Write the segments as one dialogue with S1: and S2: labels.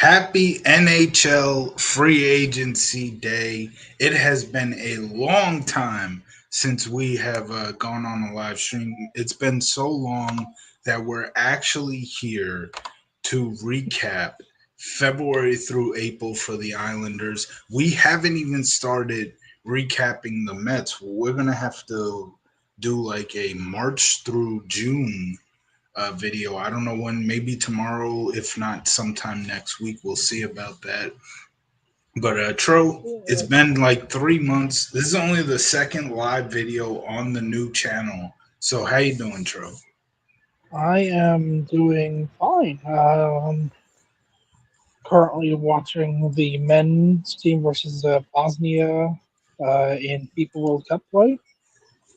S1: Happy NHL free agency day. It has been a long time since we have gone on a live stream. It's been so long that we're actually here to recap February through April for the Islanders. We haven't even started recapping the Mets. We're going to have to do like a March through June video. I don't know when, maybe tomorrow, if not sometime next week. We'll see about that. But Tro, it's been like 3 months. This is only the second live video on the new channel. So how you doing, Tro?
S2: I am doing fine. Currently watching the men's team versus Bosnia in FIFA World Cup play.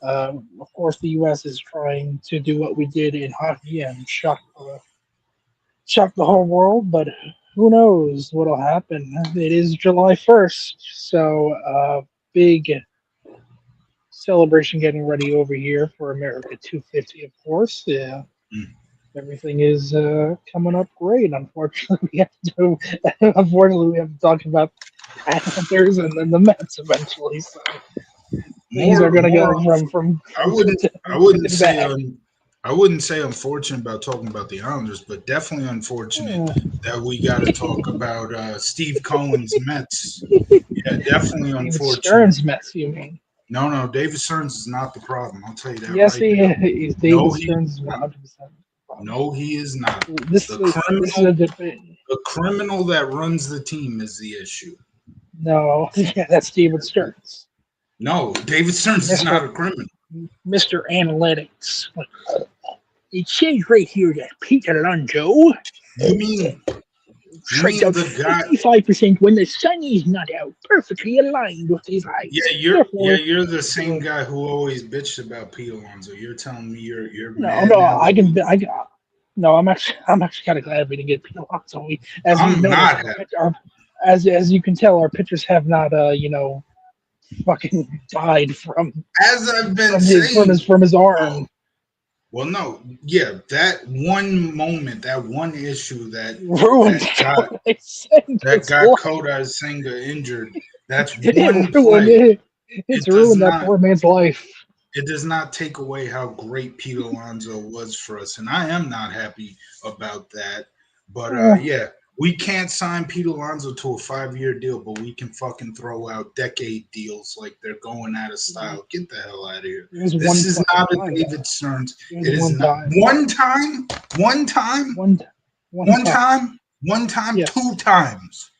S2: Of course, the U.S. is trying to do what we did in hockey and shock the whole world, but who knows what'll happen? It is July 1st, so big celebration getting ready over here for America 250, of course. Yeah. Everything is coming up great. Unfortunately, we have to talk about Panthers and then the Mets eventually. So things are going to go from.
S1: I wouldn't say I wouldn't say unfortunate about talking about the Islanders, but definitely unfortunate that we got to talk about Steve Cohen's Mets. Yeah, definitely
S2: David
S1: unfortunate.
S2: Stearns Mets, you mean?
S1: No, David Stearns is not the problem. I'll tell you that.
S2: Yes,
S1: right now.
S2: he is. David Stearns is 100%.
S1: No, he is not.
S2: This is a debate.
S1: The criminal that runs the team is the issue.
S2: No, yeah, that's David Stearns.
S1: No, David Stearns is not a criminal.
S2: Mr. Analytics. It says right here that Peter DeBoer strikes out 55% when the sun is not out, perfectly aligned with his eyes.
S1: Yeah, you're the same guy who always bitched about Pete Alonso. You're telling me you're mad now?
S2: I'm actually kind of glad we didn't get Pete Alonso.
S1: I'm not happy.
S2: As you can tell, our pitchers have not fucking died from
S1: as I've been saying
S2: from his arm.
S1: Well, no, yeah, that one moment, that one issue that got Kodai Senga injured. That's one play.
S2: It's ruined that poor man's life.
S1: It does not take away how great Pete Alonso was for us, and I am not happy about that. But yeah, we can't sign Pete Alonso to a 5-year deal, but we can fucking throw out decade deals like they're going out of style. Get the hell out of here. This is not a David Stearns. It is not one time, yes. 2 times.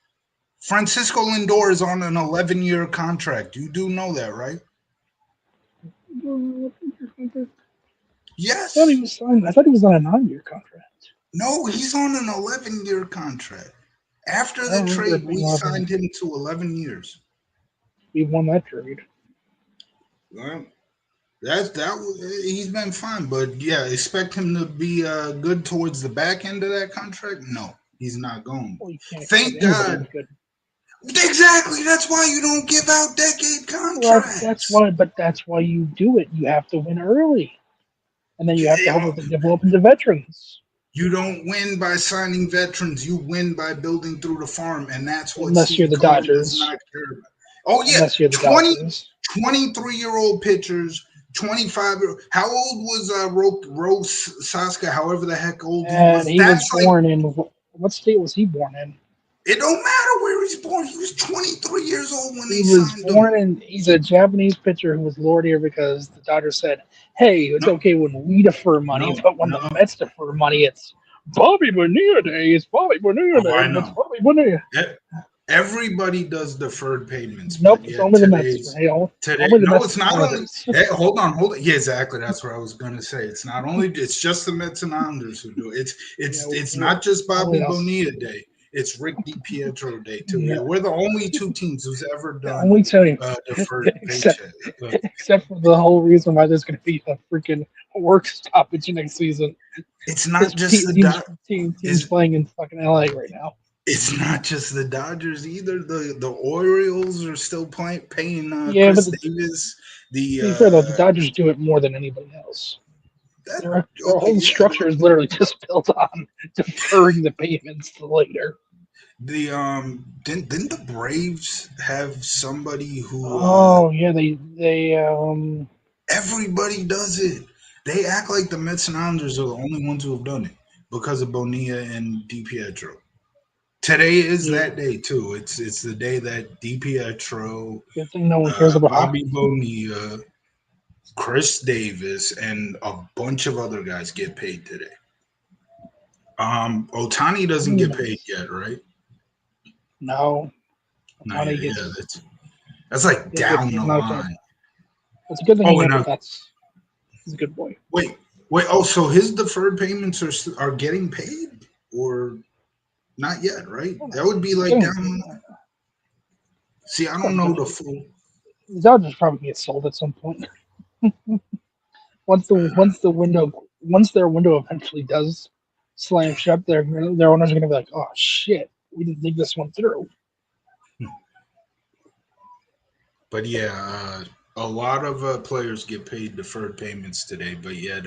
S1: Francisco Lindor is on an 11-year contract. You do know that, right? Yes.
S2: I thought he was on a 9-year contract.
S1: No, he's on an 11-year contract. After the trade, we signed him to 11 years.
S2: We won that trade.
S1: Well, he's been fine, but yeah, expect him to be good towards the back end of that contract. No, he's not going.
S2: Well,
S1: thank God. Exactly. That's why you don't give out decade contracts.
S2: That's why you do it. You have to win early, and then you have to help them develop into veterans.
S1: You don't win by signing veterans. You win by building through the farm, and that's what.
S2: Unless you're the Dodgers.
S1: Oh yeah, 23-year-old pitchers, 25-year-old. How old was Rose Saska? However the heck old he was.
S2: He was born in what state was he born in?
S1: It don't matter where he's born. He was 23 years old when he was
S2: born in. He's a Japanese pitcher who was lured here because the Dodgers said, "Hey, it's okay when we defer money, but when the Mets defer money, it's Bobby Bonilla Day. It's Bobby Bonilla Day. It's Bobby Bonilla."
S1: Everybody does deferred payments.
S2: Nope, it's only the Mets.
S1: It's not only. Hold on. Yeah, exactly. That's what I was going to say. It's not only. It's just the Mets and Islanders who do it. It's not just Bobby Bonilla Day. It's Rick DiPietro Day too. Yeah, we're the only 2 teams who's ever done deferred paycheck.
S2: Except for the whole reason why there's going to be a freaking work stoppage next season.
S1: It's not just the
S2: teams playing in fucking LA right now.
S1: It's not just the Dodgers either. The Orioles are still paying Chris Davis.
S2: The Dodgers do it more than anybody else. Their whole structure is literally just built on deferring the payments to later.
S1: The didn't the Braves have somebody who
S2: Oh yeah, they
S1: everybody does it. They act like the Mets and Islanders are the only ones who have done it because of Bonilla and DiPietro. Today is
S2: yeah.
S1: that day too. It's the day that DiPietro,
S2: Good thing no one cares about
S1: Bobby
S2: hockey.
S1: Bonilla, Chris Davis, and a bunch of other guys get paid today. Otani doesn't
S2: Ooh,
S1: get paid
S2: nice.
S1: yet, right?
S2: No,
S1: Not yet.
S2: Otani
S1: Yeah,
S2: gets
S1: that's like
S2: he'll get
S1: down
S2: paid
S1: the
S2: another time.
S1: line.
S2: It's a good thing he
S1: Oh, and
S2: never. That's he's a good boy.
S1: wait, wait. Oh, so his deferred payments are getting paid or not yet, right?
S2: Well,
S1: That would be
S2: he's
S1: like
S2: getting
S1: down. See, I don't
S2: probably
S1: know
S2: gonna
S1: the full.
S2: his Dodgers probably get sold at some point. Once their window eventually does slam shut, their owners are gonna be like, oh shit, we didn't think this one through.
S1: But yeah, a lot of players get paid deferred payments today. But yet,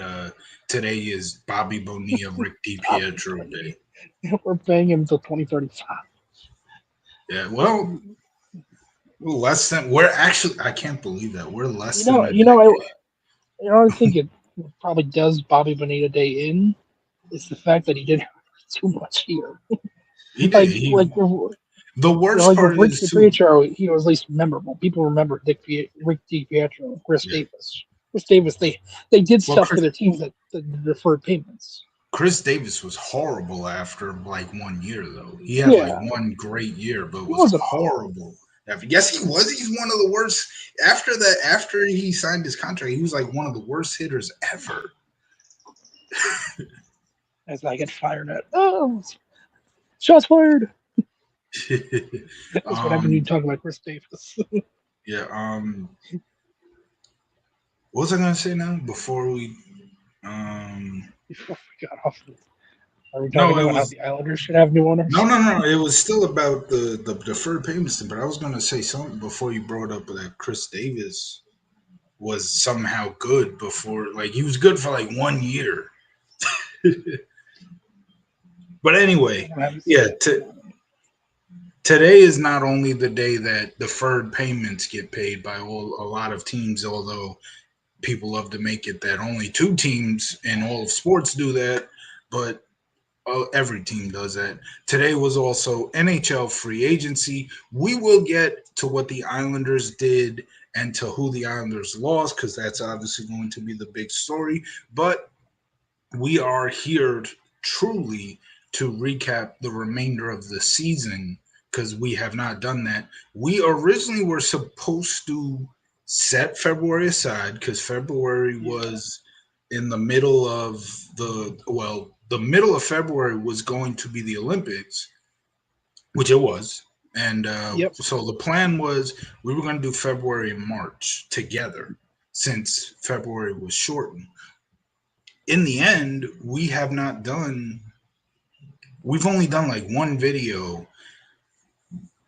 S1: today is Bobby Bonilla, Rick
S2: Probably
S1: DiPietro day.
S2: 20. We're paying him until 2035.
S1: Yeah, well, less than we're actually. I can't believe that we're
S2: You
S1: less than
S2: know,
S1: a
S2: you know, I,
S1: decade.
S2: you know, I think it probably does Bobby Bonita Day in is the fact that he didn't have too much here.
S1: He did.
S2: Like,
S1: He
S2: like, with-
S1: the worst
S2: like with
S1: part
S2: Rick
S1: is too.
S2: DiPietro, he was at least memorable. People remember Rick DiPietro, and Chris
S1: Yeah.
S2: Davis. Chris Davis, they did
S1: Well,
S2: stuff for their teams that deferred payments.
S1: Chris Davis was horrible after like 1 year, though. He had like
S2: Yeah,
S1: one great year, but
S2: he
S1: was
S2: wasn't horrible.
S1: horrible. Yes, he was. He's one of the worst. After that, after he signed his contract, he was like one of the worst hitters ever.
S2: As I get fired at, oh, shots fired. That's what happened when you
S1: um,
S2: talk about Chris Davis.
S1: yeah. What was I gonna say now? Before we,
S2: Before we got off, are we
S1: no,
S2: talking
S1: it
S2: about how
S1: was
S2: the Islanders should have new
S1: no,
S2: owners?
S1: no, no. It was still about the deferred payments thing. But I was gonna say something before you brought up that Chris Davis was somehow good before, like he was good for like 1 year. But
S2: I
S1: anyway,
S2: haven't
S1: yeah.
S2: seen it.
S1: Today is not only the day that deferred payments get paid by a lot of teams, although people love to make it that only two teams in all of sports do that, but every team does that. Today was also NHL free agency. We will get to what the Islanders did and to who the Islanders lost because that's obviously going to be the big story. But we are here truly to recap the remainder of the season because we have not done that. We originally were supposed to set February aside because February
S2: Yeah.
S1: was in the middle of the middle of February was going to be the Olympics, which it was. And
S2: Yep.
S1: so the plan was we were going to do February and March together since February was shortened. In the end, we've only done like one video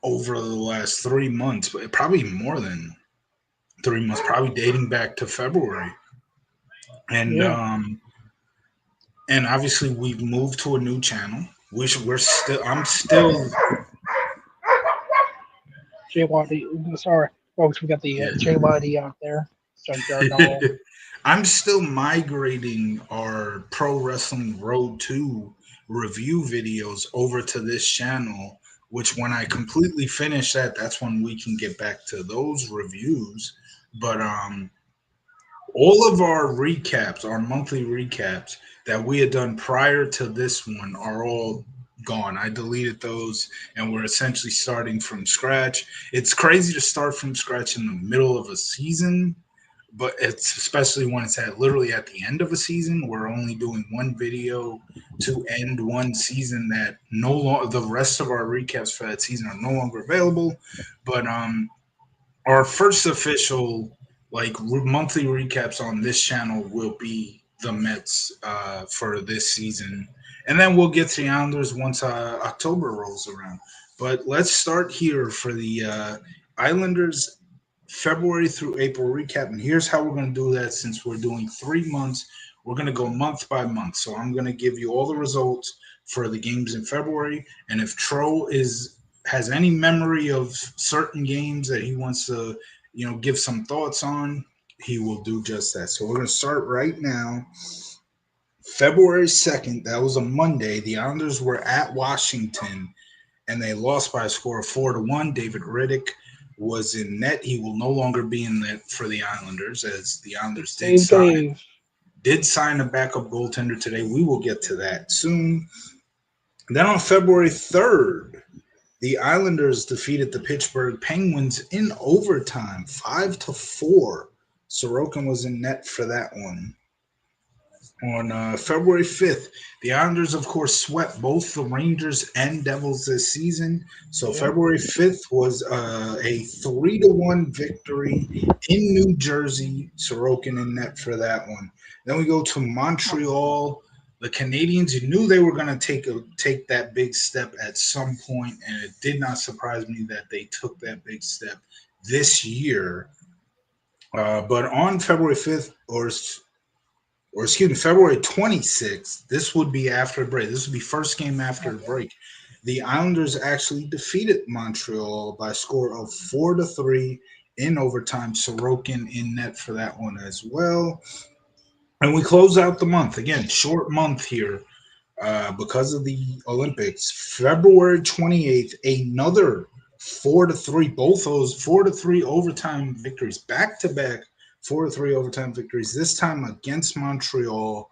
S1: over the last 3 months, but probably more than 3 months, probably dating back to February. And
S2: Yeah.
S1: obviously we've moved to a new channel. We're still I'm still
S2: JYD. Sorry, folks. We got the
S1: yeah.
S2: JYD out there. Junkyard Dog.
S1: I'm still migrating our Pro Wrestling Road 2 review videos over to this channel, which when I completely finish that, that's when we can get back to those reviews. But all of our recaps, our monthly recaps that we had done prior to this one are all gone. I deleted those and we're essentially starting from scratch. It's crazy to start from scratch in the middle of a season, but it's especially when it's at literally at the end of a season. We're only doing one video to end one season that no longer the rest of our recaps for that season are no longer available. But our first official monthly recaps on this channel will be the Mets for this season, and then we'll get to the Islanders once October rolls around. But let's start here for the Islanders February through April recap, and here's how we're going to do that since we're doing 3 months. We're going to go month by month. So I'm going to give you all the results for the games in February. And if Tro is has any memory of certain games that he wants to, give some thoughts on, he will do just that. So we're going to start right now. February 2nd, that was a Monday. The Islanders were at Washington and they lost by a score of 4-1. David Riddick was in net. He will no longer be in net for the Islanders, as the
S2: Good
S1: Islanders
S2: save, Dave.
S1: did sign a backup goaltender today. We will get to that soon. Then on February 3rd, the Islanders defeated the Pittsburgh Penguins in overtime, 5-4. Sorokin was in net for that one. On February 5th, the Islanders, of course, swept both the Rangers and Devils this season. So
S2: Yeah.
S1: February 5th was a 3-1 victory in New Jersey. Sorokin in net for that one. Then we go to Montreal. The Canadiens, you knew they were going to take that big step at some point, and it did not surprise me that they took that big step this year. But on February 5th, or excuse me, February 26th, this would be after break. This would be first game after the break. The Islanders actually defeated Montreal by a score of 4-3 in overtime. Sorokin in net for that one as well. And we close out the month. Again, short month here because of the Olympics. February 28th, another 4-3. Both those 4-3 overtime victories, back to back 4-3 overtime victories. This time against Montreal.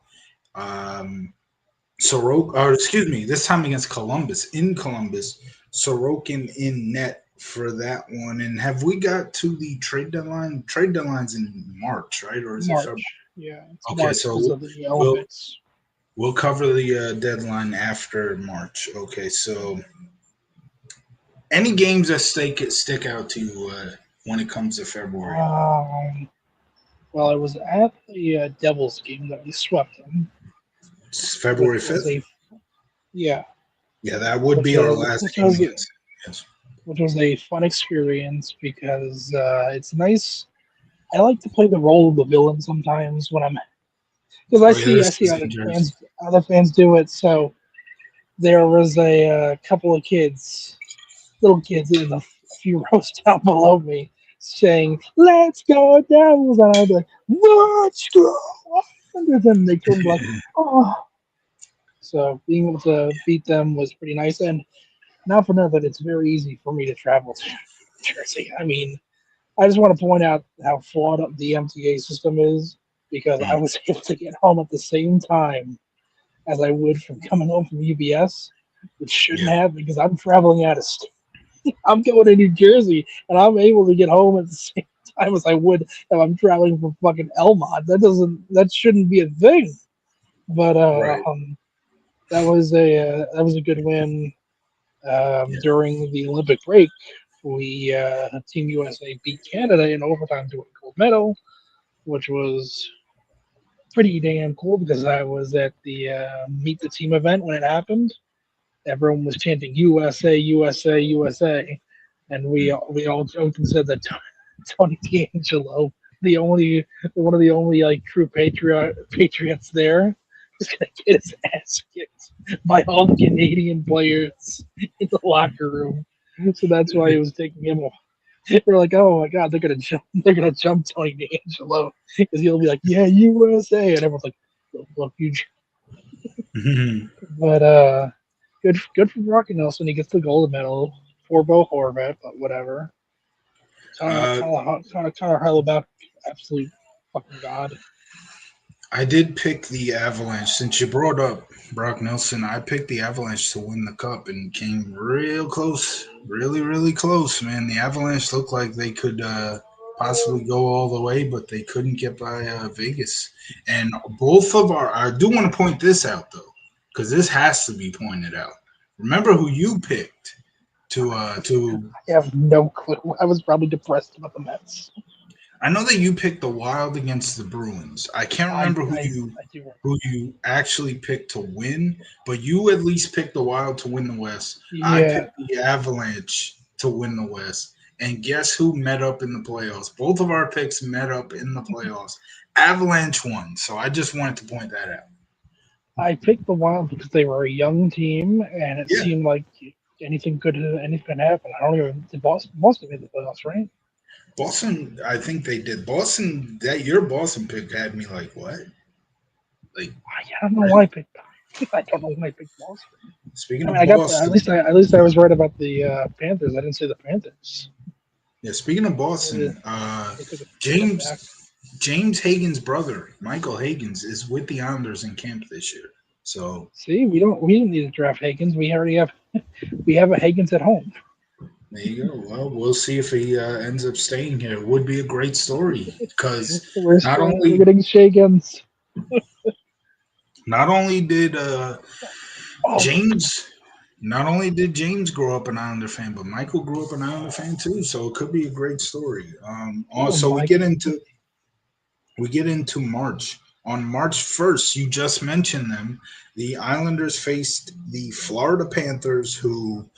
S1: This time against Columbus in Columbus. Sorokin in net for that one. And have we got to the trade deadline? Trade deadline's in March, right? Or is it February?
S2: March. Yeah, it's
S1: Okay,
S2: March because
S1: so
S2: of the
S1: we'll
S2: Olympics.
S1: we'll cover the deadline after March. Okay, so any games that stick out to you when it comes to February?
S2: Um, well, I was at the Devils game that we swept them,
S1: It's
S2: which
S1: February
S2: was
S1: 5th.
S2: a yeah,
S1: Yeah, that would be our last
S2: which
S1: game
S2: was
S1: against. Yes.
S2: which was a fun experience because it's nice. I like to play the role of the villain sometimes when I'm because
S1: Oh yeah,
S2: I
S1: this
S2: see
S1: is in Jersey.
S2: other fans do it. So there was a couple of kids, little kids in a few rows down below me, saying "Let's go Devils," and I was like, "Let's go!" And then they turned like, "Oh." So being able to beat them was pretty nice, and not for nothing, it's very easy for me to travel to Jersey. I mean, I just want to point out how flawed up the MTA system is because I was able to get home at the same time as I would from coming home from UBS, which shouldn't
S1: Yeah,
S2: have because I'm traveling out of state. I'm going to New Jersey and I'm able to get home at the same time as I would if I'm traveling from fucking Elmont. That shouldn't be a thing. But
S1: right.
S2: that was a good win.
S1: Yeah.
S2: During the Olympic break, we Team USA beat Canada in overtime to win gold medal, which was pretty damn cool because I was at the Meet the Team event when it happened. Everyone was chanting USA, USA, USA, and we all joked and said that Tony D'Angelo, the only one of the only like true patriots there, was gonna get his ass kicked by all the Canadian players in the locker room. So that's why he was taking him off. We're like, oh my god, they're gonna jump Tony D'Angelo because he'll be like, yeah, USA, and everyone's like, look, you. But good for Rocky Nelson. He gets the gold medal for Bo Horvat, but whatever.
S1: uh,
S2: Connor Hellebuyck, absolute fucking god.
S1: I did pick the Avalanche. Since you brought up Brock Nelson, I picked the Avalanche to win the cup and came real close. Really, really close, man. The Avalanche looked like they could possibly go all the way, but they couldn't get by Vegas. And I do want to point this out, though, because this has to be pointed out. Remember who you picked to
S2: I have no clue. I was probably depressed about the Mets.
S1: I know that you picked the Wild against the Bruins. I can't remember
S2: I do.
S1: who you actually picked to win, but you at least picked the Wild to win the West. I
S2: Yeah,
S1: picked the Avalanche to win the West, And guess who met up in the playoffs? Both of our picks met up in the playoffs. Avalanche won. So I just wanted to point that out.
S2: I picked the Wild because they were a young team, and it
S1: Yeah.
S2: seemed like anything could happen. I don't even did Boston made the playoffs, right?
S1: Boston, I think they did. Boston, that your Boston pick had me like, what? Like,
S2: I don't know why I picked. I don't know why I picked Boston.
S1: speaking
S2: I mean,
S1: of
S2: I got the,
S1: Boston,
S2: at least I was right about the Panthers. I didn't say the Panthers.
S1: yeah, speaking of
S2: They
S1: Boston,
S2: took a step back.
S1: James Hagen's brother, Michael Hagens, is with the Islanders in camp this year. So
S2: See, we didn't need to draft Higgins. We already have we have a Higgins at home.
S1: there you go. Well, we'll see if he ends up staying here. It would be a great story because not
S2: We're
S1: only
S2: getting Higgins.
S1: not only did
S2: Oh my
S1: James not only did James grow up an Islander fan, but Michael grew up an Islander fan too. So it could be a great story.
S2: oh
S1: Also,
S2: my
S1: we get into March. On March 1st, you just mentioned them. The Islanders faced the Florida Panthers, who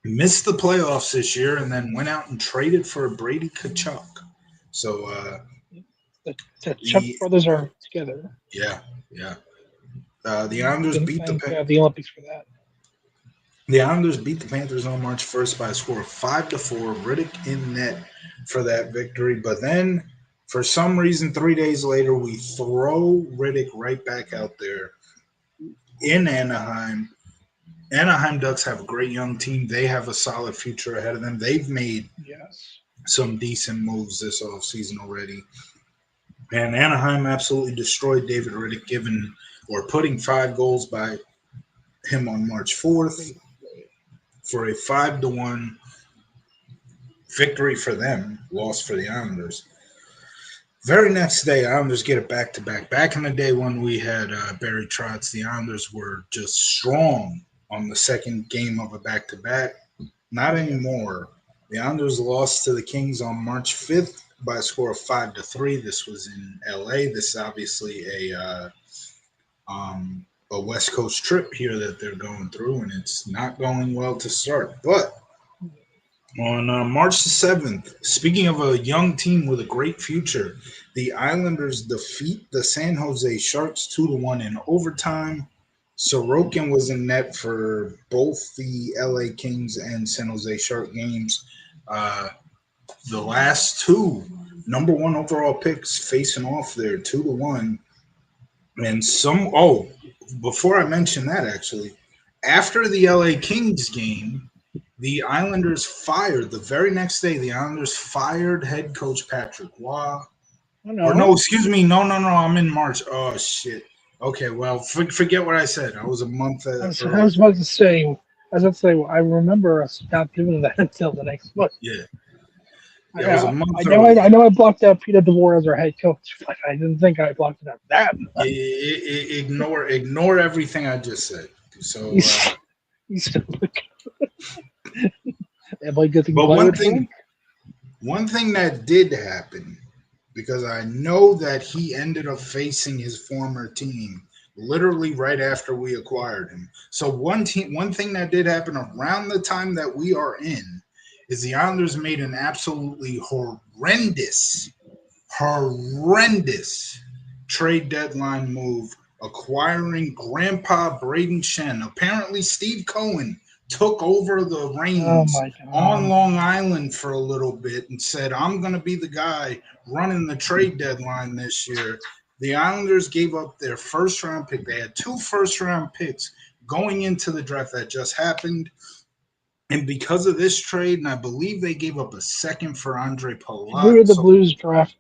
S1: missed the playoffs this year and then went out and traded for Brady Kachuk. So
S2: the Chuck
S1: the
S2: brothers are together.
S1: yeah, yeah. The
S2: We
S1: Islanders
S2: can
S1: beat
S2: thank the Olympics for that.
S1: the Islanders beat the Panthers on March 1st by a score of 5-4. Riddick in net for that victory, but then for some reason 3 days later we throw Riddick right back out there in Anaheim. Anaheim Ducks have a great young team. They have a solid future ahead of them. They've made
S2: Yes.
S1: some decent moves this offseason already. And Anaheim absolutely destroyed David Riddick, given or putting 5 goals by him on March 4th for a 5-1 victory for them, loss for the Islanders. Very next day, Islanders get it back to back. Back in the day when we had Barry Trotz, the Islanders were just strong on the second game of a back to back. Not anymore. The Islanders lost to the Kings on March 5th by a score of 5-3. This was in LA. This is obviously a West Coast trip here that they're going through, and it's not going well to start. But on March the 7th, speaking of a young team with a great future, the Islanders defeat the San Jose Sharks 2-1 in overtime. Sorokin was in net for both the LA Kings and San Jose Shark games. Uh, the last two number one overall picks facing off there 2-1. And before I mention that, actually, after the LA Kings game, the Islanders fired the very next day. The Islanders fired head coach Patrick Waugh.
S2: Oh
S1: Or no,
S2: no.
S1: excuse me, no. I'm in March. Oh shit. Okay, well, forget what I said. I was a month
S2: I
S1: early.
S2: was about to say. I was about to say. I remember us not doing that until the next month.
S1: Yeah, yeah, I was a
S2: I
S1: month
S2: know.
S1: early.
S2: I know. I blocked out Peter DeBoer as our head coach, but I didn't think I blocked it out that
S1: Yeah,
S2: much.
S1: ignore everything I just said. So,
S2: He's he's still looking. Am I getting
S1: but
S2: fired, Frank?
S1: one thing that did happen, because I know that he ended up facing his former team literally right after we acquired him. So one thing that did happen around the time that we are in is the Islanders made an absolutely horrendous trade deadline move, acquiring Grandpa Braden Shen. Apparently, Steve Cohen took over the
S2: Oh
S1: reins
S2: my
S1: on
S2: god.
S1: Long Island for a little bit and said, I'm going to be the guy running the trade deadline this year. The Islanders gave up their first round pick. They had 2 first round picks going into the draft that just happened. And because of this trade, and I believe they gave up a second for Andre
S2: Who
S1: Palat.
S2: did the
S1: So
S2: Blues draft?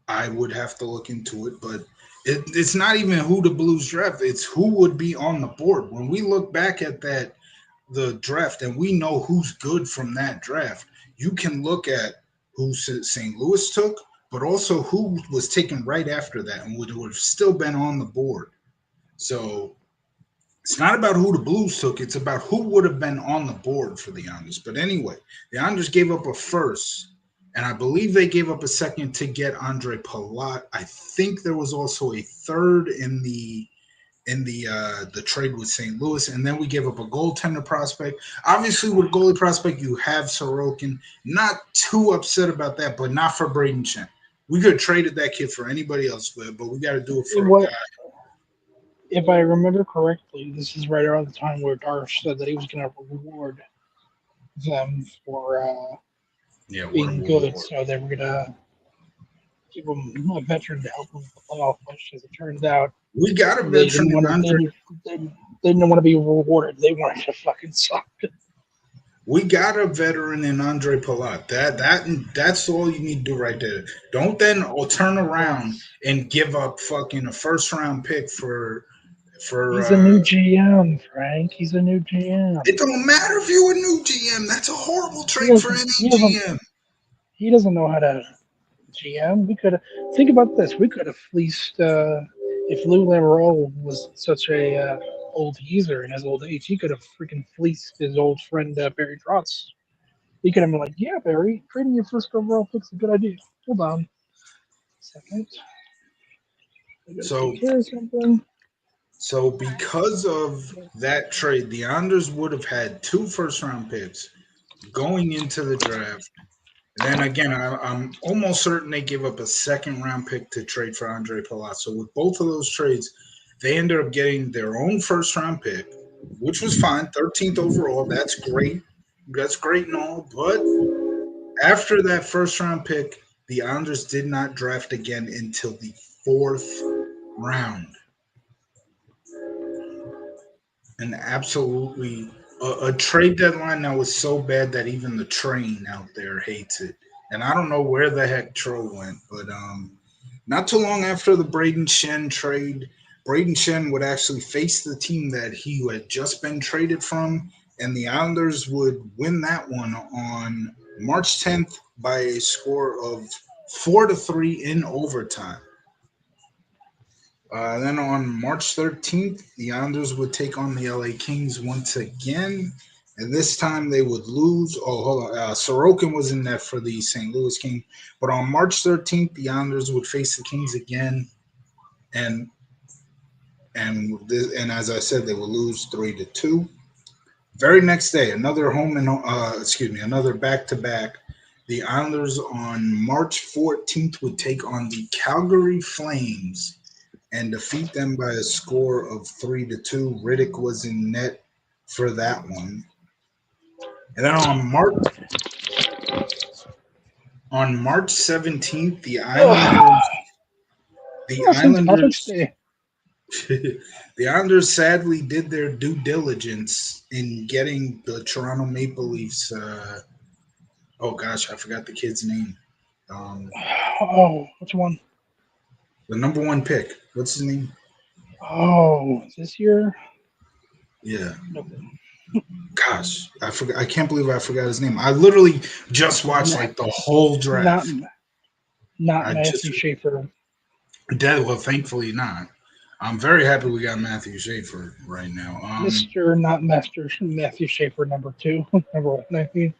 S1: I would have to look into it, but it's not even who the Blues draft. It's who would be on the board. When we look back at the draft, and we know who's good from that draft, you can look at who St. Louis took, but also who was taken right after that and would have still been on the board. So it's not about who the Blues took; it's about who would have been on the board for the Islanders. But anyway, the Islanders gave up a first, and I believe they gave up a second to get Andre Palat. I think there was also a third in the in the trade with St. Louis, and then we gave up a goaltender prospect. Obviously, with goalie prospect, you have Sorokin. Not too upset about that, but not for Braden Shen. We could have traded that kid for anybody else, but we got to do it
S2: It
S1: for a guy.
S2: was, if I remember correctly, this is right around the time where Darsh said that he was going to reward them for
S1: Yeah, what a
S2: being good.
S1: reward.
S2: So they were going to give him a veteran to help him with the playoff push. As it turns out,
S1: We got a
S2: they
S1: veteran
S2: didn't
S1: in
S2: want to.
S1: Andre.
S2: They didn't want to be rewarded. They wanted to fucking suck.
S1: We got a veteran in Andre Palat. That's all you need to do right there. Don't then turn around
S2: Yes,
S1: and give up fucking a first round pick for
S2: he's a new GM, Frank. He's a new GM.
S1: it don't matter if you're a new GM. That's a horrible
S2: He
S1: trade for
S2: doesn't.
S1: any
S2: He doesn't.
S1: GM.
S2: He doesn't know how to GM. We could think about this. We could have fleeced if Lou Lamoriello was such a old geezer in his old age. He could have freaking fleeced his old friend Barry Trotz. He could have been like, "Yeah, Barry, trading your first overall pick's a good idea. Hold on a second. I gotta
S1: So
S2: take care of something."
S1: so because of that trade, the Islanders would have had two first round picks going into the draft. And then again, I'm almost certain they give up a second round pick to trade for Andre Palat. So with both of those trades, they ended up getting their own first round pick, which was fine, 13th overall. That's great. That's great and all. But after that first round pick, the Islanders did not draft again until the fourth round. And absolutely a trade deadline that was so bad that even the train out there hates it. And I don't know where the heck Tro went, but not too long after the Braden Shen trade, Braden Shen would actually face the team that he had just been traded from, and the Islanders would win that one on March 10th by a score of 4-3 in overtime. Then on March 13th, the Islanders would take on the LA Kings once again. And this time they would lose. Oh, hold on. Sorokin was in net for the St. Louis Kings. But on March 13th, the Islanders would face the Kings again. And and as I said, they would lose 3-2. Very next day, another home and another back to back. The Islanders on March 14th would take on the Calgary Flames and defeat them by a score of 3-2. Riddick was in net for that one. And then on March 17th, the Islanders the
S2: Oh, St. Patrick's
S1: Islanders
S2: Day.
S1: the Islanders sadly did their due diligence in getting the Toronto Maple Leafs. Oh gosh, I forgot the kid's name. Um,
S2: Oh, which one?
S1: the number one pick. What's his name?
S2: Oh, this year?
S1: Yeah.
S2: No,
S1: Gosh, I forgot. I can't believe I forgot his name. I literally just watched
S2: not
S1: like the whole
S2: not
S1: draft.
S2: not
S1: I just
S2: Matthew Schaefer.
S1: dead. Well, thankfully not. I'm very happy we got Matthew Schaefer right now.
S2: Mr. Not Master Matthew Schaefer number two. Number one, I mean.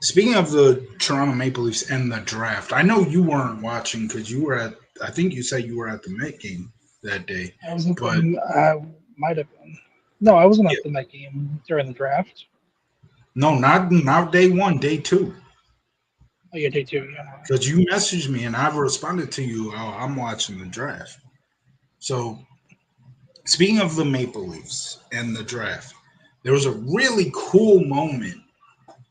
S1: Speaking of the Toronto Maple Leafs and the draft, I know you weren't watching because you were at. I think you said you were at the Met game that day,
S2: I was at
S1: but
S2: the might have been. No, I wasn't
S1: yeah,
S2: at the Met game during the draft.
S1: no, not day one, day two.
S2: Oh yeah, day two, yeah.
S1: Because you messaged me and I've responded to you. Oh, I'm watching the draft. So speaking of the Maple Leafs and the draft, there was a really cool moment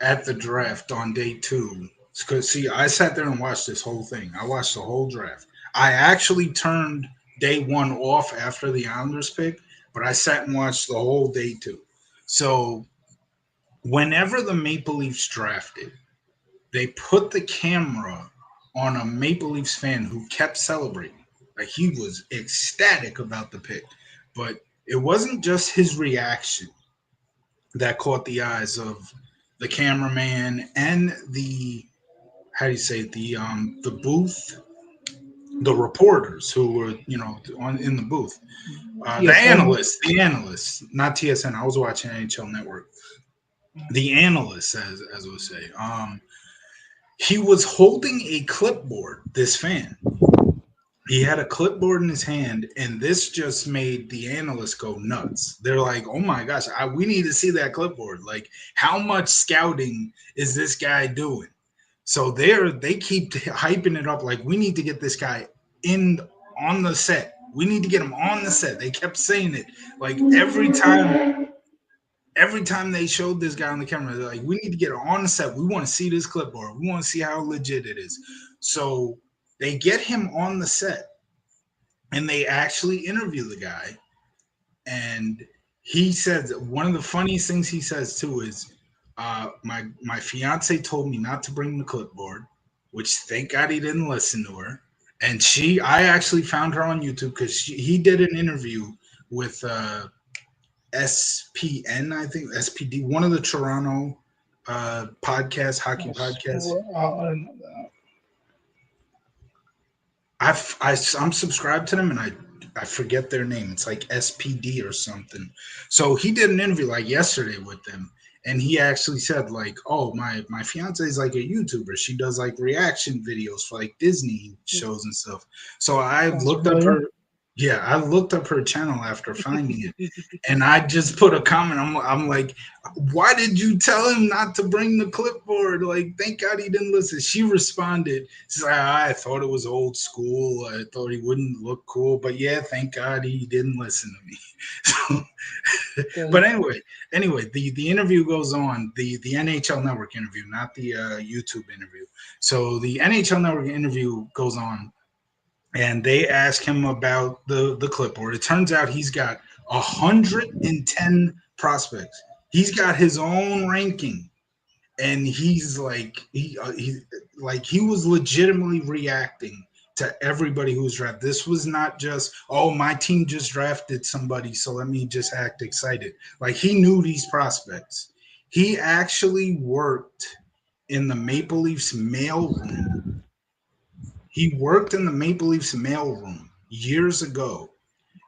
S1: at the draft on day two. Because, see, I sat there and watched this whole thing. I watched the whole draft. I actually turned day one off after the Islanders pick, but I sat and watched the whole day two. So, whenever the Maple Leafs drafted, they put the camera on a Maple Leafs fan who kept celebrating. Like, he was ecstatic about the pick. But it wasn't just his reaction that caught the eyes of the cameraman and the how do you say it, the booth, the reporters who were in the booth,
S2: TSN.
S1: the analysts, not TSN. I was watching NHL Network. The analysts, as we say, he was holding a clipboard. This fan, He had a clipboard in his hand, and this just made the analysts go nuts. They're like, "Oh my gosh, we need to see that clipboard! Like, how much scouting is this guy doing?" So they keep hyping it up like we need to get this guy in on the set. We need to get him on the set. They kept saying it like every time they showed this guy on the camera, they're like, we need to get him on the set. We want to see this clipboard. We want to see how legit it is. So they get him on the set and they actually interview the guy. And he says one of the funniest things he says too is, my fiance told me not to bring the clipboard, which thank God he didn't listen to her. And I actually found her on YouTube because he did an interview with SPN, I think SPD, one of the Toronto podcasts, hockey podcasts. I'm subscribed to them, and I forget their name. It's like SPD or something. So he did an interview like yesterday with them, and he actually said like, "Oh, my fiance is like a YouTuber. She does like reaction videos for like Disney shows and stuff." So I looked up her. Yeah, I looked up her channel after finding it, and I just put a comment. I'm like, why did you tell him not to bring the clipboard? Like, thank God he didn't listen. She responded, she's like, I thought it was old school. I thought he wouldn't look cool, but yeah, thank God he didn't listen to me. So, but anyway, the interview goes on. The NHL Network interview, not the YouTube interview. So the NHL Network interview goes on, and they ask him about the clipboard. It turns out he's got 110 prospects. He's got his own ranking, and he's like he was legitimately reacting to everybody who was drafted. This was not just, oh, my team just drafted somebody, so let me just act excited. Like, he knew these prospects. He actually worked in the Maple Leafs mail room. He worked in the Maple Leafs mailroom years ago,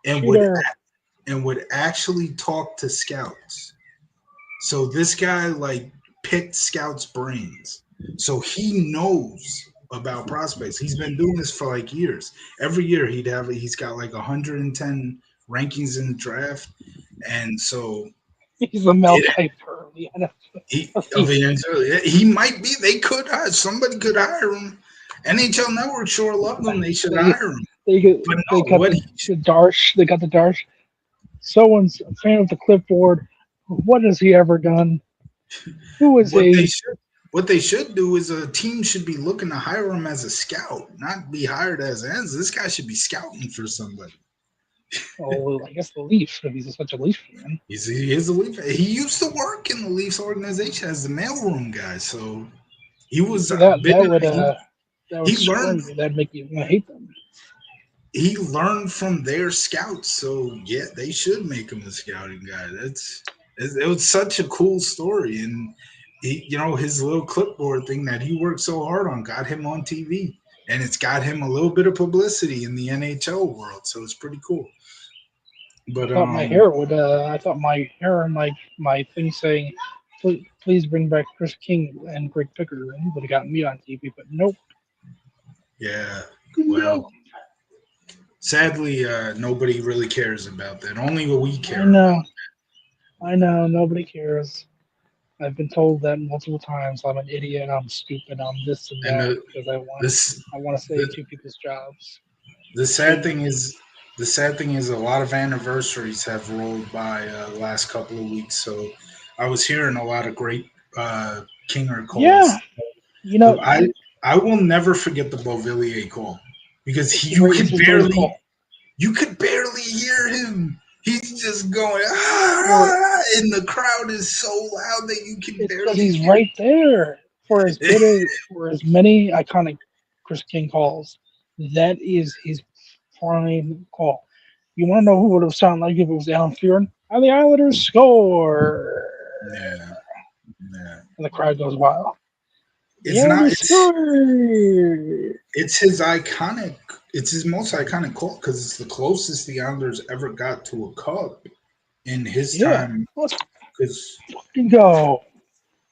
S1: and would actually talk to scouts. So this guy like picked scouts' brains. So he knows about prospects. He's been doing this for like years. Every year he's got like 110 rankings in the draft, and so
S2: he's a Mel Kiper.
S1: He might be. They could hire somebody. Could hire him. NHL Network sure love them. They should hire him.
S2: They got the Darsh. They got the Darsh. Someone's a fan of the clipboard. What has he ever done? Who is
S1: What they should do is a team should be looking to hire him as a scout, not be hired as ends. This guy should be scouting for somebody.
S2: Oh, I guess the Leafs, if he's such a Leafs fan.
S1: He is a Leaf. He used to work in the Leafs organization as the mailroom guy, so he was.
S2: That'd make you want to hate them.
S1: He learned from their scouts, so yeah, they should make him a scouting guy. It was such a cool story, and his little clipboard thing that he worked so hard on got him on TV, and it's got him a little bit of publicity in the NHL world, so it's pretty cool. But
S2: I thought my hair would. I thought my hair and my thing saying, "Please bring back Chris King and Greg Picker," would have gotten me on TV, but nope.
S1: Yeah, well, sadly, nobody really cares about that. Only we care.
S2: I know. Nobody cares. I've been told that multiple times. I'm an idiot. I'm stupid. I'm this and that because I want to save two people's jobs.
S1: The sad thing is a lot of anniversaries have rolled by the last couple of weeks. So I was hearing a lot of great Kinger calls.
S2: Yeah,
S1: I will never forget the Beauvillier call because you could barely hear him. He's just going, and the crowd is so loud that you can barely.
S2: He's right there for as many iconic Chris King calls. That is his prime call. You want to know who would have sounded like if it was Alan Fearon? And the Islanders score.
S1: Yeah.
S2: And the crowd goes wild.
S1: It's his iconic. It's his most iconic call because it's the closest the Islanders ever got to a cup in his time.
S2: Because go.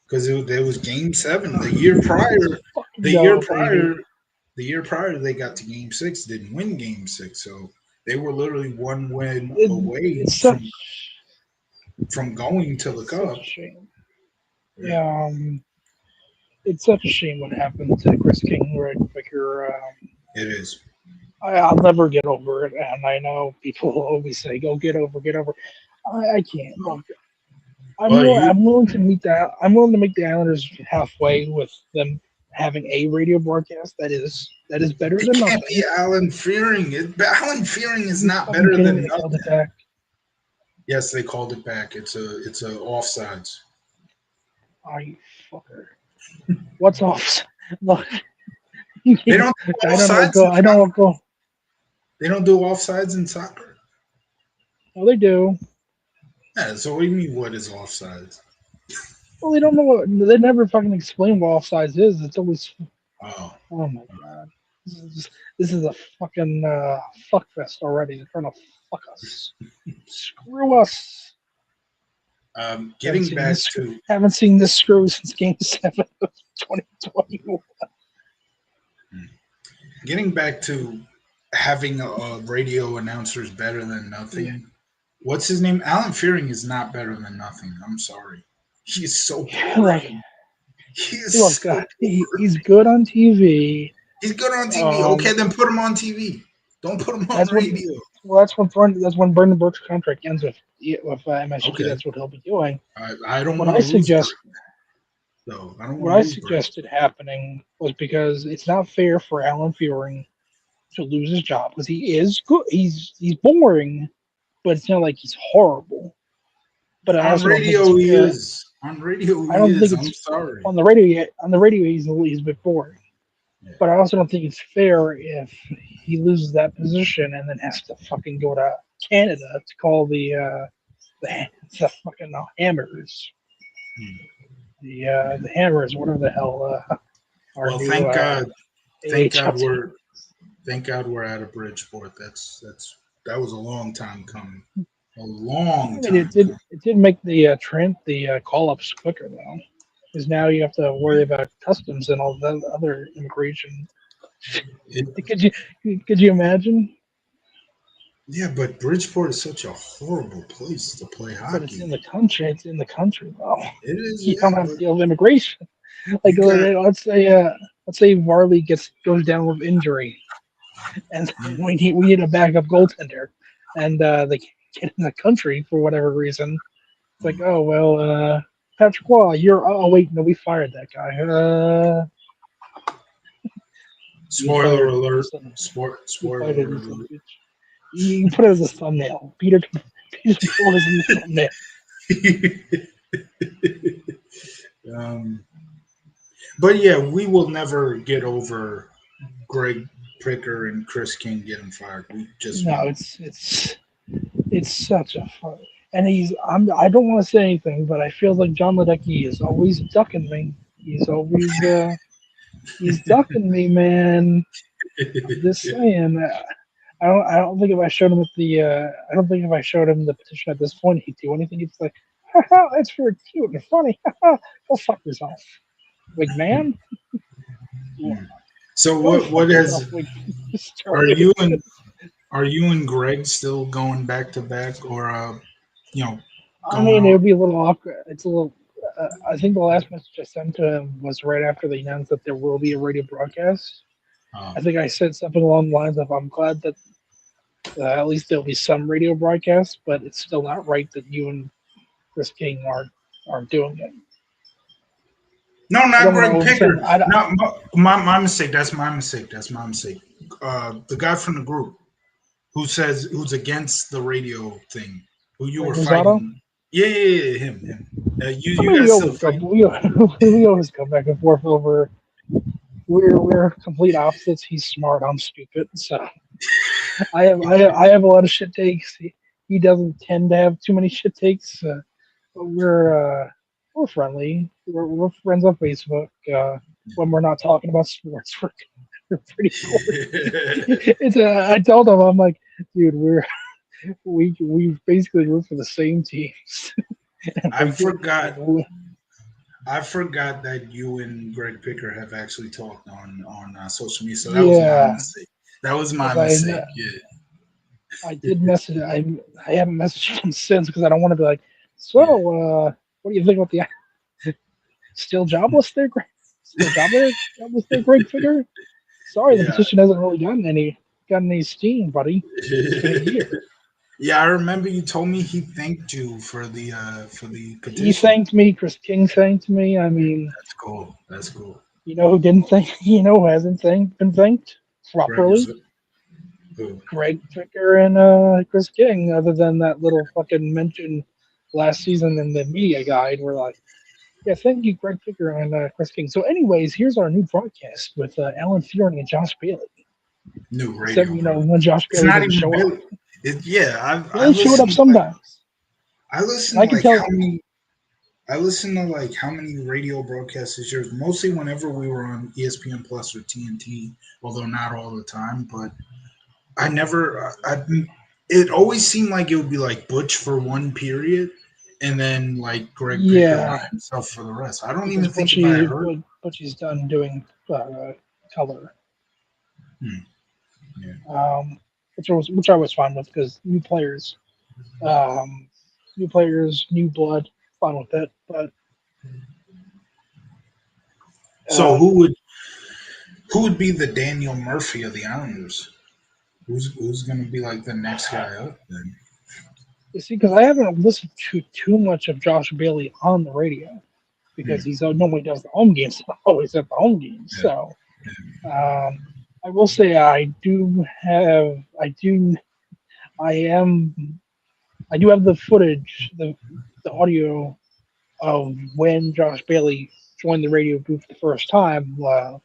S1: Because there was Game 7 the year prior. The year prior, they got to Game 6, didn't win Game 6, so they were literally one win away
S2: It's such
S1: from going to the
S2: it's such a
S1: Cup.
S2: shame.
S1: Yeah,
S2: Yeah, it's such a shame what happened to Chris King right quicker.
S1: it is.
S2: I'll never get over it, and I know people always say, "Go get over." I can't. Look,
S1: Well, you
S2: I'm willing to meet that. I'm willing to make the Islanders halfway with them having a radio broadcast that is better
S1: it
S2: than
S1: can't be
S2: nothing.
S1: Alan Fearing. Alan Fearing
S2: Are
S1: is
S2: you
S1: not
S2: fucking
S1: better
S2: kidding me?
S1: than
S2: They called
S1: nothing.
S2: it back.
S1: Yes, they called it back. It's a offsides.
S2: Are you fucker? What's off? Look,
S1: They don't do
S2: I don't know.
S1: offsides in
S2: I don't know.
S1: soccer. They don't do offsides in soccer.
S2: Well, they do.
S1: Yeah, so what do you mean? What is offsides?
S2: Well, they don't know what. They never fucking explain what offsides is. It's always.
S1: Oh,
S2: Oh my god. This is a fucking fuck fest already. They're trying to fuck us. Screw us. Haven't
S1: getting
S2: seen
S1: back
S2: this.
S1: to
S2: Haven't seen this screw since Game 7 of 2021.
S1: getting back to having radio announcers better than
S2: Yeah,
S1: nothing. What's his name? Alan Fearing is not better than nothing. I'm sorry. He is so
S2: yeah, like
S1: boring. He is
S2: look,
S1: so
S2: he's
S1: boring.
S2: good on TV.
S1: He's good on TV.
S2: Um,
S1: Okay, then put him on TV. Don't put him on
S2: that's what.
S1: radio.
S2: Well, that's when Brendan Burke's contract ends with MSG.
S1: Okay.
S2: That's what he'll be doing.
S1: I don't
S2: What
S1: want
S2: I
S1: to lose
S2: suggest,
S1: Brent, though. I don't
S2: what
S1: want to
S2: I
S1: lose Brent.
S2: suggested happening was because it's not fair for Alan Fearing to lose his job because he is good. He's boring, but it's not like he's horrible. But I
S1: On
S2: also don't think it's
S1: radio, he
S2: fair.
S1: is. On radio,
S2: I
S1: he
S2: don't think
S1: is. I'm
S2: it's
S1: sorry.
S2: on the radio yet. On the radio, he's a bit boring.
S1: Yeah.
S2: But I also don't think it's fair if he loses that position and then has to fucking go to Canada to call the fucking Hammers.
S1: Hmm.
S2: The Hammers, whatever the hell our
S1: Well,
S2: new
S1: thank God. Thank
S2: AHL
S1: God
S2: team.
S1: we're out of Bridgeport. That was a long time coming. A
S2: I
S1: long
S2: mean,
S1: time coming.
S2: it did make the call ups quicker though, because now you have to worry about customs and all the other immigration.
S1: It,
S2: Could you imagine?
S1: yeah, but Bridgeport is such a horrible place to play
S2: But it's in
S1: hockey.
S2: the country. It's in the country though.
S1: It is,
S2: You don't
S1: yeah,
S2: have to
S1: but
S2: deal with immigration. Like
S1: you got
S2: let's say Varley goes down with injury, and we need a backup goaltender, and they can't get in the country for whatever reason. It's like, oh well, Patrick Waugh, you're. Oh wait, no, we fired that guy. You
S1: spoiler
S2: fired
S1: alert.
S2: son. You
S1: Spoiler
S2: fired him, son of
S1: alert.
S2: a bitch. You put it as a thumbnail. Peter DeBoer is in the thumbnail.
S1: um, but yeah, we will never get over Greg Pricker and Chris King getting fired. We just
S2: No,
S1: won't.
S2: it's such a fun. And I don't want to say anything, but I feel like John Ledecky is always ducking me. He's ducking me, man. I'm just saying. I don't think if I showed him I don't think if I showed him the petition at this point he'd do anything. It's like, haha, that's very cute and funny. Go fuck yourself, Wig man.
S1: So
S2: Go
S1: what
S2: fuck
S1: has
S2: yourself, Wig.
S1: are you and are you and Greg still going back to back or you know
S2: I
S1: going
S2: mean, it
S1: on?
S2: would be a little awkward. It's a little. I think the last message I sent to him was right after they announced that there will be a radio broadcast. I think I said something along the lines of, "I'm glad that at least there'll be some radio broadcast, but it's still not right that you and Chris King aren't doing it."
S1: No,
S2: I
S1: not
S2: don't want to
S1: Greg
S2: oversend.
S1: Picker. No, my mistake. That's my mistake. That's my mistake. The guy from the group who's against the radio thing, who you
S2: Like
S1: were
S2: Rosato.
S1: fighting. Yeah, him.
S2: I
S1: You
S2: mean,
S1: guys still fight.
S2: we always go back and forth over. We're complete opposites. He's smart. I'm stupid. So I have a lot of shit takes. He doesn't tend to have too many shit takes. But we're friendly. We're friends on Facebook. When we're not talking about sports, we're pretty cool. I told him, I'm like, dude, we basically root for the same teams.
S1: I forgot. I forgot that you and Greg Picker have actually talked on social media, so that was my
S2: Yeah,
S1: mistake. That was my
S2: because
S1: mistake. Yeah,
S2: I did message. I haven't messaged him since because I don't want to be like, so
S1: yeah.
S2: what do you think about the still jobless there? Still jobless there, Greg Figure? Sorry, the
S1: Yeah.
S2: petition hasn't really gotten any steam, buddy. It's been a year.
S1: Yeah, I remember you told me he thanked you for the
S2: He
S1: petition.
S2: thanked me. Chris King thanked me. I mean,
S1: That's cool. That's cool.
S2: you know who didn't thank? You know who hasn't been thanked
S1: Greg was
S2: properly?
S1: cool.
S2: Greg Ficker and Chris King. Other than that little fucking mention last season in the media guide, where like, yeah, thank you, Greg Ficker and Chris King. So, anyways, here's our new broadcast with Alan Fearing and Josh Bailey.
S1: New
S2: Except
S1: radio, bro.
S2: when Josh
S1: It's
S2: Bailey
S1: not
S2: doesn't
S1: even
S2: show up.
S1: Billy. Yeah,
S2: He only showed up sometimes.
S1: I
S2: And
S1: listen
S2: I can
S1: like
S2: tell.
S1: how many I listen to like how many radio broadcasts this year. Mostly whenever we were on ESPN Plus or TNT, although not all the time. But I never. It always seemed like it would be like Butch for one period, and then like Greg Picker by
S2: Yeah,
S1: himself for the rest. I don't
S2: because
S1: even think if I heard.
S2: Butchie's done doing color,
S1: Hmm, yeah.
S2: um, which I was fine with because um, new players, new blood, fine with it. But
S1: So
S2: um,
S1: who would be the Daniel Murphy of the Islanders? Who's going to be like the next guy up then?
S2: you see, because I haven't listened to too much of Josh Bailey on the radio because
S1: Hmm,
S2: he's normally does the home games, always at the home games.
S1: yeah,
S2: So um, I will say I am I do have the footage, the audio of when Josh Bailey joined the radio booth the first time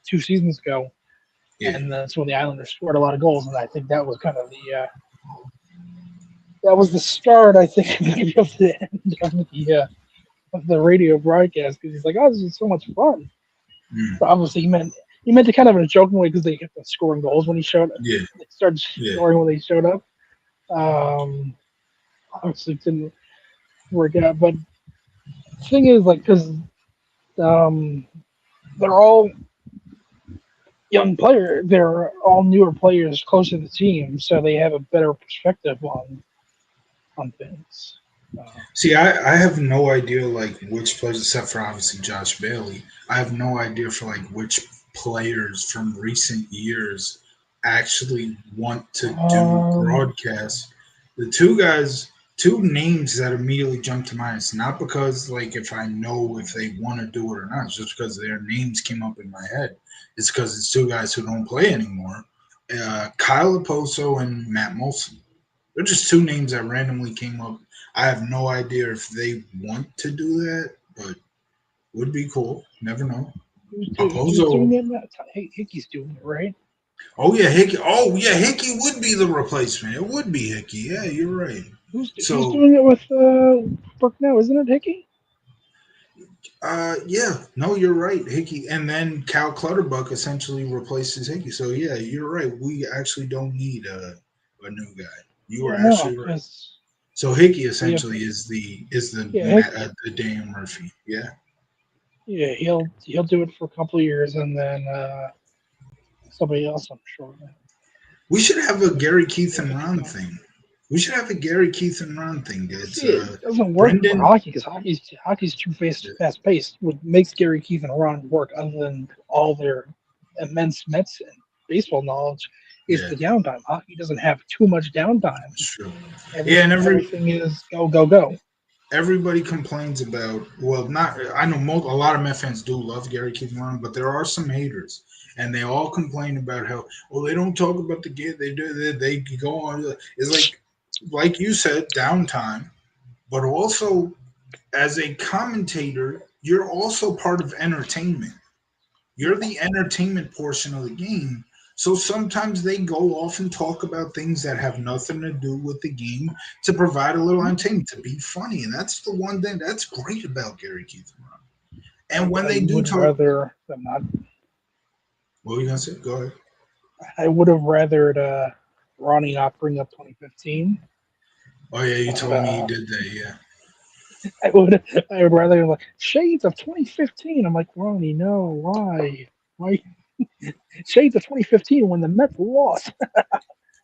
S2: 2 seasons ago,
S1: yeah.
S2: and that's when the Islanders scored a lot of goals, and I think that was kind of that was the start, I think, maybe of the end of the radio broadcast because he's like, "Oh, this is so much fun."
S1: Hmm,
S2: But obviously, he meant it kind of in a joking way because they kept on scoring goals when he showed up.
S1: yeah,
S2: They started
S1: yeah.
S2: scoring when they showed up. Um, obviously, it didn't work out, but the thing is, like, because um, they're all they're all newer players close to the team, so they have a better perspective on things.
S1: See, I have no idea like which players, except for obviously Josh Bailey. I have no idea for like which players from recent years actually want to do
S2: Um,
S1: broadcasts. The two names that immediately jump to mind. It's not because like if I know if they want to do it or not. It's just because their names came up in my head. It's because it's two guys who don't play anymore. Kyle Oposo and Matt Molson. They're just two names that randomly came up. I have no idea if they want to do that, but would be cool. Never know.
S2: who's doing
S1: Oposo.
S2: it? Hey, Hickey's doing it, right?
S1: Oh yeah, Hickey. Oh yeah, Hickey would be the replacement. It would be Hickey. Yeah, you're right.
S2: Who's
S1: So
S2: doing it with Burke now? Isn't it Hickey?
S1: yeah, no, you're right, Hickey. And then Cal Clutterbuck essentially replaces Hickey. So yeah, you're right. We actually don't need a new guy. You were
S2: Yeah, no,
S1: actually right.
S2: because
S1: So Hickey
S2: we have
S1: essentially is
S2: yeah, Hick,
S1: the Dan Murphy. Yeah.
S2: yeah, he'll do it for a couple of years, and then somebody else, I'm sure.
S1: We should have a Gary Keith
S2: He'll
S1: and
S2: take his
S1: Ron
S2: spot.
S1: thing. We should have a Gary Keith and Ron thing. It's
S2: See, it doesn't work for
S1: Brendan.
S2: hockey because hockey's too fast paced. What makes Gary Keith and Ron work, other than all their immense Mets and baseball knowledge, is
S1: Yeah,
S2: the downtime. Hockey doesn't have too much downtime.
S1: it's true. Yeah, and
S2: Everything is go go go.
S1: everybody complains about. Well, not. I know a lot of Met fans do love Gary Keith and Ron, but there are some haters, and they all complain about how well they don't talk about the game. They do. They go on. It's like you said, downtime, but also as a commentator, you're also part of entertainment. You're the entertainment portion of the game. So sometimes they go off and talk about things that have nothing to do with the game to provide a little entertainment, to be funny. And that's the one thing that's great about Gary Keith and Ron. And when
S2: I
S1: they do
S2: would
S1: talk,
S2: rather them not.
S1: what were you going to say? Go ahead.
S2: I would have rathered Ronnie not bring up 2015.
S1: Oh, yeah, you
S2: But
S1: told me you did that. Yeah.
S2: I would rather like Shades of 2015. I'm like, Ronnie, no, why? Why Shades of 2015 when the Mets lost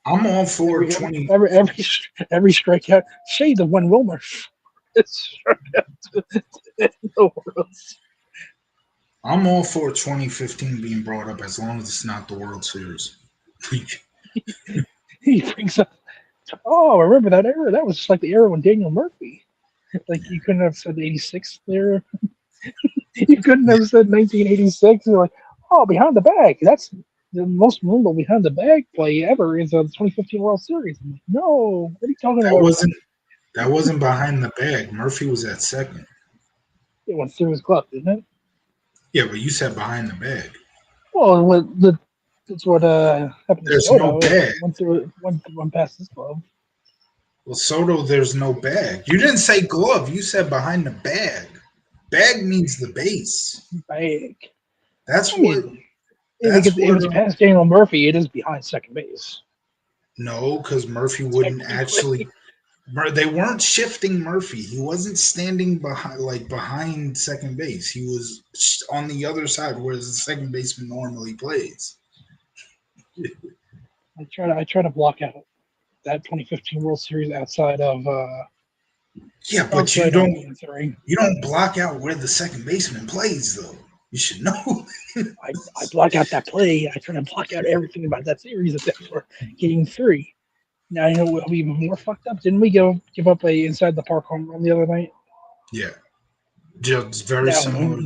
S1: I'm all for
S2: every every
S1: 20.
S2: every every, every strikeout. Shades of when Wilmer struck out in the World.
S1: I'm all for 2015 being brought up as long as it's not the World Series.
S2: He brings up, oh, I remember that era. That was just like the era when Daniel Murphy. Like you couldn't have said '86 there. You couldn't have said 1986. You're like, oh, behind the bag. That's the most memorable behind the bag play ever is the 2015 World Series. I'm like, no, what are you talking
S1: that
S2: about?
S1: wasn't that wasn't behind the bag. Murphy was at second.
S2: It went through his glove, didn't it?
S1: Yeah, but you said behind the bag.
S2: Well, that's what happened to
S1: There's no
S2: Soto. It
S1: bag.
S2: went through it, went past his glove.
S1: Well, Soto, there's no bag. You didn't say glove. You said behind the bag. Bag means the base.
S2: Bag.
S1: That's
S2: I
S1: what.
S2: mean,
S1: That's
S2: if
S1: what.
S2: it's past Daniel Murphy, it is behind second base.
S1: No, because Murphy wouldn't actually.
S2: Technically,
S1: They weren't shifting Murphy. He wasn't standing behind second base. He was on the other side where the second baseman normally plays.
S2: I try to block out that 2015 World Series
S1: Yeah, but
S2: outside of Game Three.
S1: you don't block out where the second baseman plays though. You should know.
S2: I block out that play. I try to block out everything about that series except for Game Three. Now you know we'll be even more fucked up. Didn't we go give up a inside the park home run the other night?
S1: Yeah, just very
S2: Now,
S1: similar.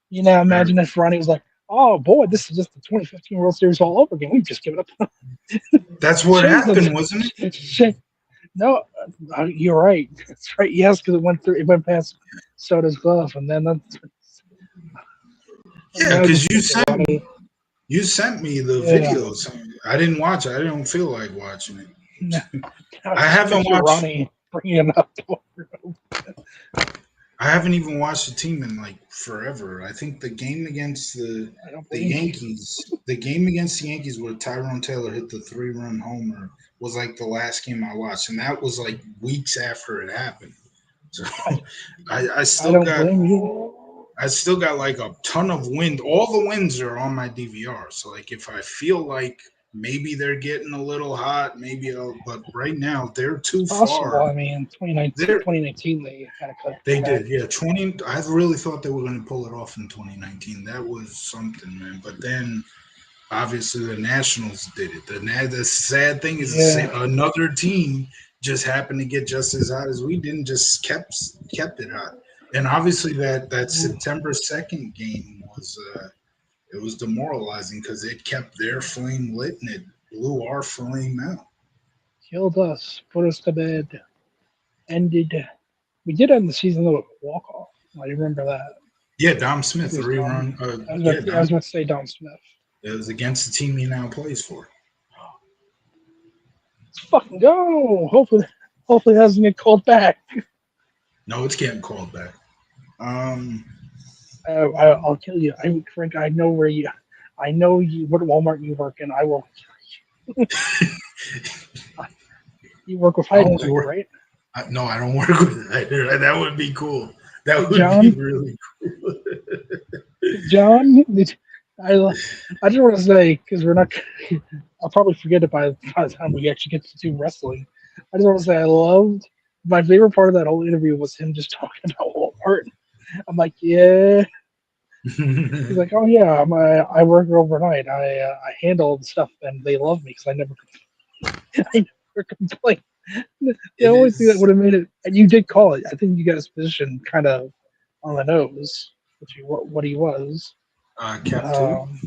S2: you now
S1: Very.
S2: imagine if Ronnie was like, "Oh boy, this is just the 2015 World Series all over again. We've just given up."
S1: That's what
S2: Shades of
S1: happened, wasn't it?
S2: no, you're right. That's right. Yes, because it went past Soda's glove, and then
S1: Yeah,
S2: now
S1: because
S2: just think of Ronnie.
S1: you sent me the
S2: Yeah,
S1: videos. I didn't watch it. I didn't feel like watching
S2: now
S1: it. I
S2: just
S1: haven't
S2: picture
S1: watched.
S2: Ronnie bringing it up.
S1: I haven't even watched the team in like forever. I think the game against
S2: I don't
S1: the
S2: blame you.
S1: Yankees, the game against the Yankees where Tyrone Taylor hit the 3-run homer was like the last game I watched, and that was like weeks after it happened. So
S2: I,
S1: I
S2: I
S1: still
S2: don't
S1: got
S2: blame you.
S1: like a ton of wind. All the wins are on my DVR. So like if I feel like maybe they're getting a little hot, maybe I'll. But right now they're
S2: It's
S1: too
S2: possible.
S1: far.
S2: I mean,
S1: They're
S2: 2019 they had a cut
S1: They
S2: back.
S1: did, yeah. 20. I really thought they were going to pull it off in 2019. That was something, man. But then, obviously, the Nationals did it. The sad thing is,
S2: Yeah.
S1: another team just happened to get just as hot as we did, and just kept it hot. And obviously, that September 2nd game was it was demoralizing because it kept their flame lit and it blew our flame out.
S2: Killed us, put us to bed, ended. We did end the season though with a walk off. I remember that.
S1: Yeah, Dom
S2: I think
S1: Smith,
S2: it was Dom.
S1: 3-run.
S2: Yeah,
S1: Yeah,
S2: I was
S1: Dom.
S2: about to say Dom Smith.
S1: It was against the team he now plays for.
S2: Let's fucking go. Hopefully, it doesn't get called back.
S1: No, it's getting called back. Um,
S2: I'll kill you. Frank. I know you. What Walmart you work in? I will. You work with
S1: I only
S2: Heidelberg,
S1: work.
S2: right?
S1: No, I don't work with that. That would be cool. That would be
S2: John.
S1: really cool.
S2: John. I I just want to say because we're not. I'll probably forget it by the time we actually get to do wrestling. I just want to say I loved my favorite part of that whole interview was him just talking about Walmart. I'm like, yeah. He's like, oh yeah, I work overnight. I handle all the stuff, and they love me because I never I never complain. The
S1: It
S2: only thing that
S1: is
S2: would have made it, and you did call it. I think you got his position kind of on the nose, what he was.
S1: Cap two,
S2: Um,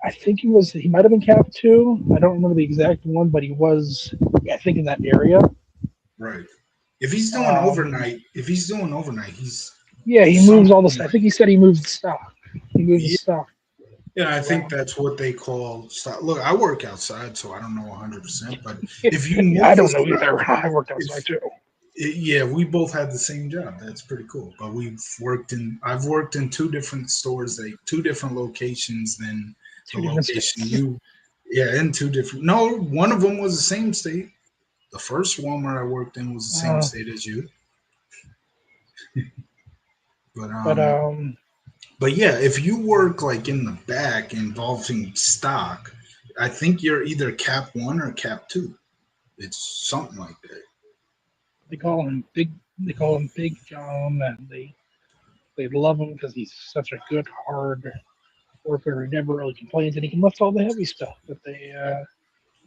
S2: I think he might have been cap two. I don't remember the exact one, but he was. I think in that area.
S1: right?
S2: Um,
S1: If he's doing overnight, he's
S2: yeah, he moves all
S1: something
S2: the. I
S1: like
S2: think he said he moved the stock. He moved the
S1: yeah.
S2: stock
S1: Yeah, I think
S2: around.
S1: that's what they call stock. Look, I work outside, so I don't know 100%. But if you
S2: I
S1: move the
S2: don't know
S1: stock,
S2: either. I worked outside
S1: if
S2: too.
S1: yeah, we both had the same job. That's pretty cool. But I've worked in two different stores, like two different locations than the
S2: Two different
S1: location
S2: states.
S1: you, yeah, in two different, no, one of them was the same state. The first Walmart I worked in was the same
S2: Uh,
S1: state as you. But
S2: But
S1: but yeah, if you work like in the back involving stock, I think you're either cap one or cap two. It's something like that.
S2: they call him Big. They call him Big John, and they love him because he's such a good hard worker who never really complains, and he can lift all the heavy stuff that they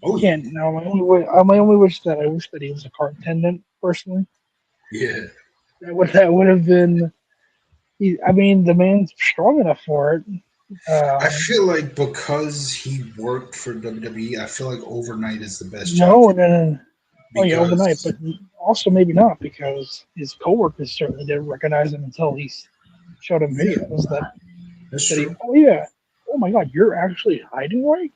S1: Oh yeah,
S2: can't. Now my only wish that I wish that he was a car attendant personally.
S1: yeah.
S2: That would have been. I mean, the man's strong enough for it.
S1: I
S2: Um,
S1: feel like because he worked for WWE, I feel like overnight is the best job
S2: no, no, no. Oh yeah, overnight,
S1: because
S2: but also maybe not because his coworkers certainly didn't recognize him until he showed him
S1: yeah,
S2: videos
S1: that's
S2: that he.
S1: true.
S2: Oh yeah, oh my God, you're actually hiding right.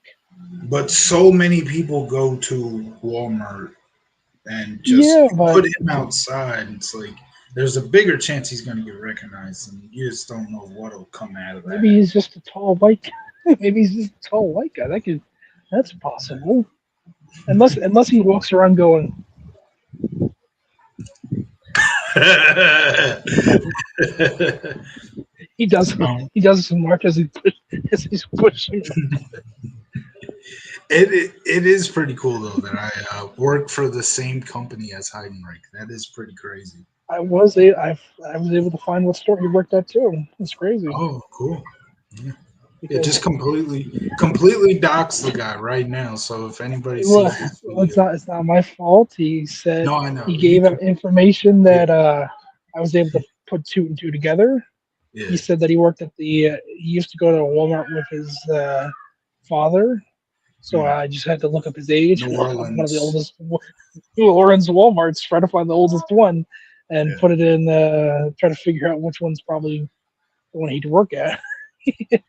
S1: But so many people go to Walmart and just
S2: Yeah, but
S1: put him outside. It's like there's a bigger chance he's going to get recognized, and you just don't know what'll come out of
S2: maybe
S1: that.
S2: he's just a tall white guy. Maybe he's just a tall white guy. That's possible. Unless he walks around going, he does
S1: um,
S2: he does some work as he's pushing.
S1: it is pretty cool though that I work for the same company as Heidenreich. That is pretty crazy.
S2: I was able to find what store he worked at too. It's crazy
S1: Oh, cool. Yeah, yeah,
S2: because
S1: just completely dox the guy right now. So if anybody
S2: well,
S1: sees this video,
S2: it's not my fault. He said
S1: no, I know
S2: he
S1: you
S2: gave out
S1: can.
S2: information
S1: Yeah,
S2: that I was able to put two and two together. He
S1: yeah,
S2: said that he worked at he used to go to Walmart with his father. So
S1: mm.
S2: I just had to look up his age
S1: New
S2: and look up one of the
S1: Orleans.
S2: oldest New Orleans Walmarts, try to find the oldest one, and
S1: Yeah.
S2: put it in. Try to figure out which one's probably the one he'd work at.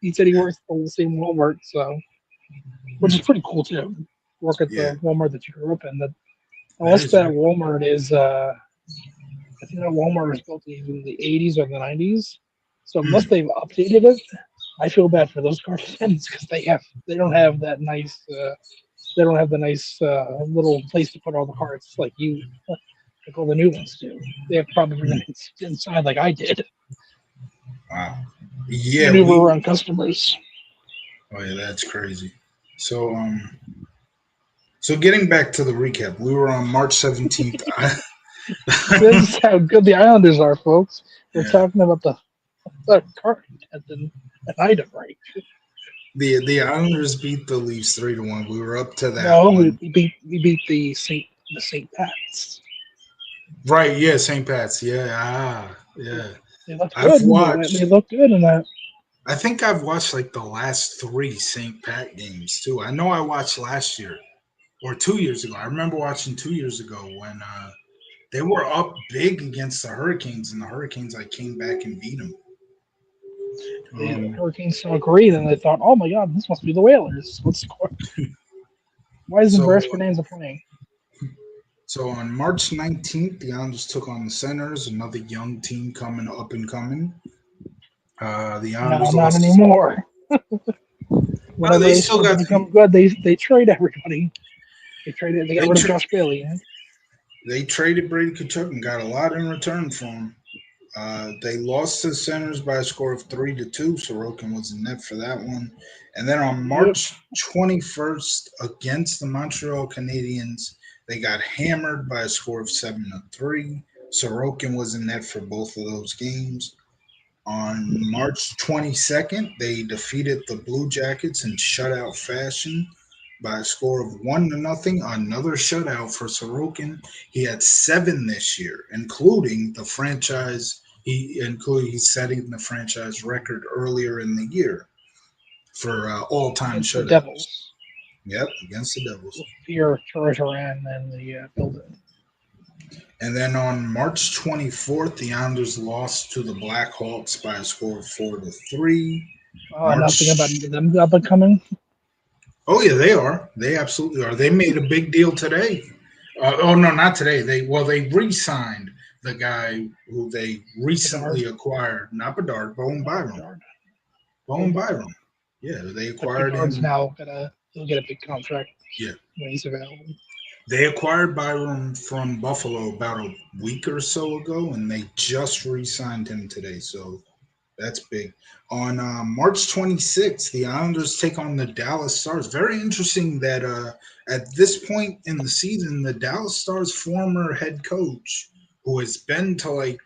S2: He said he works at the same Walmart, so which is pretty cool too. Work at
S1: Yeah,
S2: the Walmart that you grew up in. That
S1: that
S2: unless
S1: is
S2: that
S1: very
S2: Walmart is, I think that Walmart was built in the '80s or the '90s. So unless
S1: mm,
S2: they've updated it, I feel bad for those car fans because they don't have that nice. They don't have the nice little place to put all the carts like all the new ones do. They have probably
S1: mm.
S2: everything inside like I did,
S1: Wow. Yeah,
S2: maneuver
S1: we.
S2: around customers.
S1: Oh yeah, that's crazy. So so getting back to the recap, we were on March 17th.
S2: This is how good the Islanders are, folks. We're
S1: Yeah,
S2: talking about the car and an item, right?
S1: the Islanders beat the Leafs 3-1. We were up to that
S2: No,
S1: one.
S2: we beat the Saint Pats.
S1: Right, yeah, St. Pat's. Yeah, yeah.
S2: They looked
S1: I've
S2: good. They
S1: watched.
S2: looked good in that.
S1: I think I've watched like the last three St. Pat games too. I know I watched last year or 2 years ago. I remember watching 2 years ago when they were up big against the Hurricanes, and the Hurricanes like came back and beat them.
S2: The
S1: Um,
S2: Hurricanes saw green and they thought, "Oh my God, this must be the Whalers." Why isn't
S1: so
S2: Brass Fernandez playing?
S1: so on March 19th, the Islanders took on the Senators, another young team coming up and coming. The
S2: No,
S1: Islanders
S2: not
S1: lost.
S2: anymore. Whenever
S1: They
S2: they
S1: still
S2: start to
S1: got
S2: become good, they trade everybody. They got
S1: they
S2: rid of
S1: tra-
S2: Josh Bailey. Eh?
S1: they traded Brady Kachuk and got a lot in return for him. They lost to the Senators by a score of 3-2. Sorokin was in net for that one. And then on
S2: Yep.
S1: March 21st against the Montreal Canadiens, they got hammered by a score of 7-3. Sorokin was in net for both of those games. On March 22nd, they defeated the Blue Jackets in shutout fashion by a score of 1-0. Another shutout for Sorokin. He had seven this year, including the franchise. He's setting the franchise record earlier in the year for all-time
S2: Against the
S1: shutouts.
S2: Devils
S1: Yep, against the Devils.
S2: with Pierre Turgeon and the building.
S1: And then on March 24th, the Islanders lost to the Blackhawks by a score of 4-3.
S2: Nothing about
S1: March
S2: them up and coming.
S1: Oh yeah, they are. They absolutely are. They made a big deal today. Oh no, not today. They re-signed the guy who they
S2: Bedard,
S1: recently acquired. Not Bedard, Bowen
S2: not
S1: Byram.
S2: Bedard. Oh,
S1: Bowen
S2: Byron.
S1: Byram. Yeah, they
S2: But
S1: acquired
S2: Bedard's
S1: him.
S2: now gonna he'll get a big contract
S1: Yeah,
S2: when he's available.
S1: They acquired Byram from Buffalo about a week or so ago, and they just re-signed him today. So that's big. On March 26th, the Islanders take on the Dallas Stars. Very interesting that at this point in the season, the Dallas Stars' former head coach, who has been to like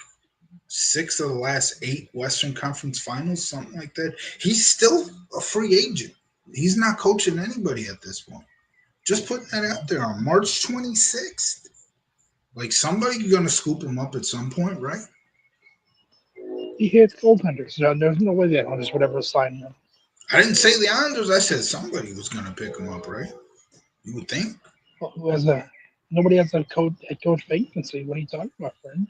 S1: six of the last eight Western Conference Finals, something like that, he's still a free agent. He's not coaching anybody at this point. Just putting that out there on March 26th. Like somebody's gonna scoop him up at some point, right?
S2: He hits goaltenders. So there's no way the Islanders would ever sign him.
S1: I didn't say the Islanders. I said somebody was gonna pick him up, right? You would think.
S2: Well, who has a nobody has a head coach vacancy. What are you talking about, friend?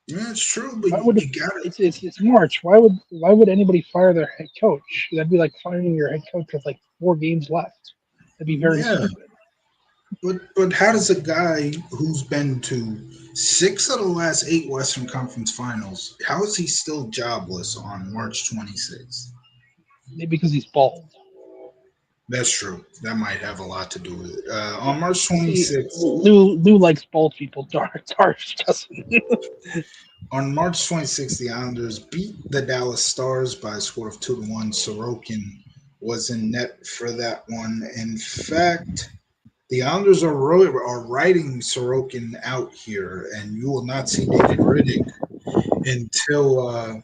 S1: Yeah, it's true, but
S2: Why would
S1: you got it.
S2: it's March? Why would anybody fire their head coach? That'd be like firing your head coach with like 4 games left. That'd be very
S1: Yeah,
S2: stupid.
S1: but how does a guy who's been to six of the last eight Western Conference Finals, how is he still jobless on March 26th?
S2: Maybe because he's bald.
S1: That's true. That might have a lot to do with it. On March
S2: See,
S1: 26th,
S2: Lou likes bald people. Darsh doesn't.
S1: On March 26th, the Islanders beat the Dallas Stars by a score of 2-1. Sorokin was in net for that one. In fact, the Islanders are writing Sorokin out here, and you will not see David Riddick until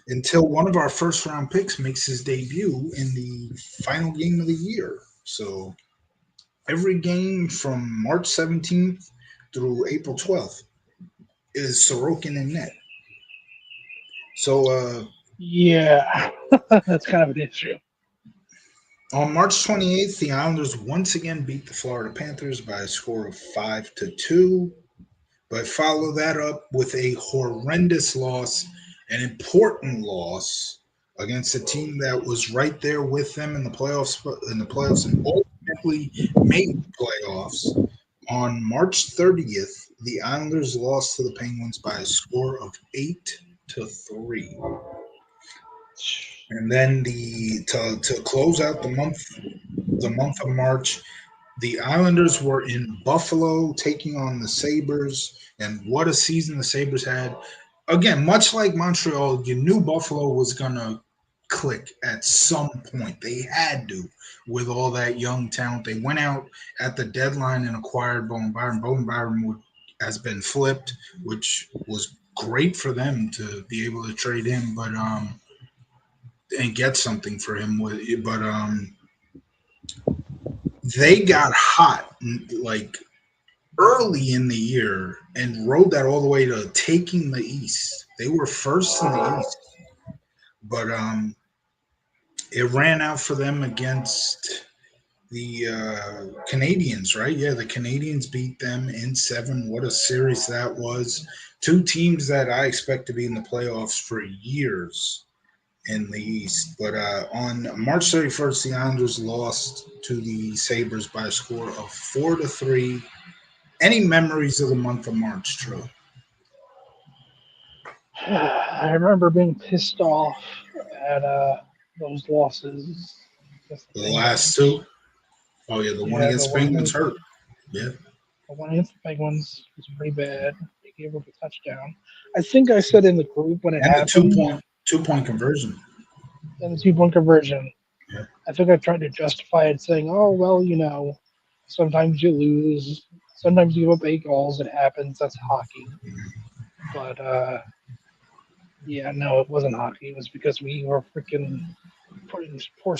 S1: until one of our first round picks makes his debut in the final game of the year. So every game from March 17th through April 12th is Sorokin in net. So
S2: Yeah, that's kind of an issue.
S1: on March 28th, the Islanders once again beat the Florida Panthers by a score of 5-2, but follow that up with a horrendous loss, an important loss against a team that was right there with them in the playoffs and ultimately made the playoffs. On March 30th, the Islanders lost to the Penguins by a score of 8-3. And then to close out the month of March, the Islanders were in Buffalo taking on the Sabres, and what a season the Sabres had. Again, much like Montreal, you knew Buffalo was gonna click at some point. They had to with all that young talent. They went out at the deadline and acquired Bowen Byram. Bowen Byram has been flipped, which was great for them to be able to trade him, but and get something for him. But they got hot like early in the year and rode that all the way to taking the East. They were first in the East, but it ran out for them against the Canadians, right? Yeah, the Canadians beat them in seven. What a series that was! Two teams that I expect to be in the playoffs for years in the East. But on March 31st, the Islanders lost to the Sabres by a score of 4-3. Any memories of the month of March, Trill?
S2: I remember being pissed off at those losses against the
S1: The last
S2: Penguins.
S1: two? Oh, yeah, the one
S2: Yeah, the
S1: against
S2: one
S1: Penguins
S2: against
S1: hurt. Yeah.
S2: the one against the Penguins was pretty bad. They gave up a touchdown. I think I said in the group when it
S1: And the two
S2: happened,
S1: point two point conversion.
S2: and the 2 point conversion.
S1: Yeah.
S2: I think I tried to justify it saying, "Oh well, sometimes you lose, sometimes you give up 8 goals. It happens. That's hockey." But yeah, no, it wasn't hockey. It was because we were freaking putting poor.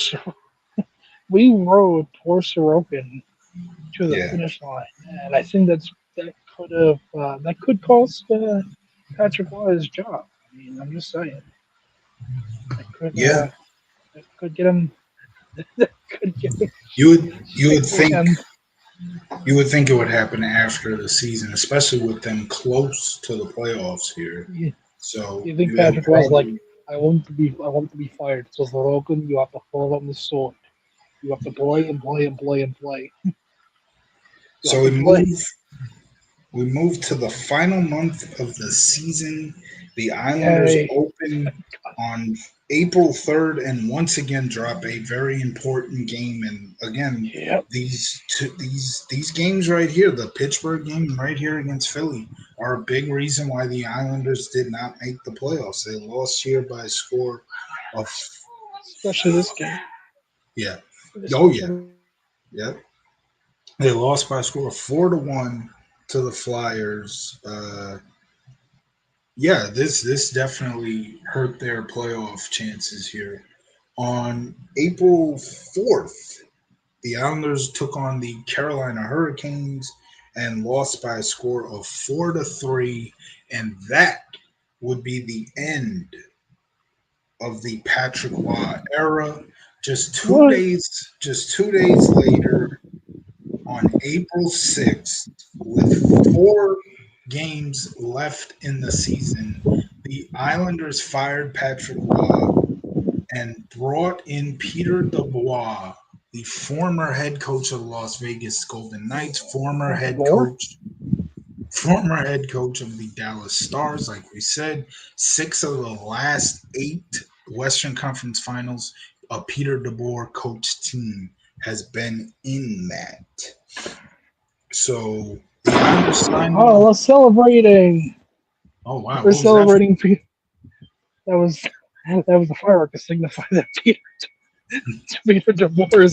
S2: We rode poor Sorokin to the
S1: Yeah.
S2: finish line, and I think that could cost Patrick Law his job. I mean, I'm just saying that could
S1: Yeah.
S2: uh, that could get him that could get him
S1: You would
S2: sick
S1: think
S2: and
S1: it would happen after the season, especially with them close to the playoffs here.
S2: you,
S1: So
S2: you think
S1: you have
S2: Patrick Law's like,
S1: probably
S2: I want to be fired. So Sorokin, you have to fall on the sword. You have to play and play and play and play. You have
S1: so
S2: to play.
S1: we move to the final month of the season. The Islanders
S2: Yay!
S1: open
S2: Thank
S1: on April 3rd, and once again drop a very important game. And again,
S2: Yep.
S1: these games right here, the Pittsburgh game right here against Philly, are a big reason why the Islanders did not make the playoffs. They lost here by a score of
S2: Especially this game.
S1: yeah, oh yeah,
S2: Especially
S1: yeah. They lost by a score of 4-1 to the Flyers. Yeah, this definitely hurt their playoff chances here. On April 4th, the Islanders took on the Carolina Hurricanes and lost by a score of 4-3, and that would be the end of the Patrick Waugh era.
S2: what?
S1: Just 2 days later, on April 6th, with 4 games left in the season, the Islanders fired Patrick Waugh and brought in Peter DeBoer, the former head coach of the Las Vegas Golden Knights,
S2: DeBoer?
S1: former head coach of the Dallas Stars. Like we said, 6 of the last 8 Western Conference Finals, a Peter DeBoer coached team has been in that. So the Islanders signed
S2: Oh,
S1: off.
S2: we're celebrating.
S1: Oh wow,
S2: We're
S1: what was that for?
S2: celebrating. That was that was the firework to signify that Peter DeBoer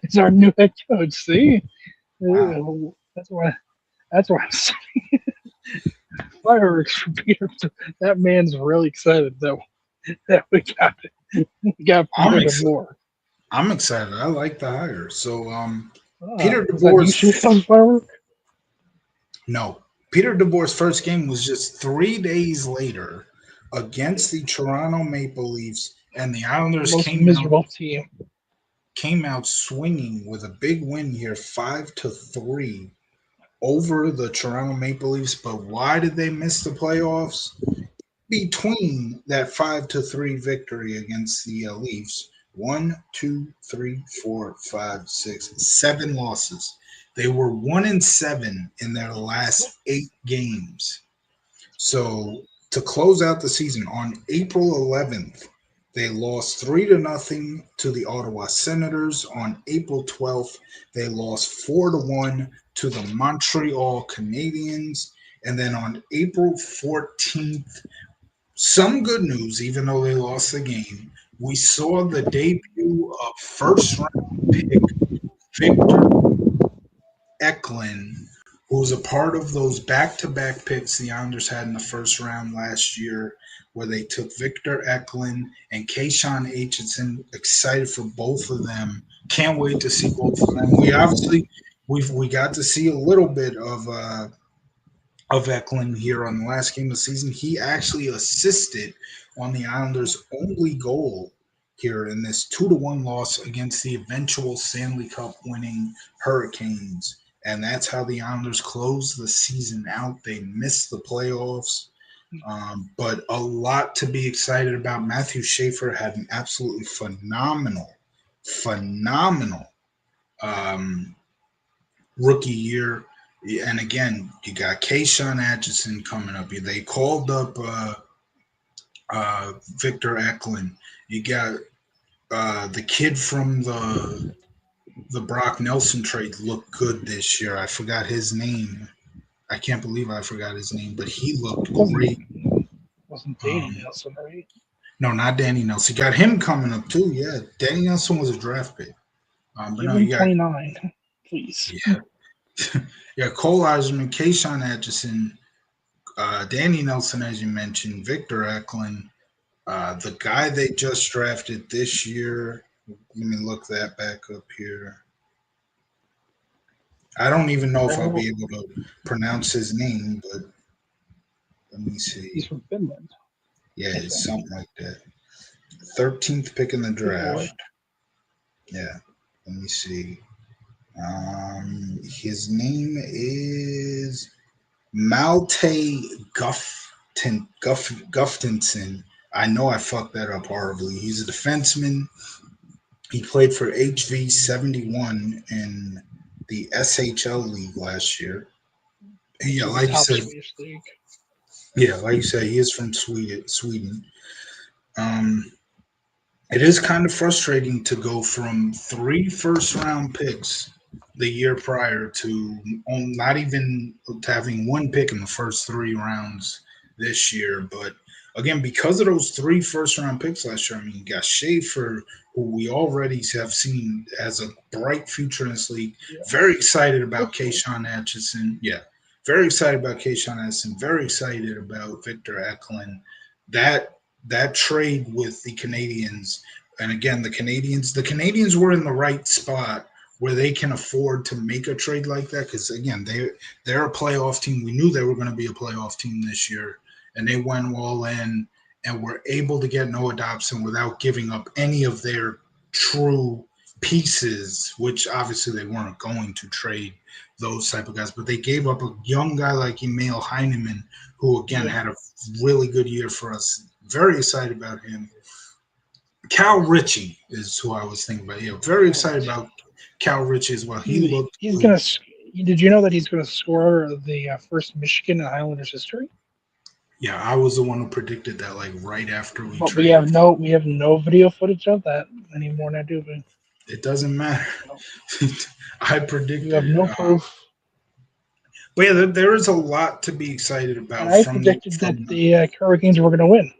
S2: is our new head coach. See,
S1: Wow.
S2: that's why I'm saying fireworks for Peter. That man's really excited that we got
S1: I'm
S2: Peter
S1: excited.
S2: DeBoer.
S1: I'm excited. I like the hire. So
S2: Ah,
S1: Peter
S2: was that you shooting
S1: DeBoer's
S2: those fireworks?
S1: no. Peter DeBoer's first game was just 3 days later against the Toronto Maple Leafs, and the
S2: The
S1: Islanders
S2: most miserable team.
S1: came out swinging with a big win here, 5-3 over the Toronto Maple Leafs. But why did they miss the playoffs? Between that 5-3 victory against the Leafs, one, two, three, four, five, six, 7 losses. They were 1-7 in their last 8 games. So to close out the season on April 11th, they lost 3-0 to the Ottawa Senators. On April 12th, they lost 4-1 to the Montreal Canadiens. And then on April 14th, some good news, even though they lost the game. We saw the debut of first round pick Victor Eklund, who's a part of those back to back picks the Islanders had in the first round last year, where they took Victor Eklund and Kayshawn Aitchison. Excited for both of them. Can't wait to see both of them. We got to see a little bit of Eklund here on the last game of the season. He actually assisted on the Islanders' only goal here in this 2-1 loss against the eventual Stanley Cup winning Hurricanes. And that's how the Islanders closed the season out. They missed the playoffs, but a lot to be excited about. Matthew Schaefer had an absolutely phenomenal um, rookie year. And again, you got Kayshawn Atchison coming up. They called up Victor Eklund. You got the kid from the Brock Nelson trade looked good this year. I forgot his name. I can't believe I forgot his name, but he looked
S2: Wasn't
S1: great.
S2: wasn't Danny
S1: Um,
S2: Nelson, right?
S1: no, not Danny Nelson. You got him coming up too. Yeah, Danny Nelson was a draft pick. But
S2: Give
S1: no,
S2: him
S1: you got
S2: 29, please.
S1: yeah, yeah. Cole Eiserman, Kayshawn Atchison, Danny Nelson, as you mentioned, Victor Eklund, the guy they just drafted this year. Let me look that back up here. I don't even know if I'll
S2: Oh,
S1: be able to pronounce his name, but let me see.
S2: he's from Finland,
S1: Yeah,
S2: I
S1: it's
S2: think.
S1: something like that. 13th pick in the
S2: Good boy.
S1: draft. Yeah, let me see. His name is Malte Guftinson. I know I fucked that up horribly. He's a defenseman. He played for HV 71 in the SHL league last year.
S2: Which
S1: Yeah,
S2: is the
S1: like you
S2: top
S1: said,
S2: Swedish league.
S1: he is from Sweden. Um, it is kind of frustrating to go from three first round picks the year prior to not even to having one pick in the first 3 rounds this year. But again, because of those three first round picks last year, I mean, you got Schaefer, who we already have seen as a bright future in this league.
S2: Yeah,
S1: Very excited about
S2: hopefully.
S1: Kayshawn Atchison. Yeah, very excited about Kayshawn Atchison. Very excited about Victor Eklund. That trade with the Canadians, and again, the Canadians were in the right spot where they can afford to make a trade like that because again, they're a playoff team. We knew they were going to be a playoff team this year, and they went all in and were able to get Noah Dobson without giving up any of their true pieces, which obviously they weren't going to trade those type of guys, but they gave up a young guy like Emil Heineman, who again
S2: Yeah,
S1: had a really good year for us. Very excited about him. Cal Ritchie is who I was thinking about. Yeah, very excited
S2: correct.
S1: about Cal Ritchie as well. He
S2: He,
S1: looked
S2: he's
S1: good.
S2: gonna. Did you know that he's gonna score the first Michigan in Highlanders history?
S1: Yeah, I was the one who predicted that like right after we
S2: But
S1: traded.
S2: we have no video footage of that anymore. Now, do we?
S1: It doesn't matter.
S2: No,
S1: I
S2: you
S1: predicted
S2: have
S1: it.
S2: no proof.
S1: But yeah, there is a lot to be excited
S2: And
S1: about
S2: I
S1: from the
S2: predicted that
S1: from.
S2: the Hurricanes were gonna win.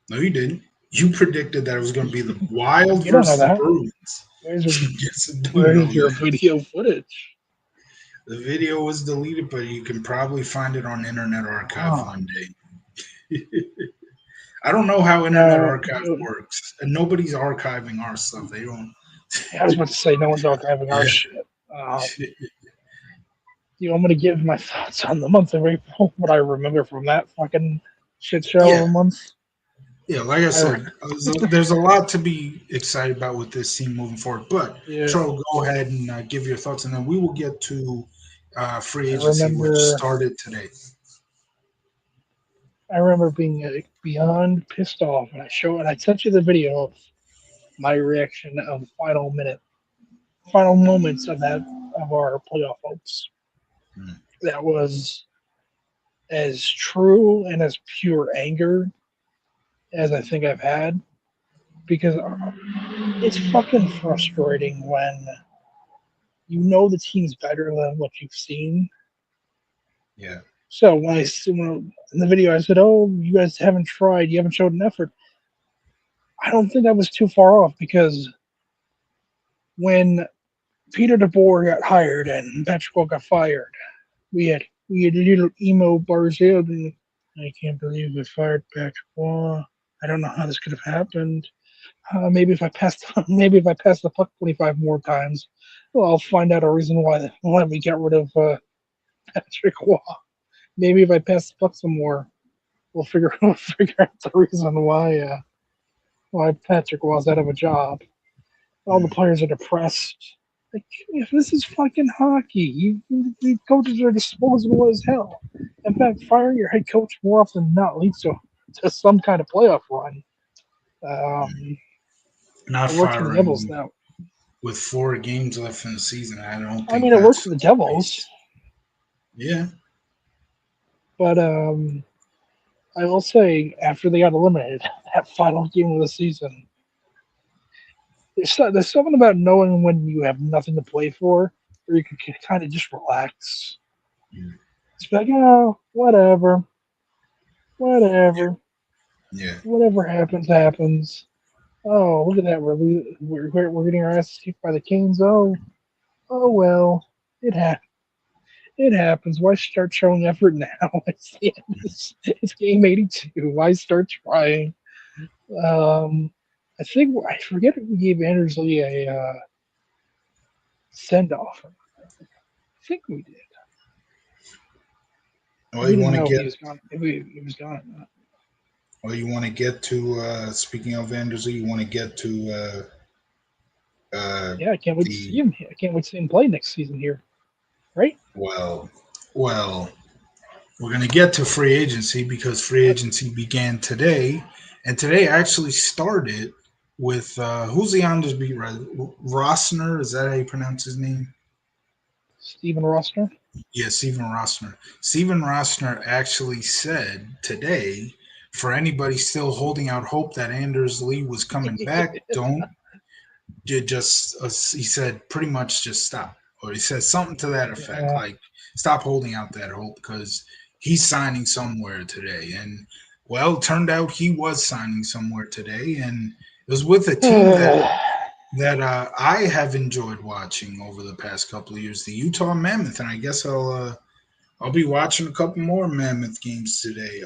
S1: No, you didn't. You predicted that it was going to be the Wild
S2: You don't know
S1: versus the
S2: that.
S1: Bruins.
S2: Where's your
S1: Yes, I do
S2: Where's
S1: know
S2: your
S1: that.
S2: video footage?
S1: The video was deleted, but you can probably find it on Internet Archive
S2: Oh,
S1: one day. I don't know how Internet
S2: no.
S1: Archive works, and nobody's archiving our stuff. They don't.
S2: I was about to say no one's archiving our
S1: Yeah,
S2: shit. Do you want me to give my thoughts on the month of April? What I remember from that fucking shit show of
S1: yeah,
S2: a month?
S1: yeah. Like I
S2: I re-
S1: said, there's a lot to be excited about with this team moving forward. But
S2: yeah,
S1: Charles, go ahead and give your thoughts, and then we will get to free
S2: I
S1: agency, which
S2: remember
S1: started today.
S2: I remember being beyond pissed off, and I sent you the video of my reaction of the final moments of our playoff hopes.
S1: Mm,
S2: That was as true and as pure anger as I think I've had because it's fucking frustrating when you know the team's better than what you've seen.
S1: yeah,
S2: So in the video I said, "Oh, you guys haven't tried, you haven't showed an effort." I don't think I was too far off because when Peter DeBoer got hired and Patrick got fired, we had little emo Barzell. I can't believe we fired Patrick. I don't know how this could have happened. Maybe if I passed, maybe if I pass the puck 25 more times, well, I'll find out a reason why we got rid of Patrick Waugh. Maybe if I pass the puck some more, we'll figure out the reason why Patrick Waugh's out of a job. All the
S1: mm,
S2: players are depressed. Like, if this is fucking hockey, the coaches are disposable as hell. In fact, firing your head coach more often than not leads to some kind of playoff run.
S1: mm.
S2: Um,
S1: Not
S2: it worked for the Devils
S1: firing
S2: now.
S1: with 4 games left in the season. I don't
S2: I
S1: think
S2: mean, it worked for
S1: that's
S2: the
S1: the
S2: Devils,
S1: case. Yeah,
S2: but I will say after they got eliminated, that final game of the season, there's something about knowing when you have nothing to play for, where you can kind of just relax.
S1: mm,
S2: It's like, oh, whatever,
S1: yeah,
S2: whatever,
S1: yeah.
S2: whatever happens, happens. Oh, look at that, we're getting our asses kicked by the Canes. Oh well, it ha- it happens. Why start showing effort now? It's the end. It's game 82. Why start trying? Um, I forget if we gave Anders Lee a send off. I think we did.
S1: Well,
S2: We
S1: you
S2: didn't
S1: want to
S2: know if
S1: get
S2: he was gone. If he was gone or not.
S1: Well, you want to get to speaking of Anderson, you want to get to
S2: Yeah, I can't wait to see
S1: the
S2: him. I can't wait to see him play next season here. Right?
S1: well, well, we're gonna get to free agency because free
S2: What?
S1: agency began today, and today actually started with who's the Anders beat writer? Rossner, is that how you pronounce his name?
S2: Steven Rostner?
S1: Yeah, Steven Rossner. Steven Rossner actually said today for anybody still holding out hope that Anders Lee was coming back, don't you just he said pretty much just stop, or he said something to that effect,
S2: Yeah.
S1: like stop holding out that hope because he's signing somewhere today. And well, it turned out he was signing somewhere today, and it was with a team that I have enjoyed watching over the past couple of years, the Utah Mammoth, and I guess I'll be watching a couple more Mammoth games today.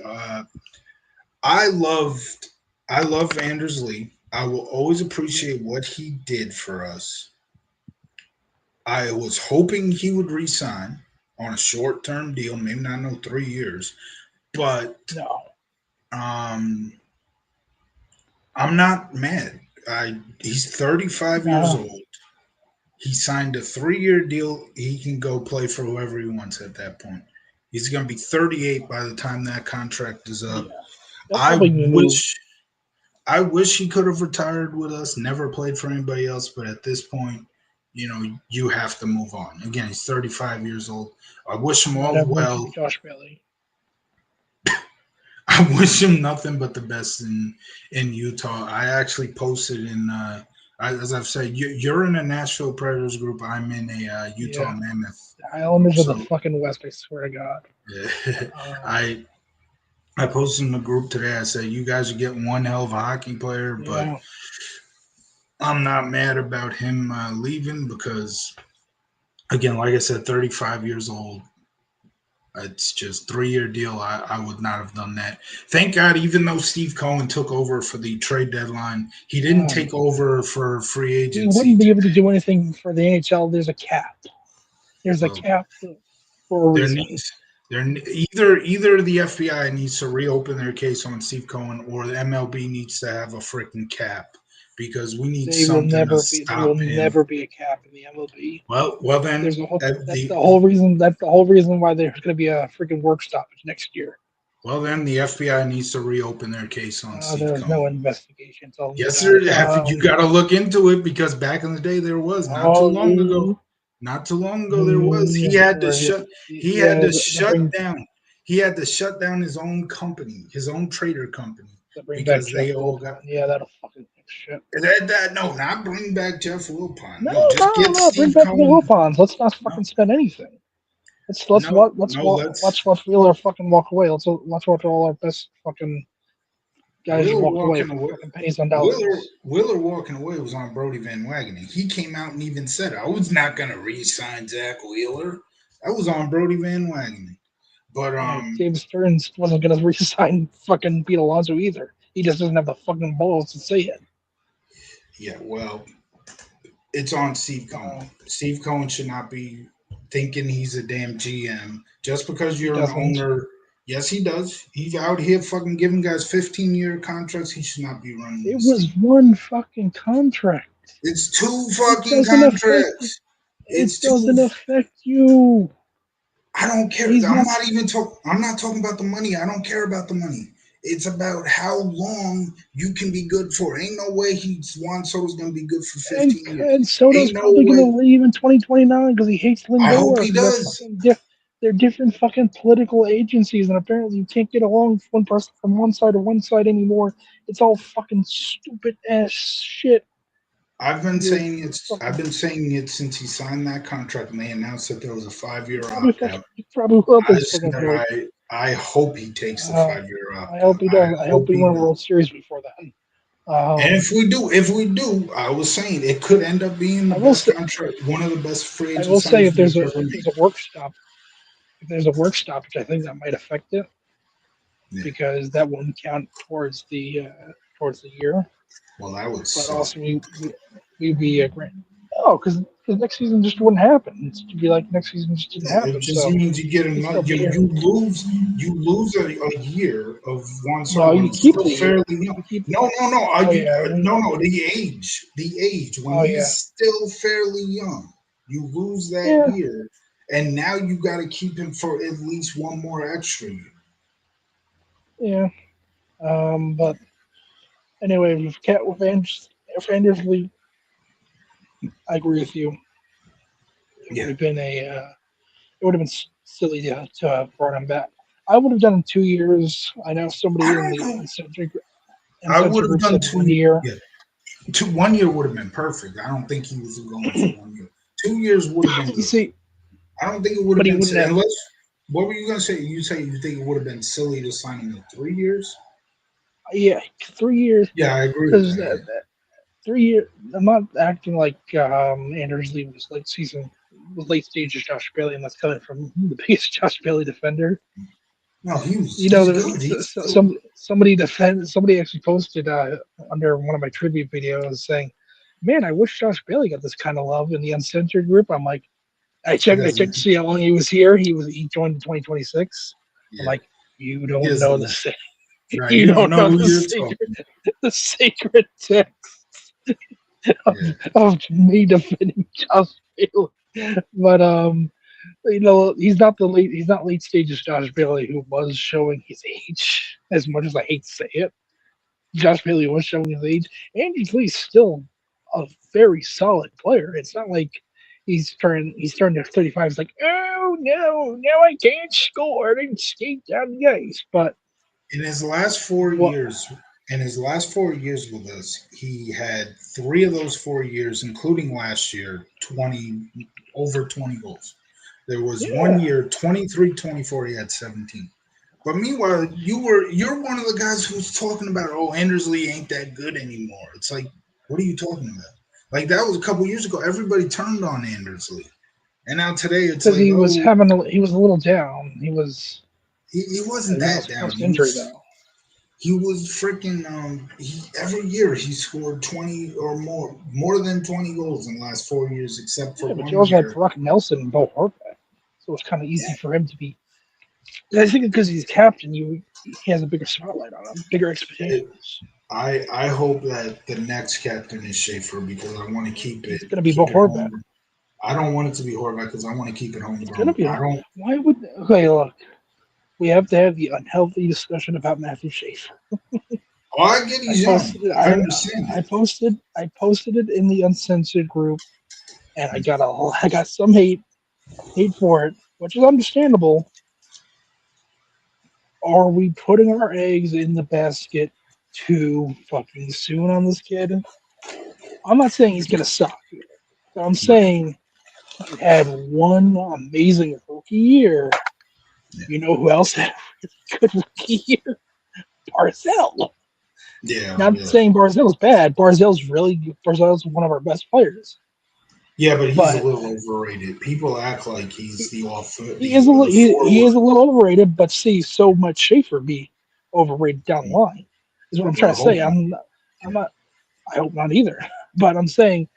S1: I loved I love Anders Lee. I will always appreciate what he did for us. I was hoping he would resign on a short term deal, maybe not no 3 years, but
S2: No.
S1: um, I'm not mad. He's 35 years
S2: No.
S1: old. He signed a 3 year deal. He can go play for whoever he wants at that point. He's going to be 38 by the time that contract is up.
S2: Yeah. They'll
S1: I
S2: probably move.
S1: wish I wish he could have retired with us, never played for anybody else, but at this point, you have to move on. Again, he's 35 years old. I wish him all
S2: Whatever to
S1: well.
S2: be Josh Bailey.
S1: I wish him nothing but the best in Utah. I actually posted as I've said, you're in a Nashville Predators group. I'm in a Utah
S2: Yeah.
S1: Mammoth
S2: The
S1: group.
S2: Islanders of the
S1: So
S2: fucking West, I swear to God.
S1: yeah,
S2: Um,
S1: I posted in the group today. I said you guys are getting one hell of a hockey player, but
S2: yeah.
S1: I'm not mad about him leaving because, again, like I said, 35 years old. It's just 3 year deal. I would not have done that. Thank God, even though Steve Cohen took over for the trade deadline, he didn't
S2: Um,
S1: take over for free
S2: he
S1: agency
S2: wouldn't be able to
S1: today.
S2: do anything for the NHL. There's a cap. There's a
S1: Well,
S2: cap for a
S1: there
S2: reason.
S1: needs there either the FBI needs to reopen their case on Steve Cohen or the MLB needs to have a freaking cap because we need
S2: They will
S1: something to
S2: never be. There will
S1: stop him.
S2: never be a cap in the MLB.
S1: Well then
S2: There's a whole.
S1: at
S2: That's
S1: the
S2: the whole reason. That's the whole reason why there's going to be a freaking work stoppage next year.
S1: Well, then the FBI needs to reopen their case on Steve
S2: There's no
S1: Cohen.
S2: investigation. Tell them
S1: Yes,
S2: about
S1: sir.
S2: it.
S1: You got to look into it because back in the day there was not too long ago.
S2: Oh,
S1: Not too long ago there was. He
S2: yes,
S1: had to
S2: there is.
S1: shut. He had
S2: Yeah,
S1: to
S2: the
S1: shut
S2: bring
S1: down. He had to shut down his own company, his own trader company,
S2: the bring back
S1: because
S2: Jeff
S1: they all got
S2: Wilpon. Yeah, that'll fucking fix shit.
S1: no, not bring back Jeff Wilpon.
S2: No,
S1: No, just
S2: no,
S1: get
S2: no. Bring
S1: Steve
S2: back the
S1: Cohen.
S2: Wilpons. Let's not
S1: No,
S2: fucking spend anything. Let's
S1: no,
S2: watch let's
S1: no.
S2: watch Wheeler fucking walk away. Let's watch all our best fucking guys
S1: Wheeler
S2: walk away
S1: walking
S2: for
S1: away.
S2: fucking pennies on
S1: Wheeler
S2: dollars.
S1: Wheeler walking away was on Brody Van Wagenen. He came out and even said, "I was not going to re-sign Zach Wheeler." That was on Brody Van Wagenen. But
S2: Yeah, David Stearns wasn't gonna resign fucking Pete Alonso either. He just doesn't have the fucking balls to say it.
S1: yeah, well, it's on Steve Cohen.
S2: Uh,
S1: Steve Cohen should not be thinking he's a damn GM just because
S2: he
S1: you're an
S2: doesn't.
S1: owner. Yes, he does. He's out here fucking giving guys 15-year contracts. He should not be running
S2: It
S1: this
S2: was
S1: team.
S2: one fucking contract.
S1: It's two
S2: It
S1: fucking
S2: doesn't affect you.
S1: contracts.
S2: It
S1: It's two.
S2: doesn't affect you.
S1: I don't care.
S2: He's
S1: I'm
S2: not.
S1: not even talking. I'm not talking about the money. I don't care about the money. It's about how long you can be good for. Ain't no way Juan Soto's gonna be good for
S2: And,
S1: 15 years.
S2: and Soto's
S1: Ain't no
S2: probably going to
S1: way.
S2: leave in 2029 because he hates
S1: I hope
S2: Lindor
S1: he
S2: because they're
S1: does.
S2: fucking they're different fucking political agencies and apparently you can't get along with one person from one side or one side anymore. It's all fucking stupid ass shit. You're
S1: I've
S2: fucking
S1: been saying it since he signed that contract and they announced that there was a 5 year opt out.
S2: you probably will at
S1: I
S2: this
S1: said
S2: fucking point.
S1: I hope he takes the
S2: Uh,
S1: 5 year
S2: I
S1: opt
S2: hope
S1: out.
S2: he
S1: I
S2: does. I hope
S1: hope
S2: we
S1: he
S2: win a
S1: does.
S2: World Series before then.
S1: And
S2: Um,
S1: if we do, I was saying it could end up being the
S2: I will
S1: best
S2: say,
S1: contract, one of the best free
S2: I
S1: agent
S2: will say
S1: signings we've ever
S2: if
S1: made.
S2: there's a work stop, if there's a work stoppage, I think that might affect it
S1: Yeah.
S2: because that won't count towards the year.
S1: Well, that would
S2: But
S1: suck.
S2: also we'd be a great. No, because next season just wouldn't happen. It'd be like next season just didn't
S1: It
S2: happen.
S1: just
S2: So
S1: means you get
S2: he'd
S1: another.
S2: still be here.
S1: You lose a year of Juan
S2: No,
S1: Soto when
S2: you
S1: he's
S2: keep
S1: still
S2: the year.
S1: fairly young.
S2: You keep.
S1: No, no, no.
S2: Oh yeah.
S1: No. The age when
S2: Oh
S1: he's
S2: yeah.
S1: still fairly young, you lose that
S2: Yeah.
S1: year, and now you got to keep him for at least one more extra year.
S2: Yeah. But anyway, if Anders Lee, I agree with you. It would
S1: Yeah,
S2: have been it would have been silly to have brought him back. I would have done 2 years. I know
S1: I
S2: somebody in
S1: don't
S2: the
S1: know. I would
S2: uncensored
S1: have
S2: group
S1: done
S2: said
S1: two.
S2: 1 year.
S1: Yeah, 1 year would have been perfect. I don't think he was going for 1 year. 2 years would have been
S2: You
S1: good.
S2: see,
S1: I don't think it would have
S2: but he
S1: been
S2: wouldn't have.
S1: unless. What were you gonna say? You say you think it would have been silly to sign him to 3 years?
S2: Yeah, 3 years
S1: Yeah, I agree with
S2: because
S1: that.
S2: 3 years. I'm not acting like Anders Lee was late stages Josh Bailey, and that's coming from the biggest Josh Bailey defender.
S1: No,
S2: You know,
S1: he's good. He's still
S2: somebody actually posted under one of my tribute videos saying, "Man, I wish Josh Bailey got this kind of love in the uncensored group." I'm like,
S1: he
S2: I checked to
S1: doesn't.
S2: see how long he was here. He joined in 2026. I'm
S1: Yeah,
S2: like, you
S1: he
S2: don't know
S1: doesn't
S2: the
S1: know. Right,
S2: you
S1: you don't
S2: don't
S1: know
S2: know
S1: who you're talking.
S2: the sacred text of,
S1: Yeah,
S2: of me defending Josh Bailey. But he's not late stages Josh Bailey, who was showing his age. As much as I hate to say it, Josh Bailey was showing his age. Andy Lee's still a very solid player. It's not like he's turned to 35. It's like, oh no, now I can't score and skate down the ice. But
S1: in his last four
S2: what?
S1: years, in his last 4 years with us, he had 3 of those 4 years, including last year, 20 goals. There was one
S2: Yeah,
S1: year, 23, 24. He had 17. But meanwhile, you're one of the guys who's talking about, oh, Anders Lee ain't that good anymore. It's like, what are you talking about? Like that was a couple years ago. Everybody turned on Anders Lee, and now today it's
S2: because
S1: like, oh,
S2: he was a little down.
S1: he wasn't
S2: That
S1: that
S2: was
S1: down.
S2: post injury though.
S1: He was freaking. Every year he scored 20 or more than 20 goals in the last 4 years, except for
S2: Yeah, but you
S1: one
S2: also had
S1: year.
S2: Brock Nelson and Bo Horvath, so it's kind of
S1: Yeah,
S2: easy for him to be. I think because he's captain, he has a bigger spotlight on him, bigger
S1: it,
S2: expectations.
S1: I hope that the next captain is Schaefer because I want to
S2: It's going to be Bo Horvath.
S1: home. I don't want it to be Horvath because I want to keep it
S2: It's going to
S1: homegrown.
S2: be.
S1: I don't.
S2: Why would? Okay, look, we have to have the unhealthy discussion about Matthew Schaefer.
S1: Oh, I get
S2: I
S1: he's young.
S2: posted it.
S1: I understand it.
S2: I posted it in the uncensored group, and I got some hate for it, which is understandable. Are we putting our eggs in the basket too fucking soon on this kid? I'm not saying he's gonna suck, but I'm
S1: Right.
S2: saying he had one amazing rookie year.
S1: Yeah.
S2: You know who else had a really good rookie year? Barzell.
S1: Yeah.
S2: Not
S1: Yeah.
S2: saying Barzell's bad. Barzell's one of our best players,
S1: Yeah, but he's a
S2: but
S1: little overrated. People act like he's the off
S2: he
S1: the
S2: is a
S1: forward
S2: little overrated. But see, so much Schaefer be overrated down the line is what I'm trying
S1: we're
S2: to say.
S1: hoping.
S2: I'm not. I hope not either. But I'm saying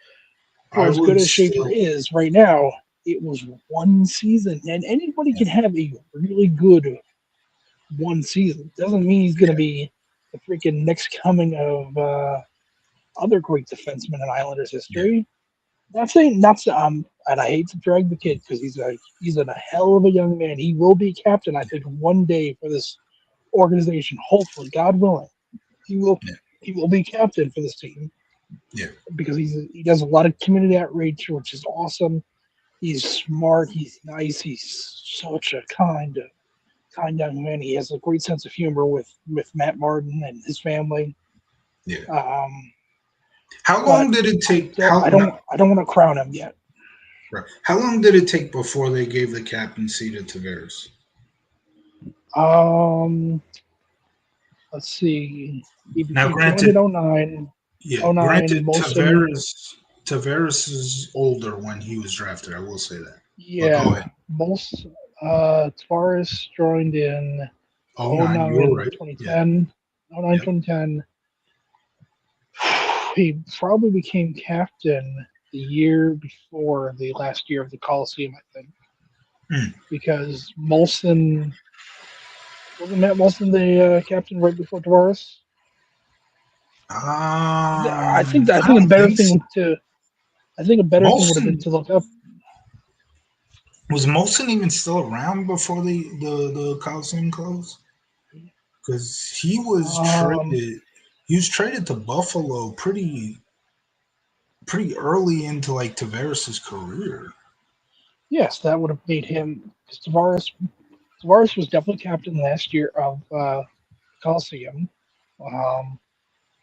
S2: for
S1: I
S2: as good
S1: would
S2: as Schaefer
S1: still.
S2: is right now, it was one season, and anybody
S1: Yeah,
S2: can have a really good one season. Doesn't mean he's going to
S1: yeah,
S2: be the freaking next coming of other great defensemen in Islanders
S1: yeah,
S2: history. And I hate to drag the kid because he's a hell of a young man. He will be captain, I think, one day for this organization. Hopefully, God willing, he will
S1: yeah,
S2: he will be captain for this team
S1: yeah,
S2: because he does a lot of community outreach, which is awesome. He's smart. He's nice. He's such a kind young man. He has a great sense of humor with Matt Martin and his family.
S1: yeah.
S2: Um,
S1: How
S2: but
S1: long did it
S2: I
S1: take?
S2: don't I don't I don't want to crown him yet.
S1: Right. How long did it take before they gave the captaincy to Tavares?
S2: Um, let's see.
S1: Now,
S2: He joined
S1: granted,
S2: in '09.
S1: yeah,
S2: '09.
S1: granted,
S2: Molson.
S1: Tavares is older when he was drafted. I will say that. But go
S2: Yeah,
S1: ahead.
S2: most Tavares joined in
S1: Oh nine, you were
S2: '09,
S1: right. Yeah,
S2: 2010. '09,
S1: yep.
S2: 2010. He probably became captain the year before the last year of the Coliseum, I think,
S1: Mm.
S2: because Molson wasn't Matt Molson the captain right before Tavares. I
S1: I
S2: think a
S1: don't
S2: better
S1: think so.
S2: thing to I think a better thing would have been
S1: Molson
S2: to look up.
S1: was Molson even still around before the Coliseum closed? Because he was
S2: Um,
S1: traded. He was traded to Buffalo pretty early into like Tavares's career.
S2: yes, that would have made him because Tavares. Tavares was definitely captain last year of Coliseum. Um,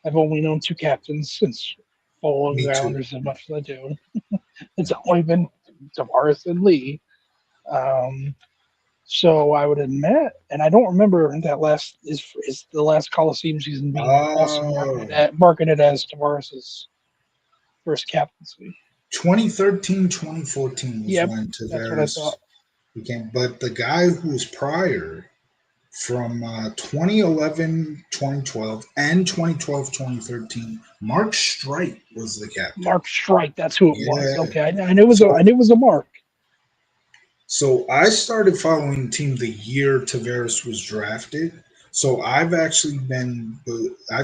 S2: I've only known two captains since following
S1: Me
S2: the
S1: too.
S2: Islanders as much as I do. It's only been Tavares and Lee. Um, so I would admit, and I don't remember that last is the last Coliseum season being also
S1: Oh,
S2: marketed as Tavares's first captaincy.
S1: 2013, 2014 was
S2: Yep,
S1: when
S2: that's what I
S1: Tavares
S2: thought.
S1: became, but the guy who was prior from 2011, 2012, and 2012, 2013, Mark Streit was the captain.
S2: Mark Strike, that's who it was.
S1: Yeah.
S2: Okay, I knew it was I
S1: So,
S2: knew it was a Mark.
S1: so I started following the team the year Tavares was drafted. So I've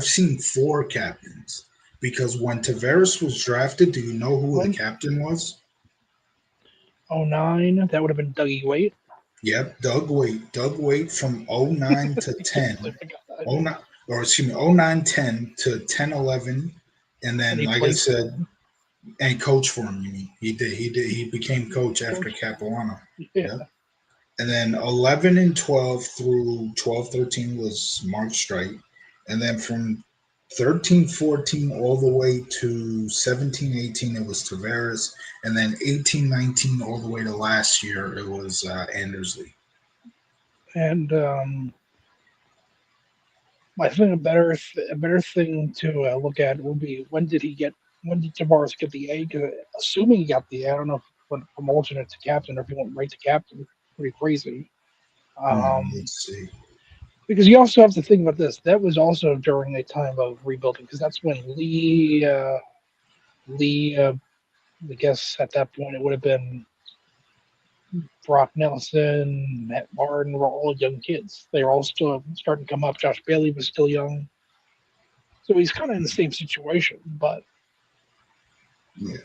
S1: seen four captains because when Tavares was drafted, do you know who the
S2: When
S1: captain was?
S2: 09, that would have been Dougie Waite.
S1: Yep, Doug Waite. Doug Waite from '09 to
S2: I can't believe
S1: 10.
S2: I got that.
S1: Oh nine, or excuse me, '09 10 to 10 11, and
S2: And
S1: then
S2: he
S1: like I
S2: played for
S1: said,
S2: them.
S1: and coach for him. You mean he became coach after
S2: Coach.
S1: Capuano.
S2: Yeah.
S1: Yep. And then 11 and 12 through 12 13 was Mark Streit, and then from 13 14 all the way to 17 18 it was Tavares, and then 18 19 all the way to last year it was Andersley.
S2: And I think a better thing to look at would be when did Tavares get the A? 'Cause assuming he got the A, I don't know if he went from alternate to captain or if he went right to captain. Pretty crazy. Um,
S1: Let's see.
S2: because you also have to think about this. That was also during a time of rebuilding because that's when Lee. I guess at that point it would have been Brock Nelson, Matt Martin were all young kids. They were all still starting to come up. Josh Bailey was still young. So he's kind of in the same situation, but
S1: Yeah.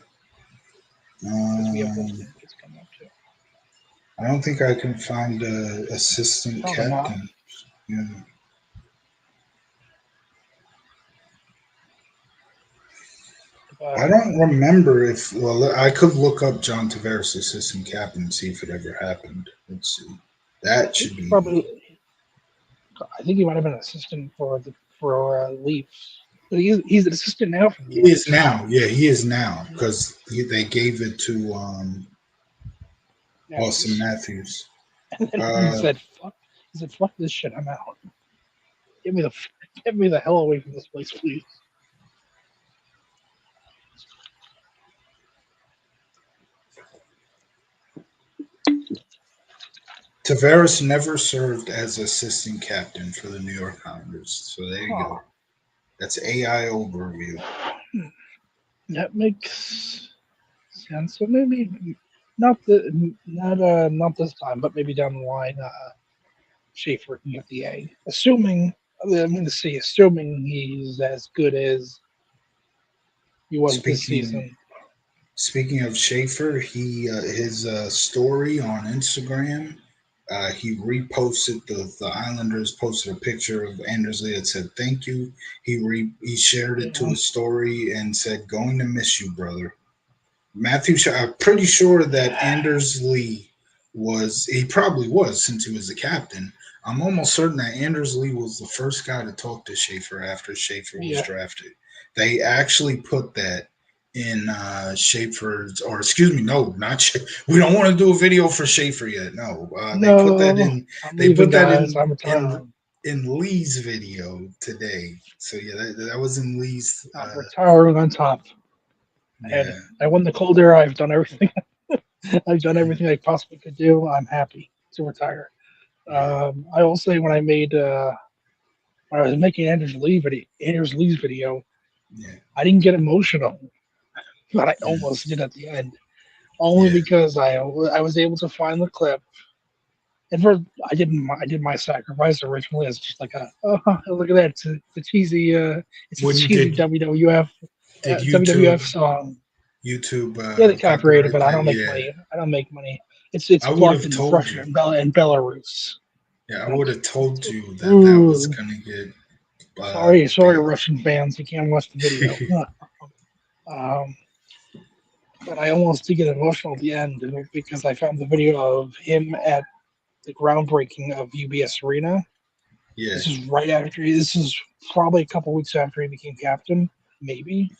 S2: because we have those
S1: Um,
S2: young kids coming up too.
S1: I don't think I can find a assistant
S2: Probably not.
S1: captain. Yeah. I
S2: But
S1: don't remember if, well, I could look up John Tavares' assistant captain and see if it ever happened. Let's see. That
S2: I think
S1: should
S2: he
S1: be,
S2: probably, I think he might have been an assistant for the Leafs. But he's an assistant now for the
S1: he is
S2: Leafs.
S1: now. Yeah, he is now because they gave it to Austin
S2: Matthews.
S1: Matthews.
S2: And then he
S1: Uh,
S2: said, "Fuck." He said, "Fuck this shit. I'm out. Get me the get me the hell away from this place, please."
S1: Tavares never served as assistant captain for the New York Islanders. So there you
S2: Huh.
S1: go. That's AI overview.
S2: That makes sense. So maybe not this time, but maybe down the line, Schaefer can get the A. Assuming I'm going to see, assuming he's as good as he was this
S1: Speaking
S2: season.
S1: Speaking of Schaefer, he his story on Instagram, he reposted the Islanders posted a picture of Andersley that said thank you. He shared it to
S2: Yeah,
S1: his story and said going to miss you, brother. I'm pretty sure that Anders Lee he probably was since he was the captain. I'm almost certain that Anders Lee was the first guy to talk to Schaefer after Schaefer was
S2: yeah.
S1: drafted. They actually put that in Schaefer's, or excuse me, no, not we don't want to do a video for Schaefer yet. No,
S2: No, I'm
S1: they
S2: leaving,
S1: put that
S2: guys. I'm
S1: in
S2: retiring.
S1: in Lee's video today. So yeah, that was in Lee's.
S2: I'm retiring on top. And
S1: Yeah,
S2: I won the cold air. I've done everything. I've done everything I possibly could do. I'm happy to retire.
S1: yeah,
S2: I will say when I was making Anders Lee's video,
S1: yeah,
S2: I didn't get emotional, but I almost
S1: mm,
S2: did at the end, only
S1: yeah.
S2: because I was able to find the clip. And for I did my sacrifice originally as just like oh look at that it's a
S1: When
S2: cheesy
S1: did
S2: WWF song.
S1: YouTube
S2: Yeah, they copyrighted,
S1: copyright
S2: but I
S1: that?
S2: don't make
S1: Yeah,
S2: money. I don't make money. It's
S1: I would
S2: blocked
S1: have
S2: in
S1: told
S2: Russia
S1: you.
S2: and Belarus.
S1: Yeah, I
S2: And I'm
S1: would
S2: just
S1: have told you that was
S2: ooh,
S1: gonna get
S2: sorry,
S1: banned.
S2: Russian fans, you can't watch the video. um, but I almost did get emotional at the end because I found the video of him at the groundbreaking of UBS Arena.
S1: Yeah,
S2: This is right after. This is probably a couple weeks after he became captain, maybe.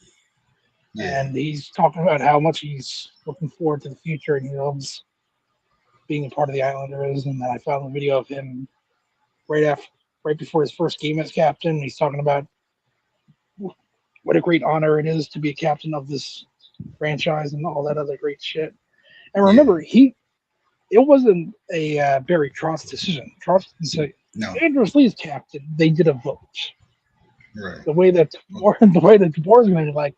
S1: yeah,
S2: And he's talking about how much he's looking forward to the future and he loves being a part of the Islanders. And then I found a video of him right right before his first game as captain. He's talking about what a great honor it is to be a captain of this franchise and all that other great shit. And
S1: yeah.
S2: remember, it wasn't a Barry Trotz decision. Trotz didn't say
S1: No,
S2: Andrews Lee's captain. They did a vote.
S1: right.
S2: The way that DeBoer is going to be like,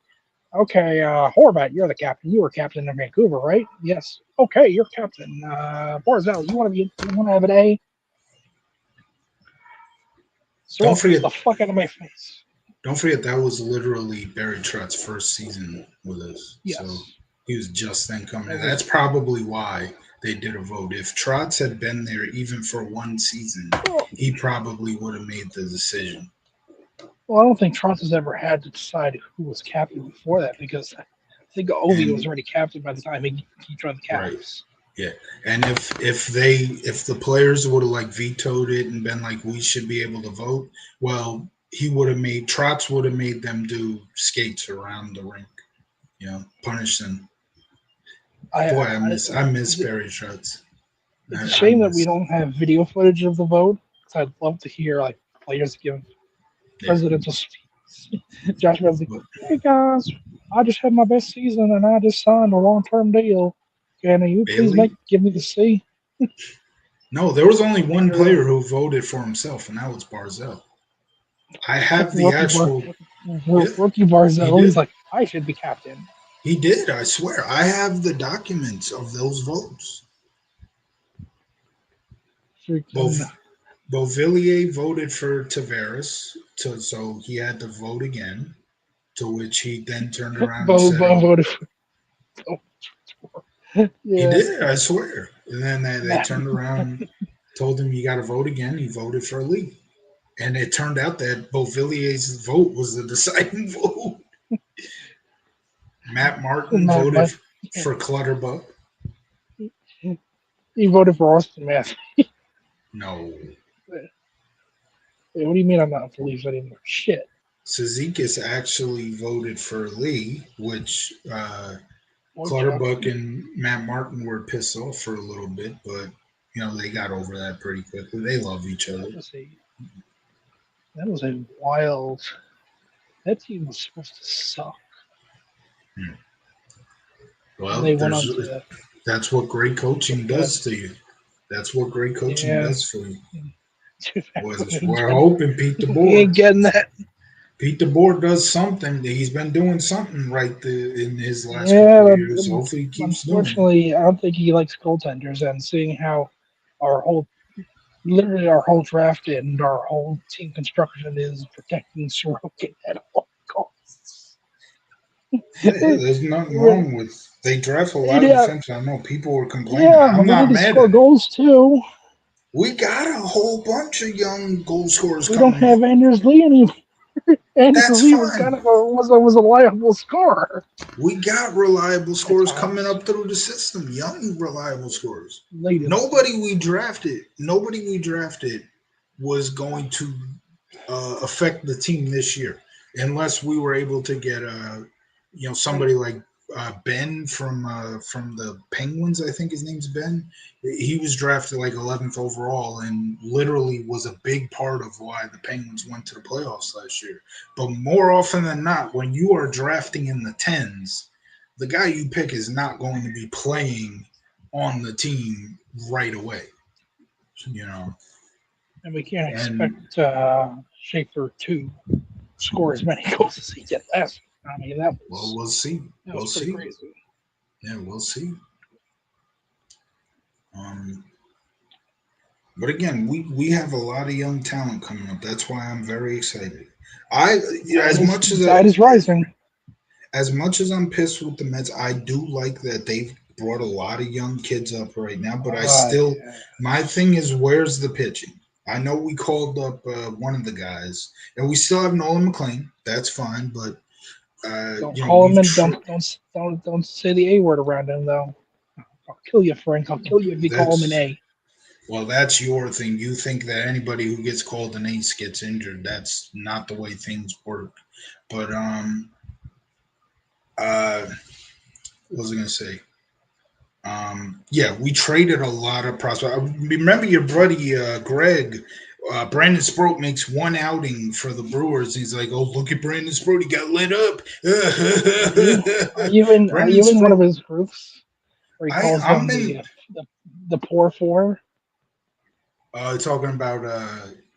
S2: okay, Horvat, you're the captain. You were captain in Vancouver, right? Yes. Okay, you're captain. Barzell, you want to have an A?
S1: Don't
S2: So get
S1: forget,
S2: the fuck out of my face.
S1: don't forget that was literally Barry Trott's first season with us. So
S2: Yes,
S1: he was just then coming
S2: that
S1: in. That's
S2: was.
S1: probably why they did a vote. If Trotz had been there even for one season,
S2: Well,
S1: he probably would have made the decision.
S2: I don't think Trotz has ever had to decide who was captain before that because I think Ovi was
S1: And
S2: already captain by the time he joined the
S1: right,
S2: Caps.
S1: yeah. And if the players would have like vetoed it and been like we should be able to vote, well, he would have made Trotz would have made them do skates around the rink, punish them.
S2: I,
S1: Boy,
S2: I
S1: I miss
S2: it's,
S1: Barry Trotz.
S2: it's a
S1: I
S2: shame that we
S1: miss.
S2: don't have video footage of the vote because I'd love to hear like players give
S1: Yeah.
S2: presidential speeches. Josh Red's like,
S1: But
S2: "Hey guys, I just had my best season and I just signed a long-term deal. Can you please
S1: Bailey?
S2: give me the C?"
S1: No, there was only one
S2: Andrew,
S1: player who voted for himself, and that was Barzell. I have the
S2: rookie Bar,
S1: actual. Yeah,
S2: rookie
S1: he
S2: Barzell. He's
S1: did.
S2: like, I should be captain.
S1: He did. I swear. I have the documents of those votes.
S2: Freaking
S1: Both Beauvillier voted for Tavares, so he had to vote again. To which he then turned around and said,
S2: Bo
S1: "Oh,
S2: voted for.
S1: he
S2: Yeah,
S1: did. I swear." And then they
S2: Matt.
S1: turned around, told him, "You got to vote again." He voted for Lee. And it turned out that Beauvillier's vote was the deciding vote. Matt Martin
S2: Matt,
S1: voted
S2: but
S1: for Clutterbuck.
S2: he voted for Austin Matthews.
S1: No.
S2: What do you mean I'm not the Leafs anymore? Shit.
S1: Cizikas actually voted for Lee, which
S2: Or
S1: Clutterbuck
S2: Johnson.
S1: and Matt Martin were pissed off for a little bit, but they got over that pretty quickly. They love each other.
S2: That was a that was a wild. That team was supposed to suck.
S1: Hmm.
S2: And
S1: Well,
S2: they went on to
S1: that's what great
S2: the
S1: coaching does to
S2: best.
S1: you. That's what great coaching
S2: Yeah.
S1: does for you.
S2: he
S1: We're hoping Pete
S2: ain't
S1: DeBoer.
S2: getting that.
S1: Pete DeBoer does something. He's been doing something right in his last
S2: Yeah,
S1: couple of
S2: but
S1: years. Hopefully, he keeps doing it.
S2: unfortunately, I don't think he likes goaltenders. And seeing how our literally our whole draft and our whole team construction is protecting Sorokin at all costs.
S1: Yeah, there's nothing wrong with. They draft a lot of
S2: Yeah,
S1: defense. I know people were complaining.
S2: yeah,
S1: I'm
S2: we need
S1: not
S2: to
S1: mad
S2: score
S1: at it.
S2: goals too.
S1: We got a whole bunch of young goal scorers
S2: We don't
S1: coming
S2: have
S1: up.
S2: Anders Lee anymore. Anders
S1: That's
S2: Lee was kind
S1: fine.
S2: of was a reliable scorer.
S1: We got reliable
S2: At
S1: scorers coming
S2: times.
S1: up through the system. Young reliable scorers.
S2: Late in the
S1: Nobody
S2: season.
S1: we drafted. Nobody we drafted was going to affect the team this year, unless we were able to get somebody like Ben from the Penguins. I think his name's Ben. He was drafted like 11th overall, and literally was a big part of why the Penguins went to the playoffs last year. But more often than not, when you are drafting in the tens, the guy you pick is not going to be playing on the team right away. You know,
S2: And we can't
S1: and
S2: expect Schaefer to score as many goals as he did last year. I mean,
S1: well, we'll see.
S2: that was
S1: We'll
S2: pretty
S1: see.
S2: crazy.
S1: Yeah, we'll see. Um, but again, we have a lot of young talent coming up. That's why I'm very excited. I as much as
S2: Tide is rising.
S1: as much as I'm pissed with the Mets, I do like that they've brought a lot of young kids up right now. But
S2: Yeah.
S1: my thing is, where's the pitching? I know we called up one of the guys, and we still have Nolan McLean. That's fine, but
S2: Don't call him
S1: we've
S2: and don't say the A word around him though. I'll kill you, Frank. I'll kill you if you call him an
S1: that's
S2: A.
S1: Well, that's your thing. You think that anybody who gets called an ace gets injured. That's not the way things work. But what was I gonna say? Yeah, we traded a lot of prospects. I remember your buddy Greg. Brandon Sproat makes one outing for the Brewers. He's like, "Oh, look at Brandon Sproat. He got lit up."
S2: Are you are
S1: Brandon
S2: you in one of
S1: Sproat.
S2: his groups where he calls
S1: I'm
S2: them
S1: in.
S2: the, the poor four?
S1: Talking about.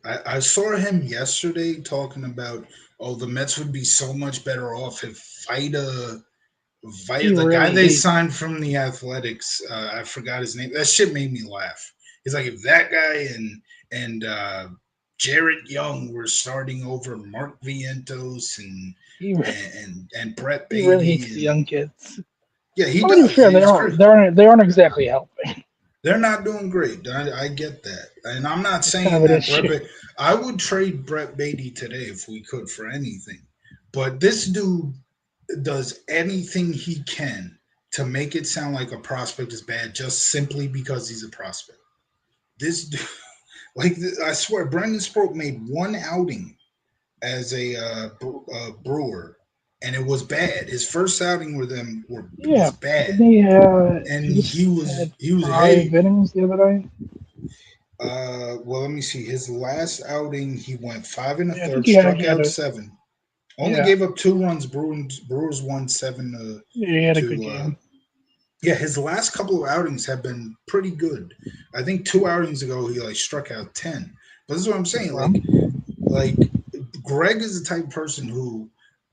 S1: I saw him yesterday talking about. Oh, the Mets would be so much better off if
S2: He
S1: The guy
S2: really
S1: they
S2: he
S1: signed from the Athletics, I forgot his name. That shit made me laugh. He's like, if that guy and Jarrett Young were starting over Mark Vientos
S2: he
S1: and Brett
S2: he really
S1: Beatty,
S2: hates the
S1: and
S2: young kids.
S1: yeah, he
S2: I mean, to be
S1: does.
S2: fair,
S1: He's great.
S2: they aren't exactly helping.
S1: They're not doing great. I get that, and I'm not
S2: It's kind of
S1: saying
S2: an
S1: that
S2: issue.
S1: I would trade Brett Beatty today if we could for anything, but this dude does anything he can to make it sound like a prospect is bad just simply because he's a prospect. This dude, like I swear, Brendan Sproat made one outing as a Brewer, and it was bad. His first outing with them was
S2: Yeah,
S1: bad,
S2: didn't he?
S1: and
S2: He just had
S1: he was
S2: 5
S1: hey.
S2: innings the other day.
S1: Well, let me see. His last outing, he went five and a
S2: Yeah, I think
S1: third, struck
S2: he had
S1: out
S2: a
S1: seven, only
S2: yeah,
S1: gave up 2 runs. Brewers won seven
S2: yeah, he had a good
S1: to
S2: game.
S1: Yeah, his last couple of outings have been pretty good. I think 2 outings ago he like struck out 10. But this is what I'm
S2: Good
S1: saying.
S2: for him.
S1: Like Greg is the type of person who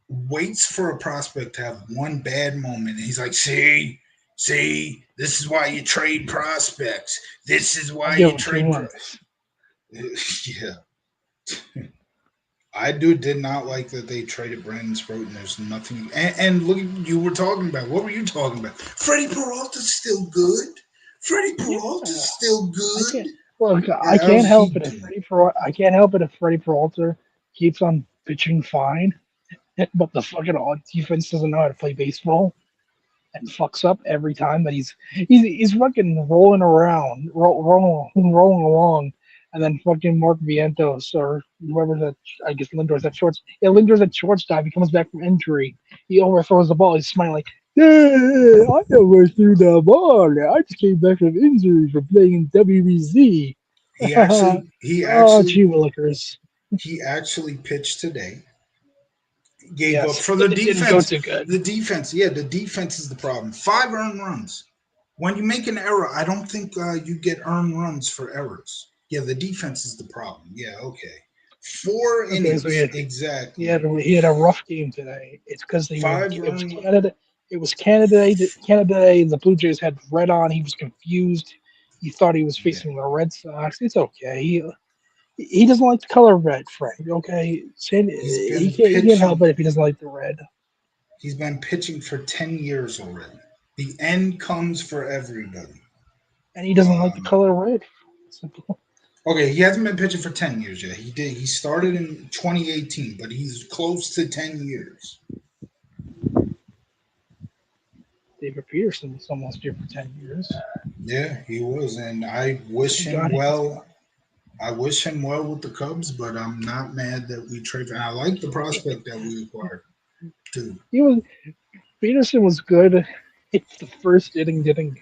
S1: waits for a prospect to have one bad moment, and he's like, see, this is why you trade prospects. This is
S2: I'll
S1: why
S2: give
S1: you
S2: him two
S1: trade.
S2: months.
S1: Yeah, I did not like that they traded Brandon Sproat. There's nothing. And look, you were talking about what were you talking about? Freddie Peralta's still good. Freddie
S2: Yeah,
S1: Peralta's still
S2: I
S1: good.
S2: can't look. I
S1: Yeah, how's
S2: can't
S1: he
S2: help it if
S1: doing?
S2: I can't help it if Freddie Peralta keeps on pitching fine, but the fucking defense doesn't know how to play baseball and fucks up every time that he's fucking rolling around, rolling along, and then fucking Mark Vientos or whoever's at I guess Lindor's at shorts. Yeah, Lindor's at shortstop. He comes back from injury. He overthrows the ball. He's smiling like, "Yeah, I overthrew the ball. I just came back from injury from playing in WBZ."
S1: He actually he
S2: Oh,
S1: actually
S2: gee willikers.
S1: he actually pitched today. Gave up
S2: Yes,
S1: for the
S2: but it didn't go
S1: defense.
S2: too good.
S1: The defense, yeah, the defense is the problem. 5 earned runs. When you make an error, I don't think you get earned runs for errors. Yeah, the defense is the problem. Yeah, okay. Four
S2: Okay, so
S1: innings exactly.
S2: he had a rough game today. It's because
S1: Five
S2: it was
S1: earned.
S2: Canada. It was Canada Day. The Blue Jays had red on. He was confused. He thought he was
S1: Yeah,
S2: facing the Red Sox. It's okay. He doesn't like the color red, Frank. Okay,
S1: he's been
S2: he can't help
S1: pitching.
S2: it if he doesn't like the red.
S1: He's been pitching for 10 years already. The end comes for everybody.
S2: And he doesn't like the
S1: Um,
S2: color red. Simple.
S1: okay, he hasn't been pitching for 10 years yet. He did. He started in 2018, but he's close to 10 years.
S2: David Peterson was almost here for 10 years.
S1: Yeah, he was, and I wish
S2: Thank
S1: him
S2: God he was good.
S1: well. I wish him well with the Cubs, but I'm not mad that we traded. And I like the prospect that we acquired too.
S2: He was Peterson was good if the first inning didn't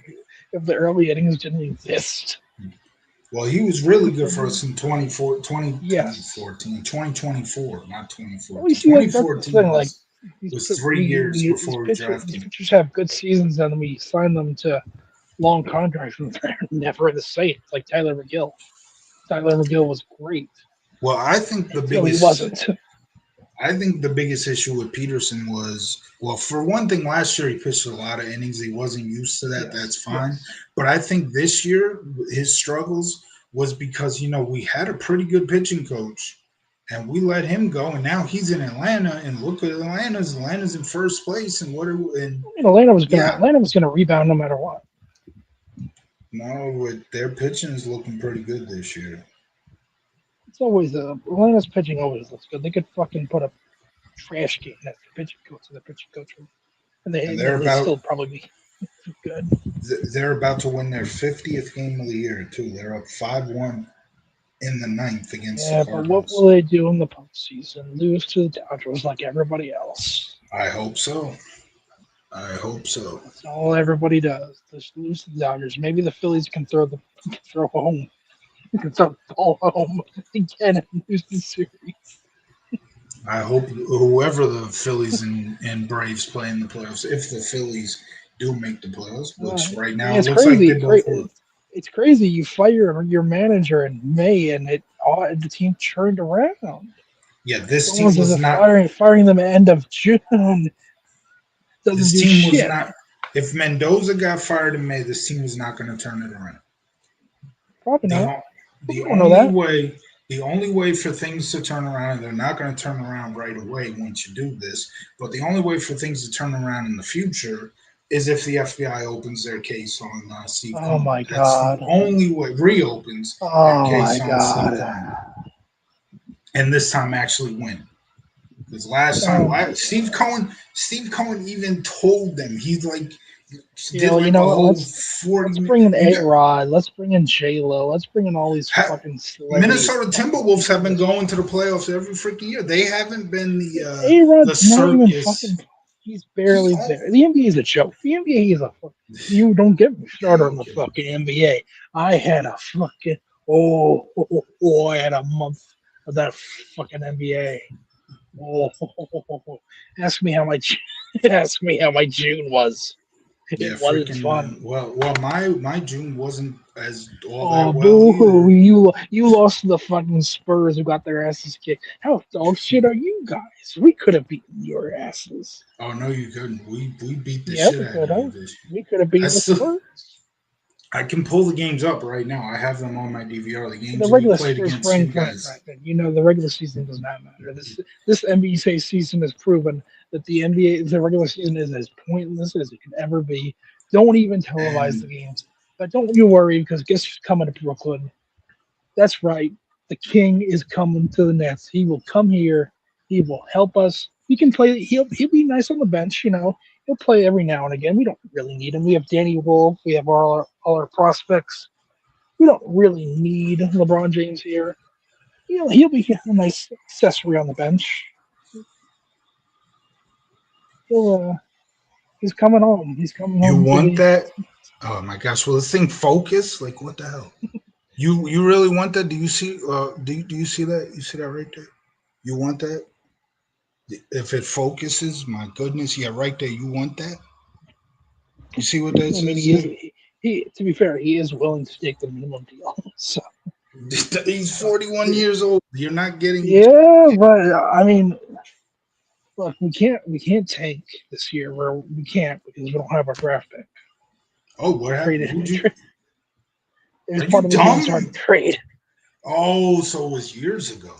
S2: if the early innings didn't exist.
S1: Well, he was really good for us in 24,
S2: Yes.
S1: 2024, not
S2: At least
S1: 2014.
S2: he like that's the
S1: 2014
S2: thing. Like
S1: was 3 years before we
S2: these
S1: drafted him.
S2: pitchers have good seasons, and then we sign them to long contracts, and they're never the same. It's like Tyler McGill. Tyler McGill was great
S1: Well,
S2: until he wasn't.
S1: I think the biggest issue with Peterson was, well, for one thing, last year he pitched a lot of innings. He wasn't used to that. That's
S2: Yes,
S1: fine.
S2: yes.
S1: But I think this year his struggles was because we had a pretty good pitching coach, and we let him go, and now he's in Atlanta, and look at Atlanta's in first place, and
S2: I mean,
S1: yeah,
S2: Atlanta was gonna rebound no matter what.
S1: no, their pitching is looking pretty good this year,
S2: It's always Atlanta's pitching always looks good. They could fucking put a trash can as the pitching coach and the pitching coach, and
S1: and
S2: they
S1: they're
S2: they
S1: about
S2: still probably be. Good.
S1: They're about to win their 50th game of the year too. They're up 5-1 in the ninth against the
S2: Yeah, but what will
S1: Cardinals.
S2: they do in the postseason? Lose to the Dodgers like everybody else.
S1: I hope so. I hope so.
S2: That's all everybody does. Just lose to the Dodgers. Maybe the Phillies can throw home, can throw the ball home again and lose the series.
S1: I hope whoever the Phillies and Braves play in the playoffs, if the Phillies do make the playoffs, which right now it
S2: It's
S1: looks like they
S2: crazy.
S1: both will.
S2: It's crazy. You fire your manager in May, and the team turned around.
S1: Yeah, this
S2: It's
S1: team
S2: almost as
S1: was
S2: if
S1: not.
S2: firing them at end of June doesn't
S1: This
S2: do
S1: team was
S2: shit.
S1: not. If Mendoza got fired in May, this team was not going to turn it around.
S2: Probably
S1: The
S2: not.
S1: o-
S2: We
S1: the
S2: don't know
S1: only
S2: that.
S1: way the only way for things to turn around, and they're not going to turn around right away once you do this, but the only way for things to turn around in the future is if the FBI opens their case on Steve
S2: Oh
S1: Cohen.
S2: my
S1: That's the
S2: god.
S1: only way, reopens their
S2: Oh my
S1: case on Steve
S2: god.
S1: Cohen, and this time actually win. Because last time,
S2: Oh my god.
S1: Steve Cohen even told them, he's like, did
S2: You
S1: like
S2: know
S1: a
S2: what?
S1: whole
S2: Let's
S1: 40.
S2: bring in
S1: You
S2: A
S1: got
S2: Rod. Let's bring in J Lo. Let's bring in all these fucking celebrities.
S1: Minnesota
S2: Fucking
S1: Timberwolves have
S2: do
S1: been
S2: this.
S1: going to the playoffs every freaking year. They haven't been
S2: A
S1: the
S2: Rod's not even
S1: circus.
S2: fucking. He's
S1: He
S2: barely
S1: oh,
S2: there. The NBA is a joke. The NBA is a fuck. You don't get me started on the fucking NBA. I had a fucking I had a month of that fucking NBA. Oh, ask me how my ask me how my June was.
S1: yeah,
S2: It wasn't
S1: freaking.
S2: fun.
S1: My June wasn't as all
S2: Oh,
S1: that well
S2: boo hoo!
S1: either.
S2: You lost to the fucking Spurs who got their asses kicked. How dog shit are you guys? We could have beaten your asses.
S1: Oh no, you couldn't. We beat the
S2: Yeah,
S1: shit
S2: we
S1: out of
S2: could
S1: you
S2: have.
S1: this.
S2: We could have
S1: I
S2: beaten the
S1: still
S2: Spurs.
S1: I can pull the games up right now. I have them on my DVR. The
S2: The
S1: games that we
S2: regular
S1: played
S2: season,
S1: against you guys.
S2: You know, the regular season does not matter. This NBA season has proven that the regular season is as pointless as it can ever be. Don't even televise the
S1: And
S2: games. But don't you worry, because guess who's coming to Brooklyn? That's right. The king is coming to the Nets. He will come here. He will help us. He can play. He'll be nice on the bench. You know, he'll play every now and again. We don't really need him. We have Danny Wolf. We have all our prospects. We don't really need LeBron James here. You know, he'll be a nice accessory on the bench. He's coming home. He's coming
S1: you
S2: home to
S1: want
S2: the.
S1: that? Oh my gosh! Will this thing focus? Like what the hell? You really want that? Do you see? Do you see that? You see that right there? You want that? If it focuses, my goodness, yeah, right there. You want that? You see what that
S2: I mean,
S1: says there?
S2: he. To be fair, he is willing to take the minimum deal. So
S1: He's 41 years old. You're not getting.
S2: yeah, but I mean, look, we can't tank this year. Where we can't because we don't have our draft pick.
S1: Oh, what
S2: We
S1: happened?
S2: traded.
S1: Who'd you?
S2: It was
S1: Are
S2: part
S1: you
S2: of the James
S1: dumb?
S2: Harden trade.
S1: Oh, so it was years ago.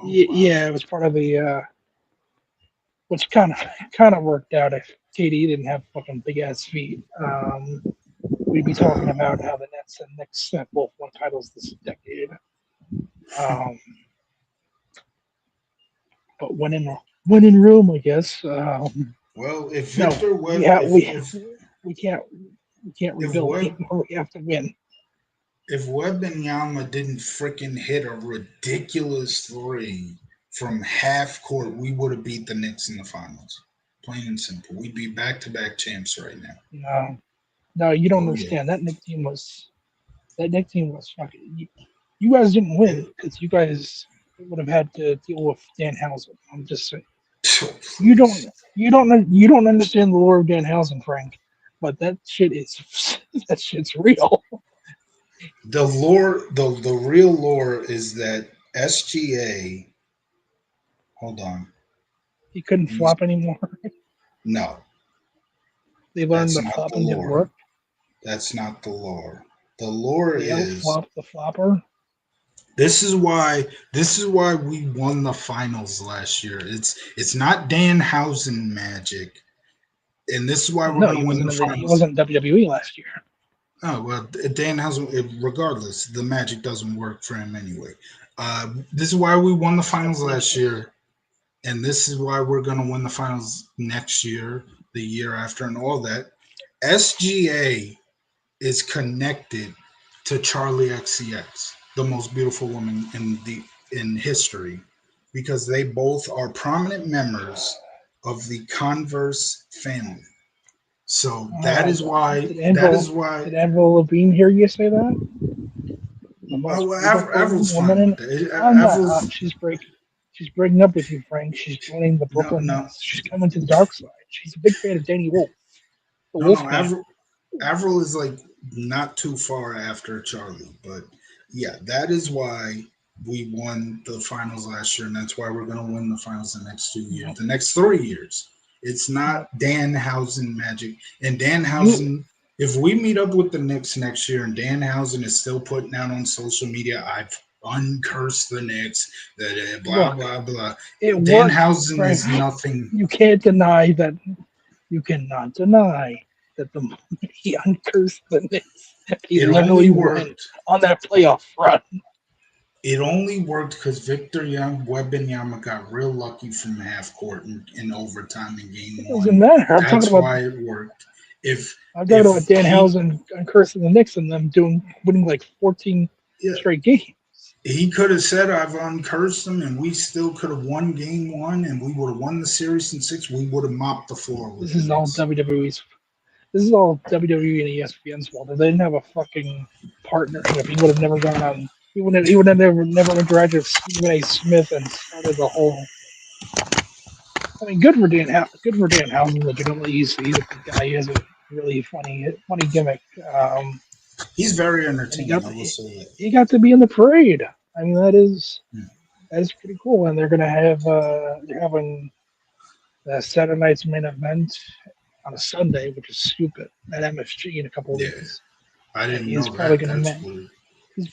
S1: Oh wow.
S2: Yeah, it was part of the which kind of worked out. If KD didn't have fucking big ass feet, we'd be talking about how the Nets and Knicks have both won titles this decade. Um, but when in Rome, I guess.
S1: Well, if
S2: No,
S1: Victor
S2: we
S1: Web,
S2: have we can't we can't
S1: if
S2: rebuild
S1: Web
S2: anymore. We have to win.
S1: if Wembanyama didn't freaking hit a ridiculous three from half court, we would have beat the Knicks in the finals. Plain and simple. We'd be back to back champs right now.
S2: No, no, you don't
S1: Oh yeah.
S2: understand. That Nick team was fucking. You guys didn't win
S1: And
S2: because you guys would have had to deal with Dan Housen. I'm just saying.
S1: oh,
S2: You
S1: please.
S2: don't you don't understand the lore of Dan Housen, Frank. But that shit is that shit's real.
S1: The real lore is that SGA. Hold on.
S2: He couldn't
S1: Let me,
S2: flop anymore.
S1: no,
S2: They learned
S1: that's
S2: the
S1: not the
S2: flopping didn't
S1: lore.
S2: work.
S1: That's not the lore. The lore
S2: They
S1: is
S2: outflopped the flopper.
S1: this is why we won the finals last year. It's not Danhausen magic, and this is why
S2: Well,
S1: we're
S2: no,
S1: gonna win the
S2: he
S1: finals.
S2: wasn't in WWE last year.
S1: Oh well, Danhausen. Regardless, the magic doesn't work for him anyway. This is why we won the
S2: I
S1: finals
S2: believe
S1: last
S2: it.
S1: year, and this is why we're gonna win the finals next year, the year after, and all that. SGA is connected to Charlie XCX, the most beautiful woman in history, because they both are prominent members of the Converse family. So that is why.
S2: Did
S1: That
S2: Anvil
S1: is why.
S2: did Anvil Levine hear you say that? The
S1: Oh,
S2: most
S1: well,
S2: beautiful
S1: Avril's
S2: woman
S1: fine
S2: in.
S1: with that.
S2: I'm not.
S1: Avril's
S2: She's breaking up with you, Frank. She's joining the
S1: no,
S2: Brooklyn
S1: no,
S2: Nets. She's coming to the dark side. She's a big fan of Danny Wolf, the
S1: no.
S2: Wolfman.
S1: Avril is like not too far after Charlie, but yeah, that is why we won the finals last year, and that's why we're going to win the finals the next 2 years,
S2: Yep.
S1: the next 3 years. It's not
S2: Yep.
S1: Danhausen magic, and
S2: You
S1: Danhausen. If we meet up with the Knicks next year, and Danhausen is still putting out on social media, I've uncursed the Knicks, that blah
S2: look.
S1: blah blah.
S2: It worked,
S1: Danhausen
S2: Frank.
S1: is nothing.
S2: You can't deny that. You cannot deny that the moment he uncursed the Knicks, he
S1: It only
S2: literally went
S1: worked
S2: on that playoff run.
S1: It only worked because Victor Wembanyama got real lucky from half court in overtime in
S2: It
S1: game
S2: doesn't
S1: one.
S2: matter.
S1: That's why it worked. If
S2: I'm talking about
S1: if he
S2: Danhausen uncursing the Knicks and them winning like 14
S1: yeah,
S2: straight games.
S1: he could have said I've uncursed them and we still could have won game one and we would have won the series in six, we would have mopped the floor with
S2: This
S1: the
S2: is all
S1: Knicks.
S2: WWE's. This is all WWE and ESPN's fault. If they didn't have a fucking partnership, he would have never gone on. He would have never interacted with Stephen A. Smith and started the whole. I mean, good for Dan Housen. Legitimately, he's a good guy. He has a really funny gimmick.
S1: He's very
S2: And
S1: entertaining, I will say that.
S2: he got to be in the parade. I mean,
S1: Hmm.
S2: that is pretty cool. And they're having the Saturday night's main event on a Sunday, which is stupid at MSG in a couple of
S1: Yeah.
S2: weeks.
S1: I
S2: And
S1: didn't know that. That's weird.
S2: he's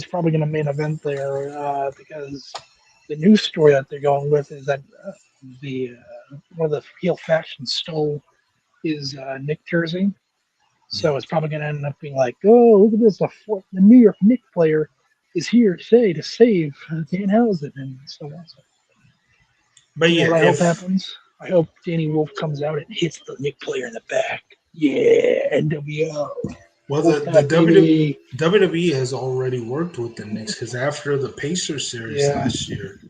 S2: probably gonna main event there because the news story that they're going with is that the one of the heel factions stole his Nick jersey. So it's probably going to end up being like, oh, look at this. The New York Knicks player is here today to save Danhausen and so on. So,
S1: But
S2: you know
S1: yeah,
S2: what I hope
S1: if
S2: happens? I hope Danny Wolf comes out and hits the Knicks player in the back. Yeah, NWO.
S1: well, the
S2: Wolfpack, baby.
S1: WWE has already worked with the Knicks because after the Pacers series
S2: Yeah.
S1: last year,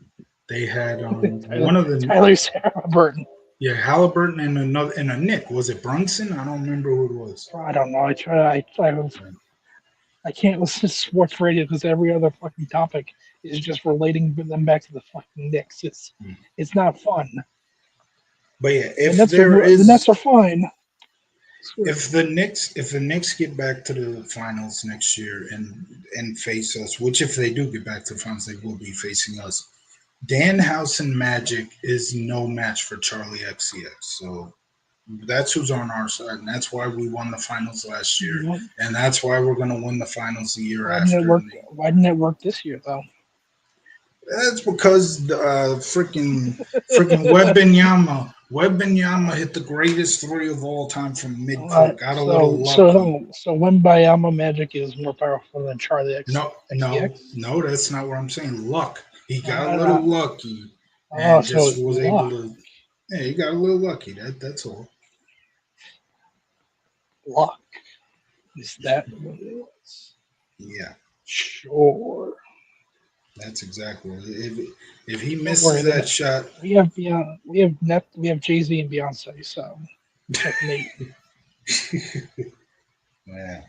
S1: they had
S2: Tyler,
S1: one of the
S2: Tyler Sarah Burton.
S1: yeah Halliburton and another and a Nick. Was it Brunson? I don't remember who it was.
S2: I don't know. I can't listen to sports radio because every other fucking topic is just relating them back to the fucking Knicks. It's not fun.
S1: But yeah,
S2: The Nets are fine.
S1: if the Knicks get back to the finals next year and face us, which if they do get back to the finals, they will be facing us. Danhausen Magic is no match for Charlie XCX. So that's who's on our side, and that's why we won the finals last year, and that's why we're going to win the finals the year after.
S2: Why didn't it work this year though?
S1: That's because freaking Wembanyama hit the greatest three of all time from midcourt. Got a little lucky.
S2: So Wembayama Magic is more powerful than Charlie XCX.
S1: No, that's not what I'm saying. Luck. He got a little
S2: Uh,
S1: lucky
S2: oh,
S1: and
S2: so
S1: just
S2: it's
S1: was able
S2: luck.
S1: to. Yeah, he got a little lucky. That's all.
S2: Luck. Is that what it is?
S1: Yeah.
S2: Sure.
S1: That's exactly what if he
S2: Don't
S1: misses
S2: worry,
S1: that shot.
S2: we have Jay Z and Beyonce, so checkmate.
S1: Yeah.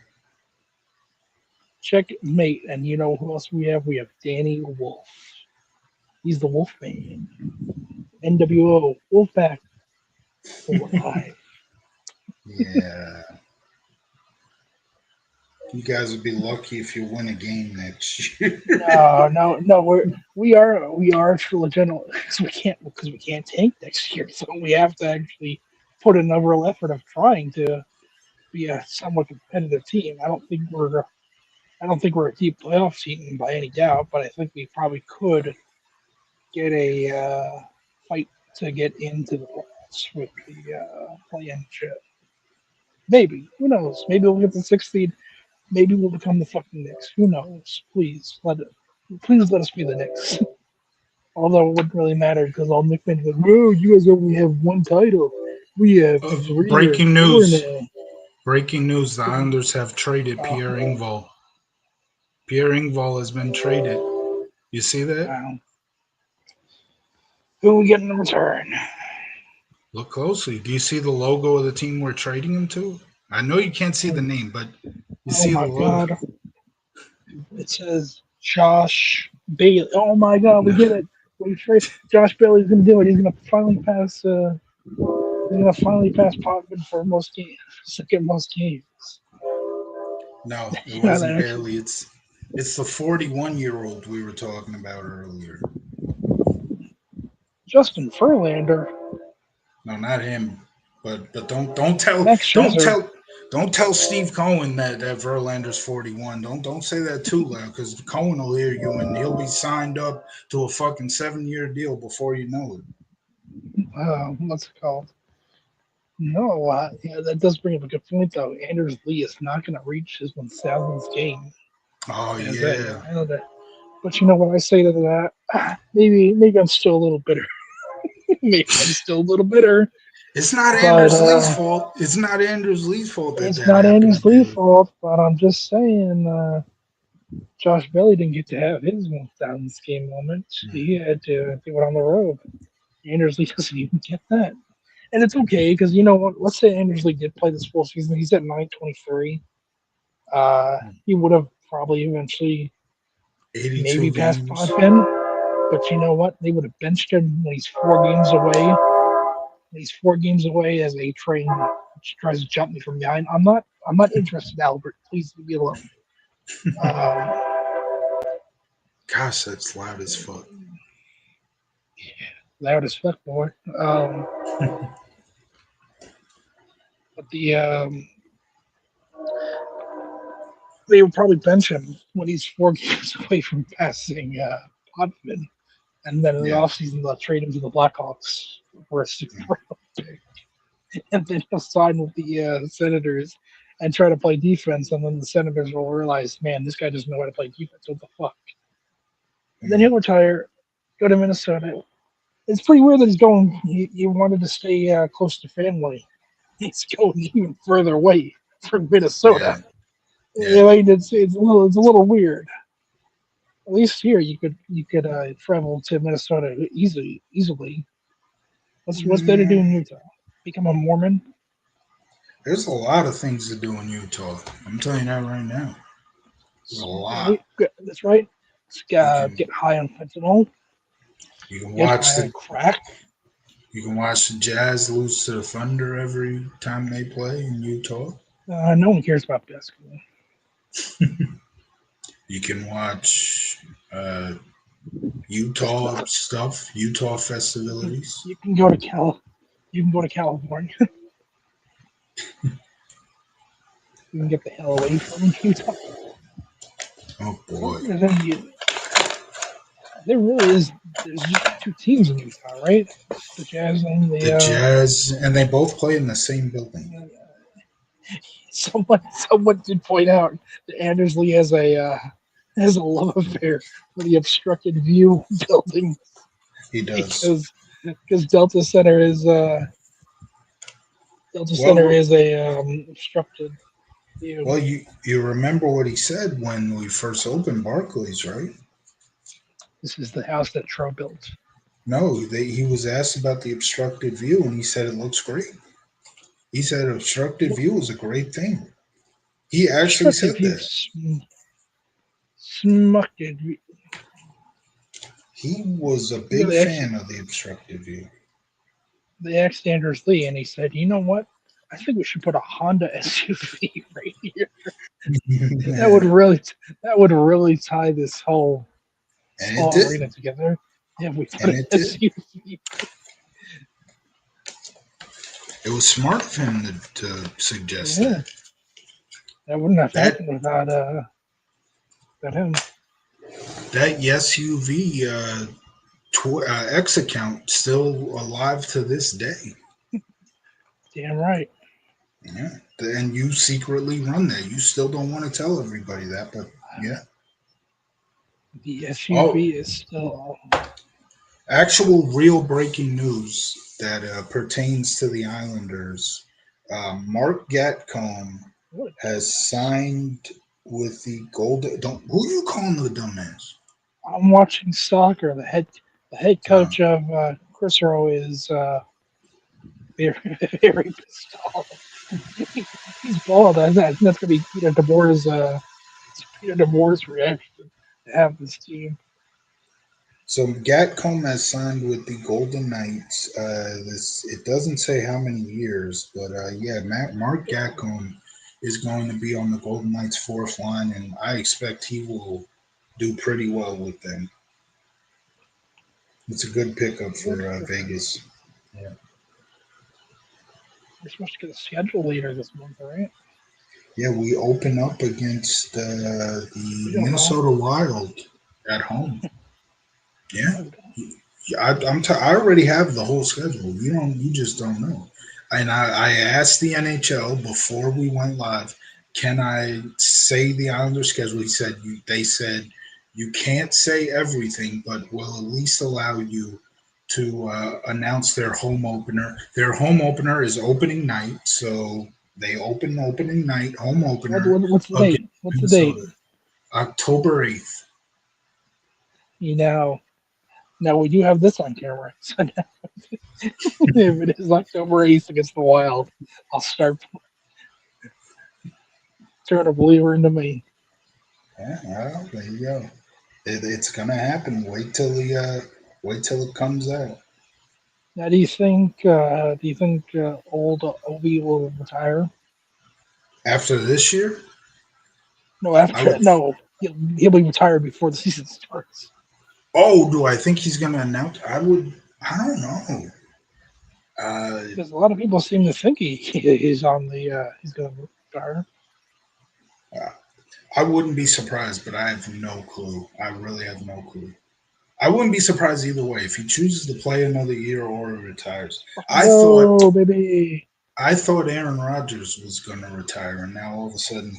S2: Checkmate, and you know who else we have? We have Danny Wolf. He's the Wolfman. NWO Wolfpack for life.
S1: Yeah. You guys would be lucky if you win a game next year.
S2: No. We are for legit because we can't tank next year. So we have to actually put in a real effort of trying to be a somewhat competitive team. I don't think we're a deep playoff team by any doubt, but I think we probably could get a fight to get into the playoffs with the play-in shit. Maybe. Who knows? Maybe we'll get the sixth seed. Maybe we'll become the fucking Knicks. Who knows? Please let us be the Knicks. Although it wouldn't really matter because all Knicks fans are like, "Whoa, you guys only have one title. We have three or
S1: Breaking
S2: four
S1: news.
S2: now."
S1: Breaking news: the Islanders have traded
S2: Oh,
S1: Pierre Engvall. Pierre Engvall has been traded. You see that?
S2: wow. Who we getting in return?
S1: Look closely. Do you see the logo of the team we're trading him to? I know you can't see the
S2: Oh,
S1: name, but you
S2: oh
S1: see the
S2: my
S1: logo.
S2: God. It says Josh Bailey. Oh my God, we did it. We trade Josh Bailey's gonna do it. He's gonna finally pass. He's gonna finally pass Potvin for most games, second most games.
S1: No, it
S2: Yeah,
S1: wasn't
S2: that actually.
S1: Bailey. It's the 41-year-old we were talking about earlier.
S2: Justin Verlander,
S1: No, not him. But don't tell
S2: Max
S1: don't
S2: Scherzer.
S1: tell don't tell Steve Cohen that Verlander's 41. Don't say that too loud because Cohen will hear you and he'll be signed up to a fucking 7-year deal before you know it.
S2: What's it called? No, yeah, that does bring up a good point though. Anders Lee is not going to reach his 1,000th game
S1: Oh
S2: as a.
S1: yeah.
S2: I know that, but you know what I say to that? Maybe I'm still a little bitter. Maybe I'm still a little bitter,
S1: It's not
S2: but
S1: Anders Lee's fault. It's not Anders Lee's fault that
S2: it's
S1: that
S2: not
S1: happened to
S2: Anders Lee's
S1: Bailey.
S2: fault. But I'm just saying, Josh Bailey didn't get to have his 1,000th game moment. He had to do it on the road. Anders Lee doesn't even get that. And it's okay because you know what? Let's say Anders Lee did play this full season. He's at 923. He would have probably eventually
S1: 82
S2: maybe passed
S1: games.
S2: Potvin. But you know what? They would have benched him when he's 4 games away. He's 4 games away as a train which tries to jump me from behind. I'm not interested, Albert. Please leave me alone. Um,
S1: Gosh, that's loud as fuck.
S2: loud as fuck, boy. But they would probably bench him when he's 4 games away from passing Potvin. And then in the
S1: Yeah.
S2: offseason, they'll trade him to the Blackhawks for a sixth round pick. And then he'll sign with the Senators and try to play defense. And then the Senators will realize, man, this guy doesn't know how to play defense. What the fuck? And then
S1: Mm.
S2: he'll retire, go to Minnesota. It's pretty weird that he's going. He wanted to stay close to family. He's going even further away from Minnesota.
S1: Yeah. Yeah.
S2: I mean, it's a little weird. At least here you could travel to Minnesota easily. What's there to do in
S1: Mm.
S2: Utah? Become a Mormon?
S1: There's a lot of things to do in Utah. I'm telling you that right now. There's a
S2: Smoke
S1: lot.
S2: right? That's right.
S1: You can
S2: Get high on fentanyl.
S1: you can
S2: Get
S1: watch
S2: high on
S1: the
S2: crack.
S1: you can watch the Jazz lose to the Thunder every time they play in Utah.
S2: No one cares about basketball.
S1: You can watch Utah stuff, Utah festivities.
S2: You can go to Cal. You can go to California. You can get the hell away from Utah.
S1: Oh
S2: I don't
S1: boy,
S2: think there's any. There really is. There's just 2 teams in Utah, right? The Jazz and
S1: the
S2: the.
S1: Jazz, and they both play in the same building.
S2: Someone did point out that Anders Lee has a love affair with the obstructed view building
S1: He does.
S2: because Delta Center
S1: Well,
S2: is a obstructed view.
S1: you remember what he said when we first opened Barclays, right?
S2: This is the house that Troy built.
S1: No, he was asked about the obstructed view, and he said it looks great. He said obstructed view is a great thing. He actually
S2: Obstructed
S1: said
S2: view,
S1: that.
S2: smucted view.
S1: He was a
S2: Yeah,
S1: big fan of the obstructed view.
S2: they asked Anders Lee, and he said, "You know what? I think we should put a Honda SUV right here. That would
S1: Yeah.
S2: really that would really tie this
S1: And it
S2: whole
S1: did.
S2: arena together if we put
S1: And
S2: an
S1: it did.
S2: SUV."
S1: It was smart of him to suggest
S2: Yeah,
S1: that.
S2: that wouldn't have
S1: That
S2: happened without him.
S1: that SUV X account still alive to this day.
S2: Damn right.
S1: Yeah. And you secretly run that. You still don't want to tell everybody that, but yeah.
S2: The
S1: Oh,
S2: SUV is still.
S1: actual real breaking news that pertains to the Islanders. Mark Gatcomb
S2: What?
S1: has signed with the Golden. Don't who you calling the dumbass?
S2: I'm watching soccer. The head
S1: Uh,
S2: coach of Chris Rowe is very very pissed off. He's bald. That's gonna be Peter DeBoer's reaction to have this team.
S1: so Gatcomb has signed with the Golden Knights. This it doesn't say how many years, but yeah, Mark Gatcomb is going to be on the Golden Knights fourth line, and I expect he will do pretty well with them. It's a good pickup
S2: Good
S1: for
S2: for him.
S1: Vegas. Yeah.
S2: We're supposed to get a schedule later this month, right?
S1: Yeah, we open up against the
S2: We don't know.
S1: Minnesota Wild at home. Yeah,
S2: No, we don't.
S1: I already have the whole schedule. You don't. You just don't know. And I asked the NHL before we went live, can I say the Islanders schedule? He said they said you can't say everything, but we'll at least allow you to announce their home opener. Their home opener is opening night, so they open opening night home opener
S2: What's the
S1: against
S2: date? What's the date?
S1: Minnesota, October 8th.
S2: You know. Now we do have this on camera. So now, if it is October 8th against the Wild, I'll start turn a believer into me.
S1: Yeah, well, there you go. It's gonna happen. Wait till it comes out.
S2: Now, do you think old Obi will retire?
S1: After this year,
S2: No,
S1: I
S2: after
S1: would.
S2: no, he'll be retired before the season starts.
S1: Oh, do I think he's gonna announce? I would. I don't know. Uh,
S2: Because a lot of people seem to think he's on the he's going to retire.
S1: I wouldn't be surprised, but I have no clue. I really have no clue. I wouldn't be surprised either way if he chooses to play another year or retires.
S2: Let's
S1: I thought
S2: go, baby.
S1: I thought Aaron Rodgers was gonna retire, and now all of a sudden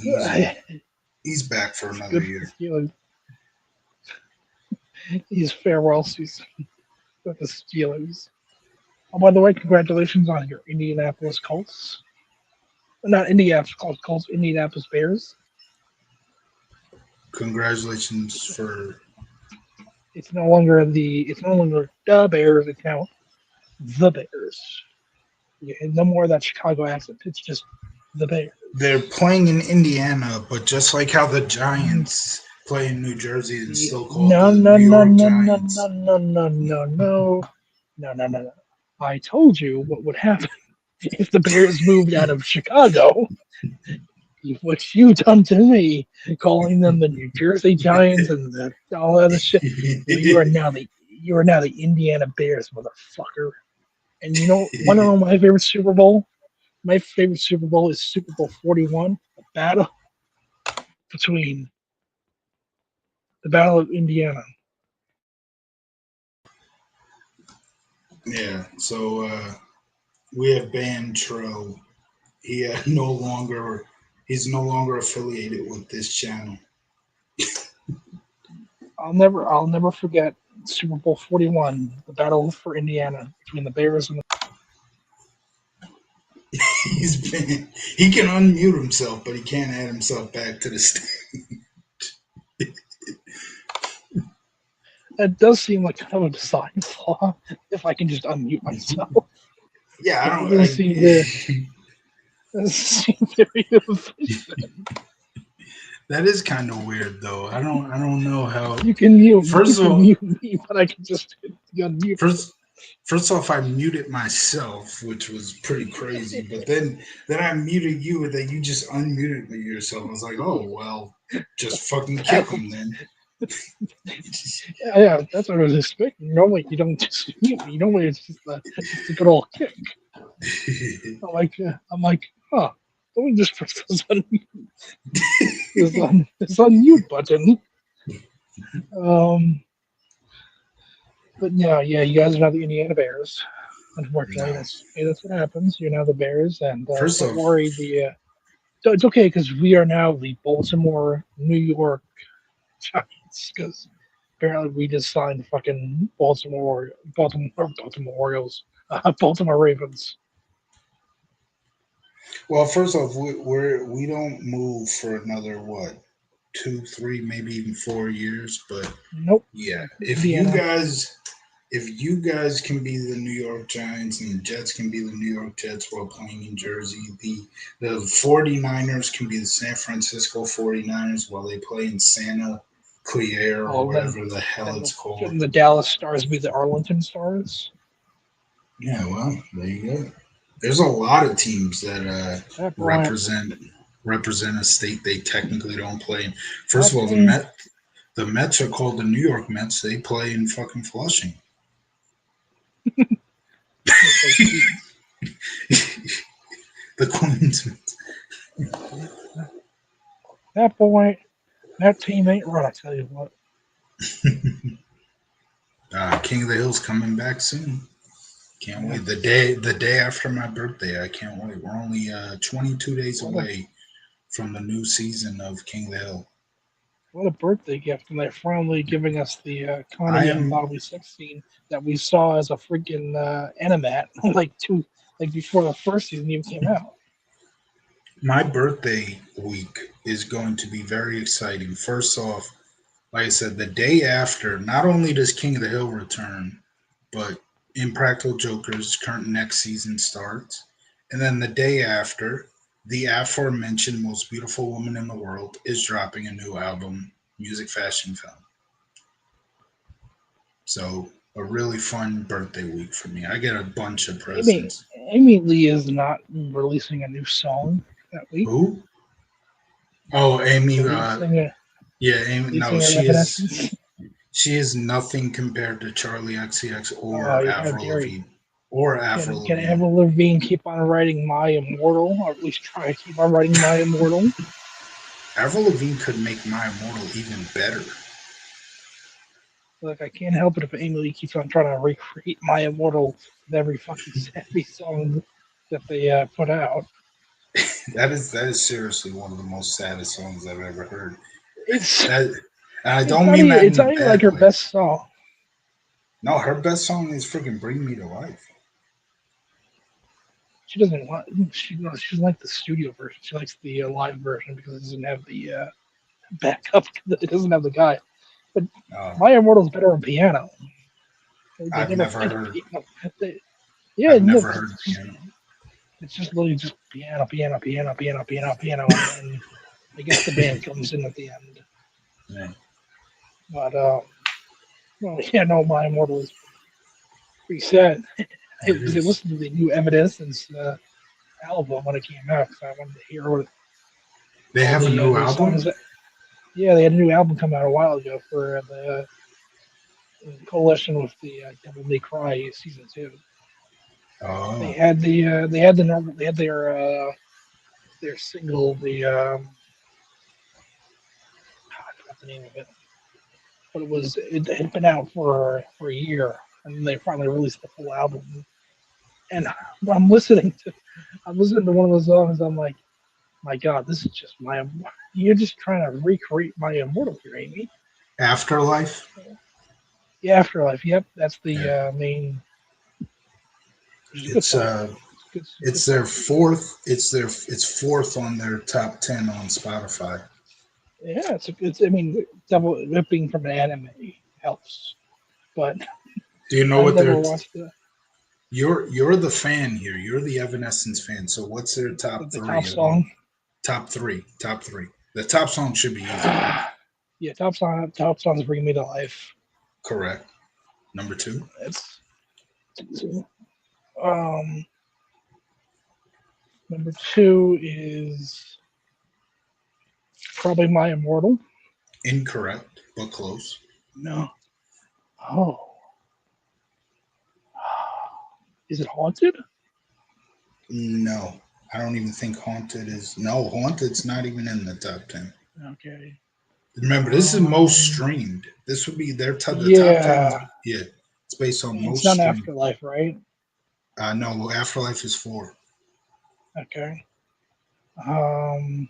S1: he's back for
S2: It's
S1: another
S2: good for
S1: year.
S2: the Steelers. He's farewell season with the Steelers. Oh, by the way, congratulations on your Indianapolis Colts. Not Indianapolis Colts, Indianapolis Bears.
S1: Congratulations
S2: It's
S1: for
S2: it's no longer the Bears account, the Bears. Yeah, no more of that Chicago accent. It's just the Bears.
S1: they're playing in Indiana, but just like how the
S2: Mm,
S1: Giants play in New Jersey and
S2: yeah.
S1: still called
S2: No,
S1: the
S2: no,
S1: New
S2: no,
S1: York
S2: no, no, no,
S1: Giants.
S2: no, no, no, no, no, no, no. I told you what would happen if the Bears moved out of Chicago. What you done to me, calling them the New Jersey Giants and all that other shit. You are now the Indiana Bears, motherfucker. And you know, want to know my favorite Super Bowl? My favorite Super Bowl is Super Bowl 41, between the Battle of Indiana.
S1: Yeah, so we have banned Tro. He no longer he's no longer affiliated with this channel.
S2: I'll never forget Super Bowl 41, the battle for Indiana between the Bears and the.
S1: He's been he can unmute himself, but he can't add himself back to the stage.
S2: That does seem like kind of a design flaw. If I can just unmute myself,
S1: Yeah, I
S2: it
S1: don't.
S2: doesn't seem very, doesn't seem very efficient.
S1: That is kind of weird, though. I don't know how.
S2: You can mute, you
S1: First of
S2: can
S1: all,
S2: mute me, but I can just unmute.
S1: first first off, I muted myself, which was pretty crazy. But then I muted you, and then you just unmuted me yourself. I was like, oh well, just fucking kick
S2: Battle.
S1: him then.
S2: Yeah, that's what I was expecting. Normally, you don't just mute me. Normally, it's just a good old kick. I'm like, huh? Let me just press this unmute button. Um, but yeah, you guys are now the Indiana Bears. Unfortunately,
S1: No.
S2: that's what happens. You're now the Bears, and
S1: First
S2: don't
S1: off,
S2: worry. It's okay because we are now the Baltimore, New York Giants. Because apparently we just signed fucking Baltimore Orioles, Baltimore Ravens.
S1: Well, first off, we don't move for another what, 2, 3, maybe even 4 years. But
S2: Nope.
S1: yeah,
S2: Indiana.
S1: if you guys can be the New York Giants and the Jets can be the New York Jets while playing in Jersey, the 49ers can be the San Francisco 49ers while they play in Santa Clara or
S2: Well,
S1: whatever the hell
S2: then
S1: it's called.
S2: shouldn't the Dallas Stars be the Arlington Stars?
S1: Yeah, well, there you go. There's a lot of teams that
S2: That point,
S1: represent a state they technically don't play in. First
S2: that
S1: of all,
S2: team.
S1: the Mets are called the New York Mets. They play in fucking Flushing.
S2: Those Queens.
S1: The Queens Mets.
S2: That point, that team ain't right. I tell you what.
S1: King of the Hill's coming back soon. Can't
S2: Yeah.
S1: wait. The day after my birthday. I can't wait. We're only 22 days
S2: What a
S1: away from the new season of King of the Hill.
S2: what a birthday gift! And they're finally giving us the
S1: I
S2: Connie and
S1: am
S2: Bobby sex scene that we saw as a freaking animat like before the first season even came out.
S1: My birthday week is going to be very exciting. First off, like I said, the day after, not only does King of the Hill return, but Impractical Joker's current next season starts. And then the day after, the aforementioned Most Beautiful Woman in the World is dropping a new album, Music Fashion Film. So, a really fun birthday week for me. I get a bunch of
S2: Amy
S1: presents.
S2: Amy Lee is not releasing a new song that week.
S1: Who? Oh, Amy.
S2: The
S1: Yeah, Amy.
S2: lead
S1: No,
S2: singer of Evanescence.
S1: she is nothing compared to Charlie XCX
S2: Oh,
S1: or
S2: how
S1: Avril
S2: dare you!
S1: Lavigne. Or Avril
S2: Can
S1: Lavigne.
S2: Avril Lavigne keep on writing My Immortal, or at least try to keep on writing My Immortal?
S1: Avril Lavigne could make My Immortal even better.
S2: Like, I can't help it if Amy keeps on trying to recreate My Immortal with every fucking sappy song that they put out.
S1: That is seriously one of the most saddest songs I've ever heard.
S2: It's
S1: That, and I don't mean that
S2: it's
S1: in a
S2: not even like
S1: bad
S2: her
S1: way.
S2: best song.
S1: No, her best song is freaking "Bring Me to Life."
S2: She doesn't want she doesn't like the studio version. She likes the live version because it doesn't have the backup. It doesn't have the guy. But
S1: Uh,
S2: My Immortal is better on piano. They
S1: I've
S2: never
S1: never
S2: played
S1: heard.
S2: piano. Yeah,
S1: I've
S2: no,
S1: never heard piano.
S2: it's just literally just piano, piano, piano, piano, piano, piano, and then I guess the band comes in at the end.
S1: Yeah,
S2: But well, yeah, no, My Immortal is pretty sad. I
S1: it
S2: was
S1: is.
S2: listening to the new Evanescence album when it came out because I wanted to hear what
S1: They
S2: all
S1: have a
S2: the
S1: new
S2: new
S1: album.
S2: songs. Yeah, they had a new album come out a while ago for the in coalition with the Devil May Cry season 2. They
S1: Oh,
S2: had they had the normal they had their single I forgot the name of it, but it had been out for a year, and they finally released the full album. And I'm listening to one of the songs. I'm like, my God, this is just my. You're just trying to recreate My Immortal here, Amy.
S1: Afterlife.
S2: Yeah, Afterlife. Yep, that's the
S1: Yeah,
S2: main. Which is a good
S1: it's
S2: song. It's a good
S1: it's their
S2: song too.
S1: fourth. It's fourth on their top 10 on Spotify.
S2: Yeah, it's. I mean, double it being from an anime helps, but
S1: Do you know
S2: I've
S1: what
S2: never
S1: their
S2: watched the
S1: you're the fan here. You're the Evanescence fan. So what's their top
S2: the top
S1: three on
S2: song.
S1: top three? Top three. The top song should be easy.
S2: Yeah, top song. Top songs bring me to life.
S1: Correct. Number two.
S2: It's um number two is probably My Immortal.
S1: Incorrect, but close.
S2: No. Oh, is it Haunted?
S1: No. I don't even think Haunted is no, Haunted's not even in the top 10.
S2: Okay.
S1: Remember, this is most
S2: Um.
S1: streamed. This would be the top 10 is
S2: Yeah,
S1: yeah. It's based on
S2: it's
S1: most
S2: not
S1: streamed.
S2: Afterlife, right?
S1: No, Afterlife is four.
S2: Okay. Um.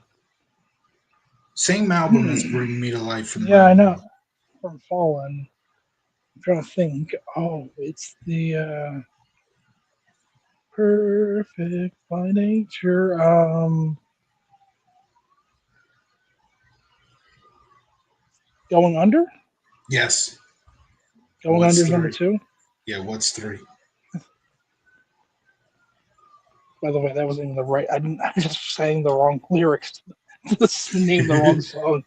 S1: Same album as
S2: Hmm.
S1: Bring Me to Life and
S2: Yeah,
S1: My
S2: I know.
S1: Immortal.
S2: From Fallen. I'm trying to think. Oh, it's the Perfect by nature. Going under.
S1: Yes.
S2: Going
S1: What's
S2: under is number
S1: three?
S2: two.
S1: Yeah, what's three?
S2: By the way, that wasn't even the right. I didn't. I was just saying the wrong lyrics. Just name the wrong song.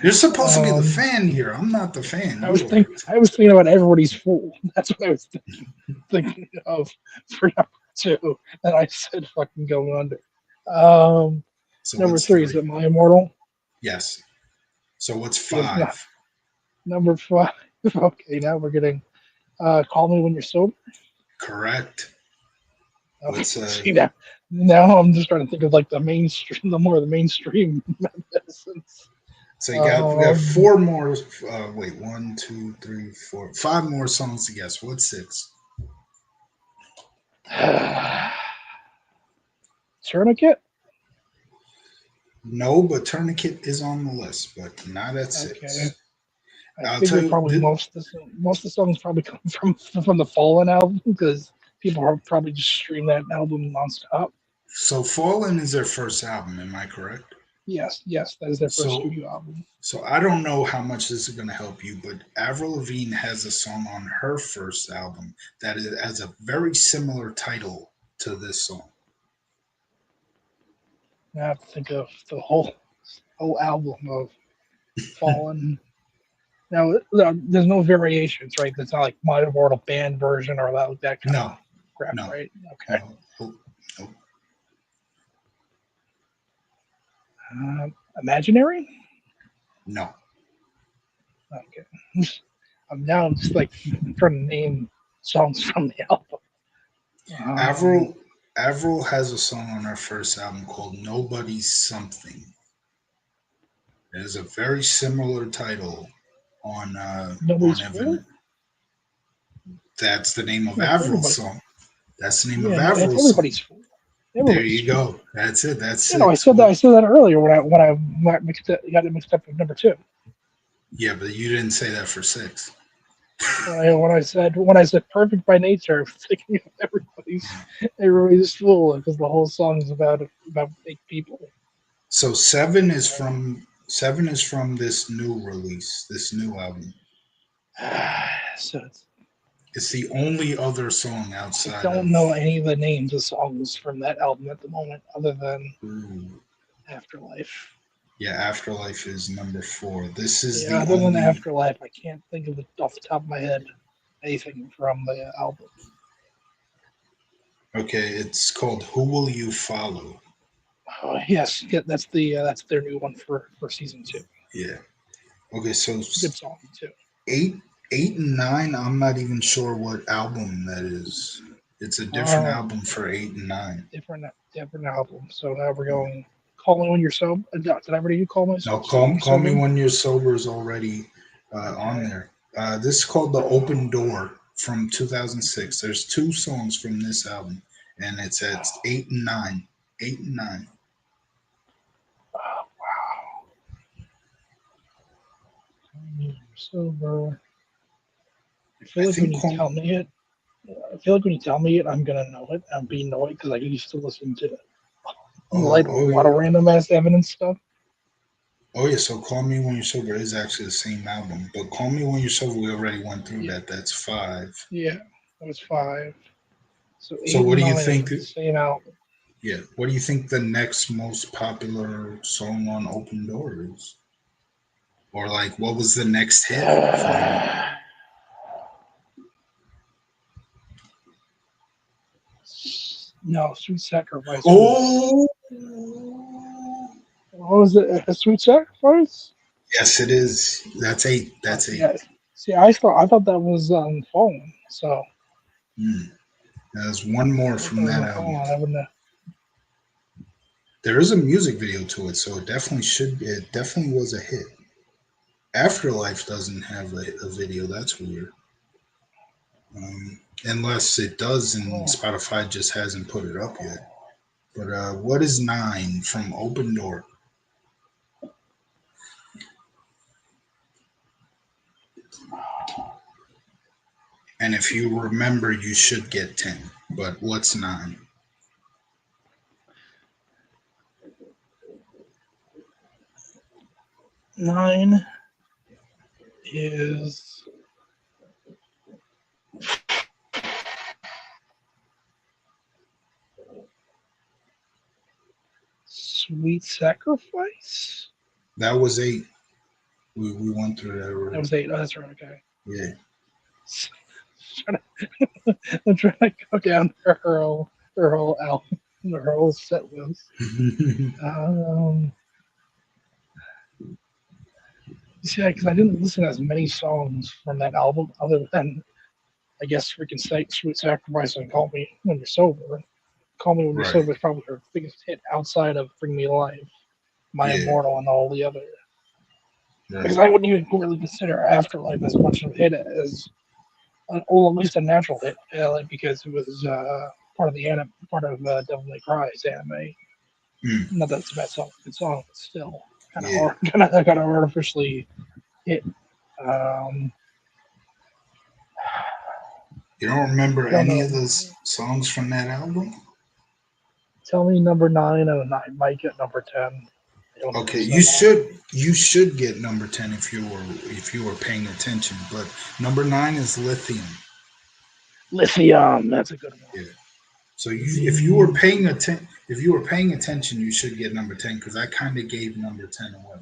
S1: You're supposed to be the
S2: Um,
S1: fan here. I'm not the fan.
S2: I was
S1: You are.
S2: think. I was thinking about Everybody's Fool. That's what I was thinking of for number two. And I said fucking Going Under. Um,
S1: So
S2: Number
S1: what's
S2: three is
S1: three?
S2: it My Immortal?
S1: Yes. So what's
S2: It's not.
S1: five?
S2: Number five. Okay, now we're getting Call Me When You're Sober.
S1: Correct.
S2: Okay,
S1: What's
S2: see now I'm just trying to think of like the mainstream, the mainstream medicines.
S1: so you got we got
S2: Um,
S1: four more. Wait, one, two, three, four, five more songs to guess. What's six?
S2: Tourniquet.
S1: No, but Tourniquet is on the list, but not at
S2: Okay,
S1: six.
S2: I
S1: I'll tell
S2: figure
S1: you.
S2: probably most of the songs probably come from the Fallen album because people are probably just stream that album nonstop.
S1: So Fallen is their first album. Am I correct?
S2: Yes, yes, that is their first
S1: So
S2: studio album.
S1: So I don't know how much this is going to help you, but Avril Lavigne has a song on her first album that has a very similar title to this song.
S2: I have to think of the whole album of Fallen. Now, there's no variations, right? That's not like My Immortal band version or that kind of
S1: No,
S2: crap,
S1: no,
S2: right? Okay.
S1: no, oh, no,
S2: Imaginary?
S1: no.
S2: Okay. I'm just like trying to name songs from the album. Um,
S1: Avril Avril has a song on her first album called "Nobody's Something." It has a very similar title on
S2: Nobody's Fool?
S1: Evan. That's the name of
S2: No, it's
S1: Avril's
S2: everybody.
S1: song. That's the name of
S2: Yeah, no, it's
S1: Avril's song.
S2: everybody's fool.
S1: There
S2: Everybody's
S1: you
S2: fool.
S1: go. That's it. That's
S2: You know, I
S1: six.
S2: said that.
S1: What?
S2: I said that earlier when I got it mixed up with number two.
S1: Yeah, but you didn't say that for six.
S2: When I said perfect by nature, I was thinking of everybody's fool because the whole song is about fake people.
S1: So seven is from this new release, this new album.
S2: So
S1: It's the only other song
S2: I
S1: outside
S2: don't
S1: of
S2: know any of the names of songs from that album at the moment, other than
S1: ooh,
S2: Afterlife.
S1: yeah, Afterlife is number four. This is
S2: Yeah,
S1: the
S2: other than
S1: only
S2: Afterlife, I can't think of it off the top of my head anything from the album.
S1: okay, it's called Who Will You Follow?
S2: Oh, yes, yeah, that's their new one for season two.
S1: Yeah. Okay, so
S2: Good song too.
S1: eight eight and nine, I'm not even sure what album that is. It's a different
S2: Um,
S1: album for eight and nine.
S2: different album. So now we're going. Call Me When You're Sober. Did I already do Call Me
S1: Now,
S2: When You're
S1: call me
S2: Sober?
S1: when you're sober is already on
S2: Okay.
S1: there. This is called "The Open Door" from 2006. There's two songs from this album, and it's at eight and nine. Eight and nine.
S2: Oh, wow. You're Sober. I feel
S1: I
S2: like when
S1: think
S2: you tell me it, I feel like when you tell me it, I'm gonna know it. I'm being annoyed because I used to listen to
S1: oh
S2: like a
S1: oh
S2: lot
S1: yeah
S2: of random ass evidence stuff.
S1: oh yeah. So "Call Me When You're Sober" is actually the same album, but "Call Me When You're Sober" we already went through
S2: Yeah,
S1: that. That's five.
S2: yeah. That was five. So
S1: So
S2: eight
S1: what
S2: and
S1: do you
S2: nine are
S1: think?
S2: from the same album.
S1: Yeah, what do you think the next most popular song on "Open Door" is? Or like, what was the next hit for him?
S2: No, Sweet Sacrifice was.
S1: Oh,
S2: What was it? A Sweet Sacrifice?
S1: yes, it is. That's eight.
S2: Oh,
S1: That's
S2: see,
S1: eight.
S2: I thought that was Fallen. So
S1: Hmm. There's one more
S2: I thought
S1: from
S2: that was
S1: that
S2: on
S1: album.
S2: Fallen. I wouldn't have.
S1: There is a music video to it, so it definitely should. It definitely was a hit. Afterlife doesn't have a video. That's weird. Unless it does, and
S2: Oh,
S1: Spotify just hasn't put it up yet. But what is nine from Open Door? And if you remember, you should get 10. But what's 9?
S2: 9 is Sweet Sacrifice.
S1: That was 8. We went through that
S2: That
S1: already.
S2: was 8. Oh, that's right. Okay.
S1: Yeah.
S2: I'm trying to go down her whole album, her whole set list. Um, yeah, because I didn't listen to as many songs from that album other than I guess freaking Sweet Sacrifice and Call Me When You're Sober. Call Me When You're
S1: Right.
S2: Sober is probably her biggest hit outside of Bring Me Alive, My
S1: Yeah.
S2: Immortal, and all the other. Because
S1: Right.
S2: I wouldn't even really consider Afterlife as much of a hit as, well, at least a natural hit, like, because it was part of Devil May Cry's anime.
S1: Mm.
S2: Not that it's a bad song, good song, but still kind of
S1: Yeah.
S2: hard, kind of artificially hit. Um,
S1: You don't remember
S2: I don't
S1: any
S2: know.
S1: of those songs from that album?
S2: Tell me number 9, and I might get number 10. I don't think
S1: Okay,
S2: so.
S1: you should get number 10 if you were paying attention. But number 9 is Lithium.
S2: Lithium, that's a good one.
S1: Yeah. So if you were paying attention, you should get number 10 because I kind of gave number 10 away.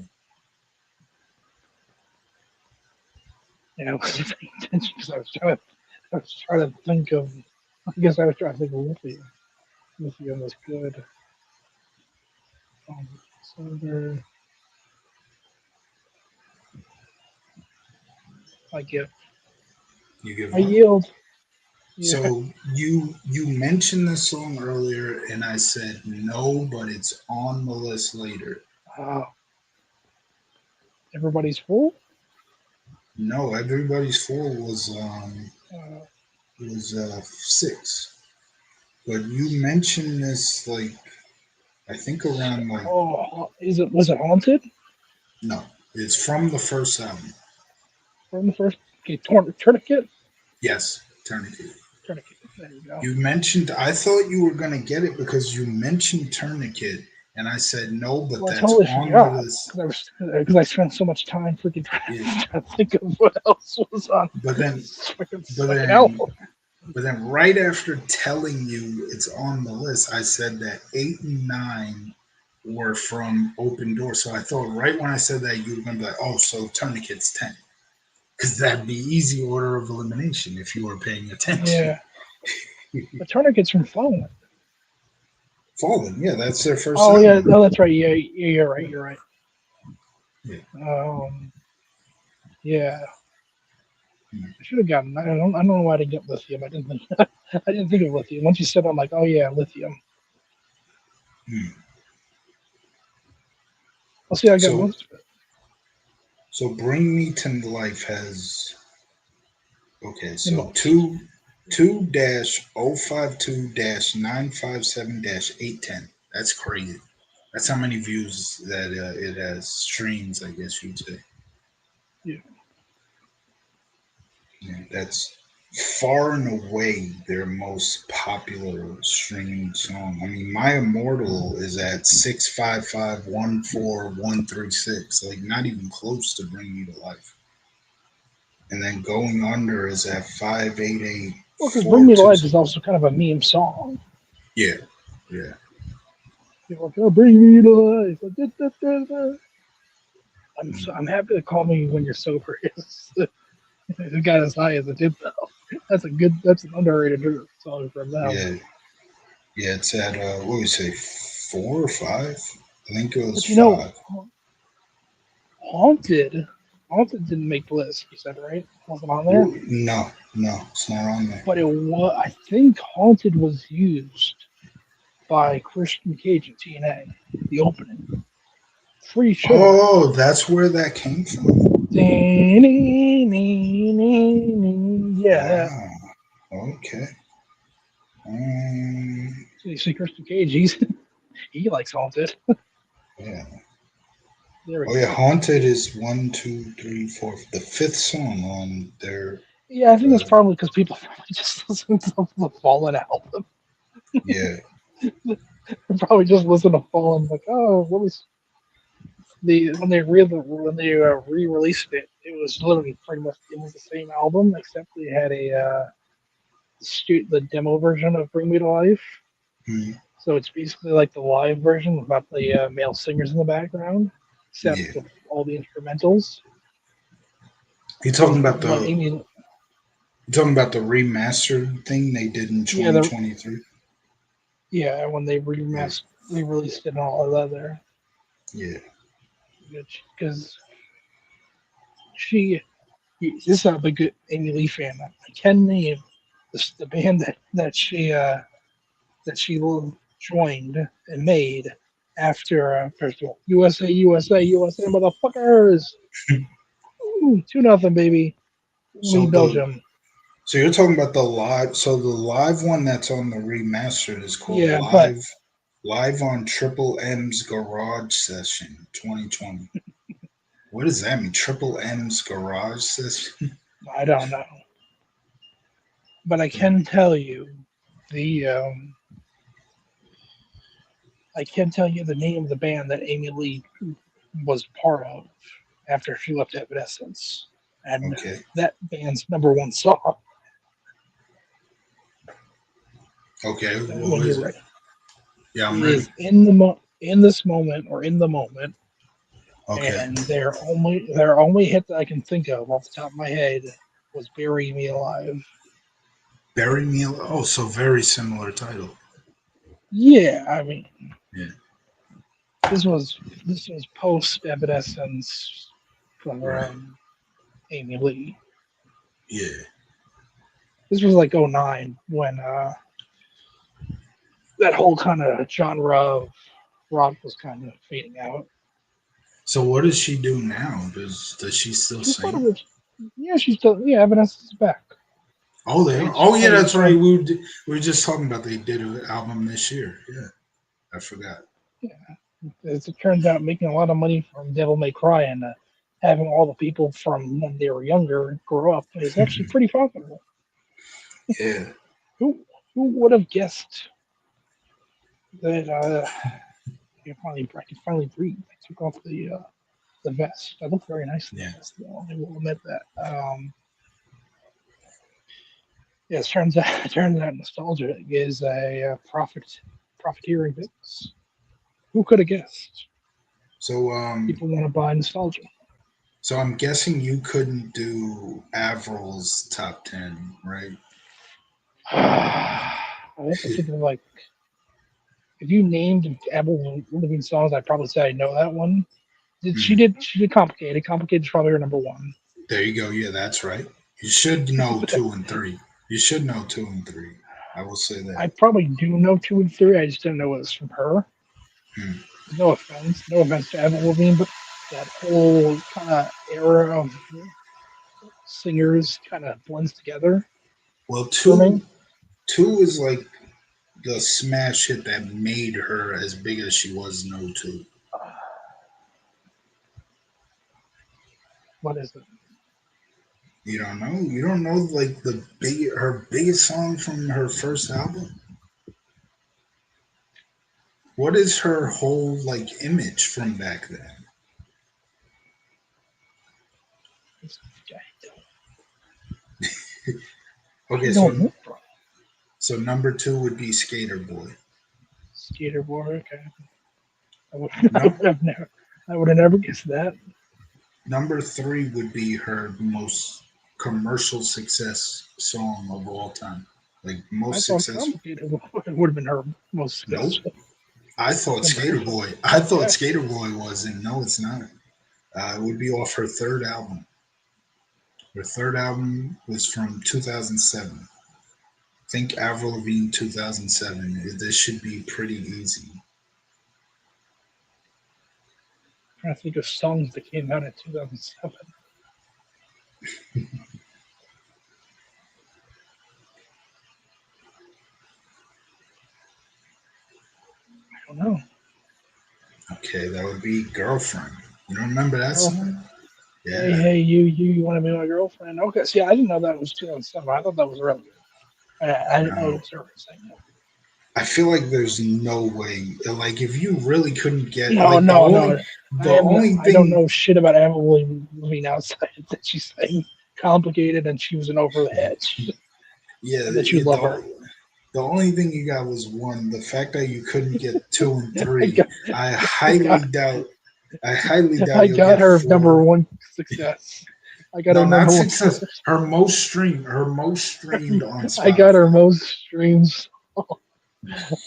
S2: Yeah, I wasn't paying attention because I was trying to think of. I guess I was trying to think of lithium. Lithium was good. Um, Silver, I give.
S1: You give
S2: I
S1: up.
S2: yield. Yeah.
S1: So you mentioned this song earlier, and I said no, but it's on the list later.
S2: Uh, Everybody's full.
S1: No, everybody's full
S2: Uh,
S1: was 6, but you mentioned this like I think around like
S2: was it haunted
S1: no, it's from the first album.
S2: from the first? Okay, tourniquet.
S1: Yes, Tourniquet.
S2: Tourniquet. There you go.
S1: You mentioned I thought you were gonna get it because you mentioned Tourniquet, and I said no, but
S2: Well, I
S1: that's
S2: totally
S1: on the
S2: forgot
S1: list.
S2: because I spent so much time freaking
S1: Yeah,
S2: trying to think of what else was on
S1: but then
S2: this fucking
S1: but
S2: second
S1: then
S2: album.
S1: but then right after telling you it's on the list, I said that 8 and 9 were from Open Door. So I thought right when I said that you were gonna be like, oh, so Tourniquet's 10. Because that'd be easy order of elimination if you were paying attention.
S2: Yeah, the tourniquet's from Fallen.
S1: Fallen, yeah, that's their first
S2: Oh yeah,
S1: album.
S2: no, that's right. Yeah, you're right. You're right.
S1: Yeah.
S2: Um, yeah,
S1: Hmm.
S2: I should have gotten. I don't know why I didn't get lithium. I didn't think. I didn't think of lithium. Once you said, it, I'm like, oh yeah, lithium.
S1: Hmm.
S2: I'll see. I got
S1: So,
S2: most of it.
S1: Bring Me to Life has okay.
S2: The
S1: So
S2: most.
S1: 2-052-957-810. That's crazy. That's how many views that it has streams. I guess you'd say.
S2: Yeah.
S1: Yeah, that's far and away their most popular streaming song. I mean, My Immortal is at 655-14136, like not even close to Bring Me to Life. And then Going Under is at 588
S2: Well, because Bring Me to Life is
S1: 427.
S2: also kind of a meme song.
S1: Yeah, yeah.
S2: People are like, oh, Bring Me to Life. Da, da, da, da. I'm happy to Call Me When You're Sober is the guy as high as it did though. That's an underrated song from them.
S1: Yeah, yeah, it's at what do we say, 4 or 5? I think it was
S2: But you know,
S1: 5.
S2: Haunted, Haunted didn't make the list. You said right? Wasn't on there.
S1: No, no, it's not on there.
S2: But it was. I think Haunted was used by Christian Cage and TNA. The opening free show.
S1: Oh, that's where that came from.
S2: Yeah.
S1: Ah, okay. Um,
S2: So you see Christian Cage. He likes Haunted.
S1: yeah.
S2: There we
S1: Oh, yeah.
S2: go.
S1: Haunted is one, two, three, four, the fifth song on their.
S2: Yeah, I think that's
S1: Uh,
S2: probably because people probably just listen to the Fallen album.
S1: yeah,
S2: They probably just listen to Fallen like, oh, what was when they re-released it? It was literally pretty much it was the same album except they had the demo version of Bring Me to Life.
S1: mm,
S2: So it's basically like the live version without the male singers in the background, except
S1: yeah.
S2: with all the instrumentals.
S1: You
S2: Because
S1: talking about
S2: when
S1: the
S2: Amy,
S1: you talking about the remastered thing they did in
S2: yeah, the
S1: 2023?
S2: yeah, when they
S1: Yeah,
S2: re-released it and all of that there,
S1: yeah.
S2: because she this is a big Amy Lee fan. I can name the band that she joined and made after first of all USA motherfuckers. Ooh, 2-0 baby.
S1: So
S2: Lead
S1: the
S2: Belgium.
S1: so you're talking about the live. So the live one that's on the remastered is called
S2: Yeah, but
S1: Live on Triple M's Garage Session 2020. What does that mean? Triple M's Garage Session?
S2: I don't know. But I can tell you the I can tell you the name of the band that Amy Lee was part of after she left Evanescence, and
S1: Okay.
S2: that band's number one song.
S1: Okay. What
S2: When you're
S1: is it?
S2: ready,
S1: Yeah, I'm
S2: it
S1: ready.
S2: is in this moment or in the moment,
S1: Okay.
S2: and their only hit that I can think of off the top of my head was "Bury Me Alive."
S1: Bury Me. Oh, so very similar title.
S2: Yeah, I mean
S1: Yeah.
S2: this was post Evanescence for
S1: Right.
S2: Amy Lee.
S1: Yeah.
S2: This was like '09 when that whole kind of genre of rock was kind of fading out.
S1: So what does she do now? Does she still
S2: She's part of
S1: sing?
S2: it. Yeah, she's still yeah. Evanescence is back.
S1: Oh, they are.
S2: They
S1: Oh, yeah,
S2: they
S1: that's right.
S2: turned
S1: We were just talking about they did an album this year. Yeah, I forgot.
S2: yeah. As it turns out, making a lot of money from Devil May Cry and having all the people from when they were younger grow up is actually pretty profitable.
S1: Yeah.
S2: Who would have guessed that I can finally breathe. I took off the vest. I look very nice in the
S1: Yeah.
S2: vest, though. I will admit that. Yeah, it turns out nostalgia is a profiteering business. Who could have guessed?
S1: So
S2: People want to buy nostalgia.
S1: so I'm guessing you couldn't do Avril's top 10, right?
S2: I have to think of like if you named Avril Lavigne songs, I'd probably say I know that one.
S1: Mhm.
S2: She did complicated. Complicated is probably her number one.
S1: There you go. Yeah, that's right. You should know two and three. You should know two and three. I will say that.
S2: I probably do know 2 and 3. I just didn't know it was from her.
S1: Hmm.
S2: No offense to Avril Lavigne, but that whole kind of era of singers kind of blends together
S1: Well,
S2: for me.
S1: two is like the smash hit that made her as big as she was. No two.
S2: What is it?
S1: You don't know. You don't know like her biggest song from her first album. What is her whole like image from back then?
S2: I
S1: Okay,
S2: don't know, bro.
S1: so number two would be Skater Boy.
S2: Skater boy. Okay, I
S1: Num-
S2: would have never. I would have never guessed that.
S1: Number three would be her most commercial success song of all time. Like
S2: I
S1: most
S2: thought
S1: successful.
S2: complicated would have been her most
S1: Nope.
S2: successful
S1: I thought Skater
S2: commercial.
S1: Boy. I thought
S2: Yeah,
S1: Skater Boy was, and no, it's not. It would be off her third album. Her third album was from 2007. Think Avril Lavigne 2007. This should be pretty easy.
S2: I'm trying to think of songs that came out in 2007. I don't know.
S1: Okay, that would be Girlfriend. You don't remember that song?
S2: Girlfriend. Hey,
S1: Yeah.
S2: hey, you want to be my girlfriend? Okay, see, I didn't know that was 2007. I thought that was earlier. I didn't know it
S1: No.
S2: was her saying that.
S1: I feel like there's no way. Like if you really couldn't get
S2: No,
S1: like
S2: no, no.
S1: the only
S2: I don't
S1: thing
S2: know shit about Avril Lavigne outside that she's saying complicated and she was an over the hedge
S1: yeah,
S2: and that you love her.
S1: the only thing you got was one. The fact that you couldn't get two and
S2: I
S1: three,
S2: got,
S1: I
S2: I got,
S1: highly doubt. I highly doubt
S2: I
S1: you'll
S2: got
S1: get
S2: her number
S1: four.
S2: one success. I got
S1: No,
S2: her
S1: not
S2: number one
S1: success.
S2: position.
S1: Her most streamed on
S2: I got her
S1: Spotify.
S2: most streams.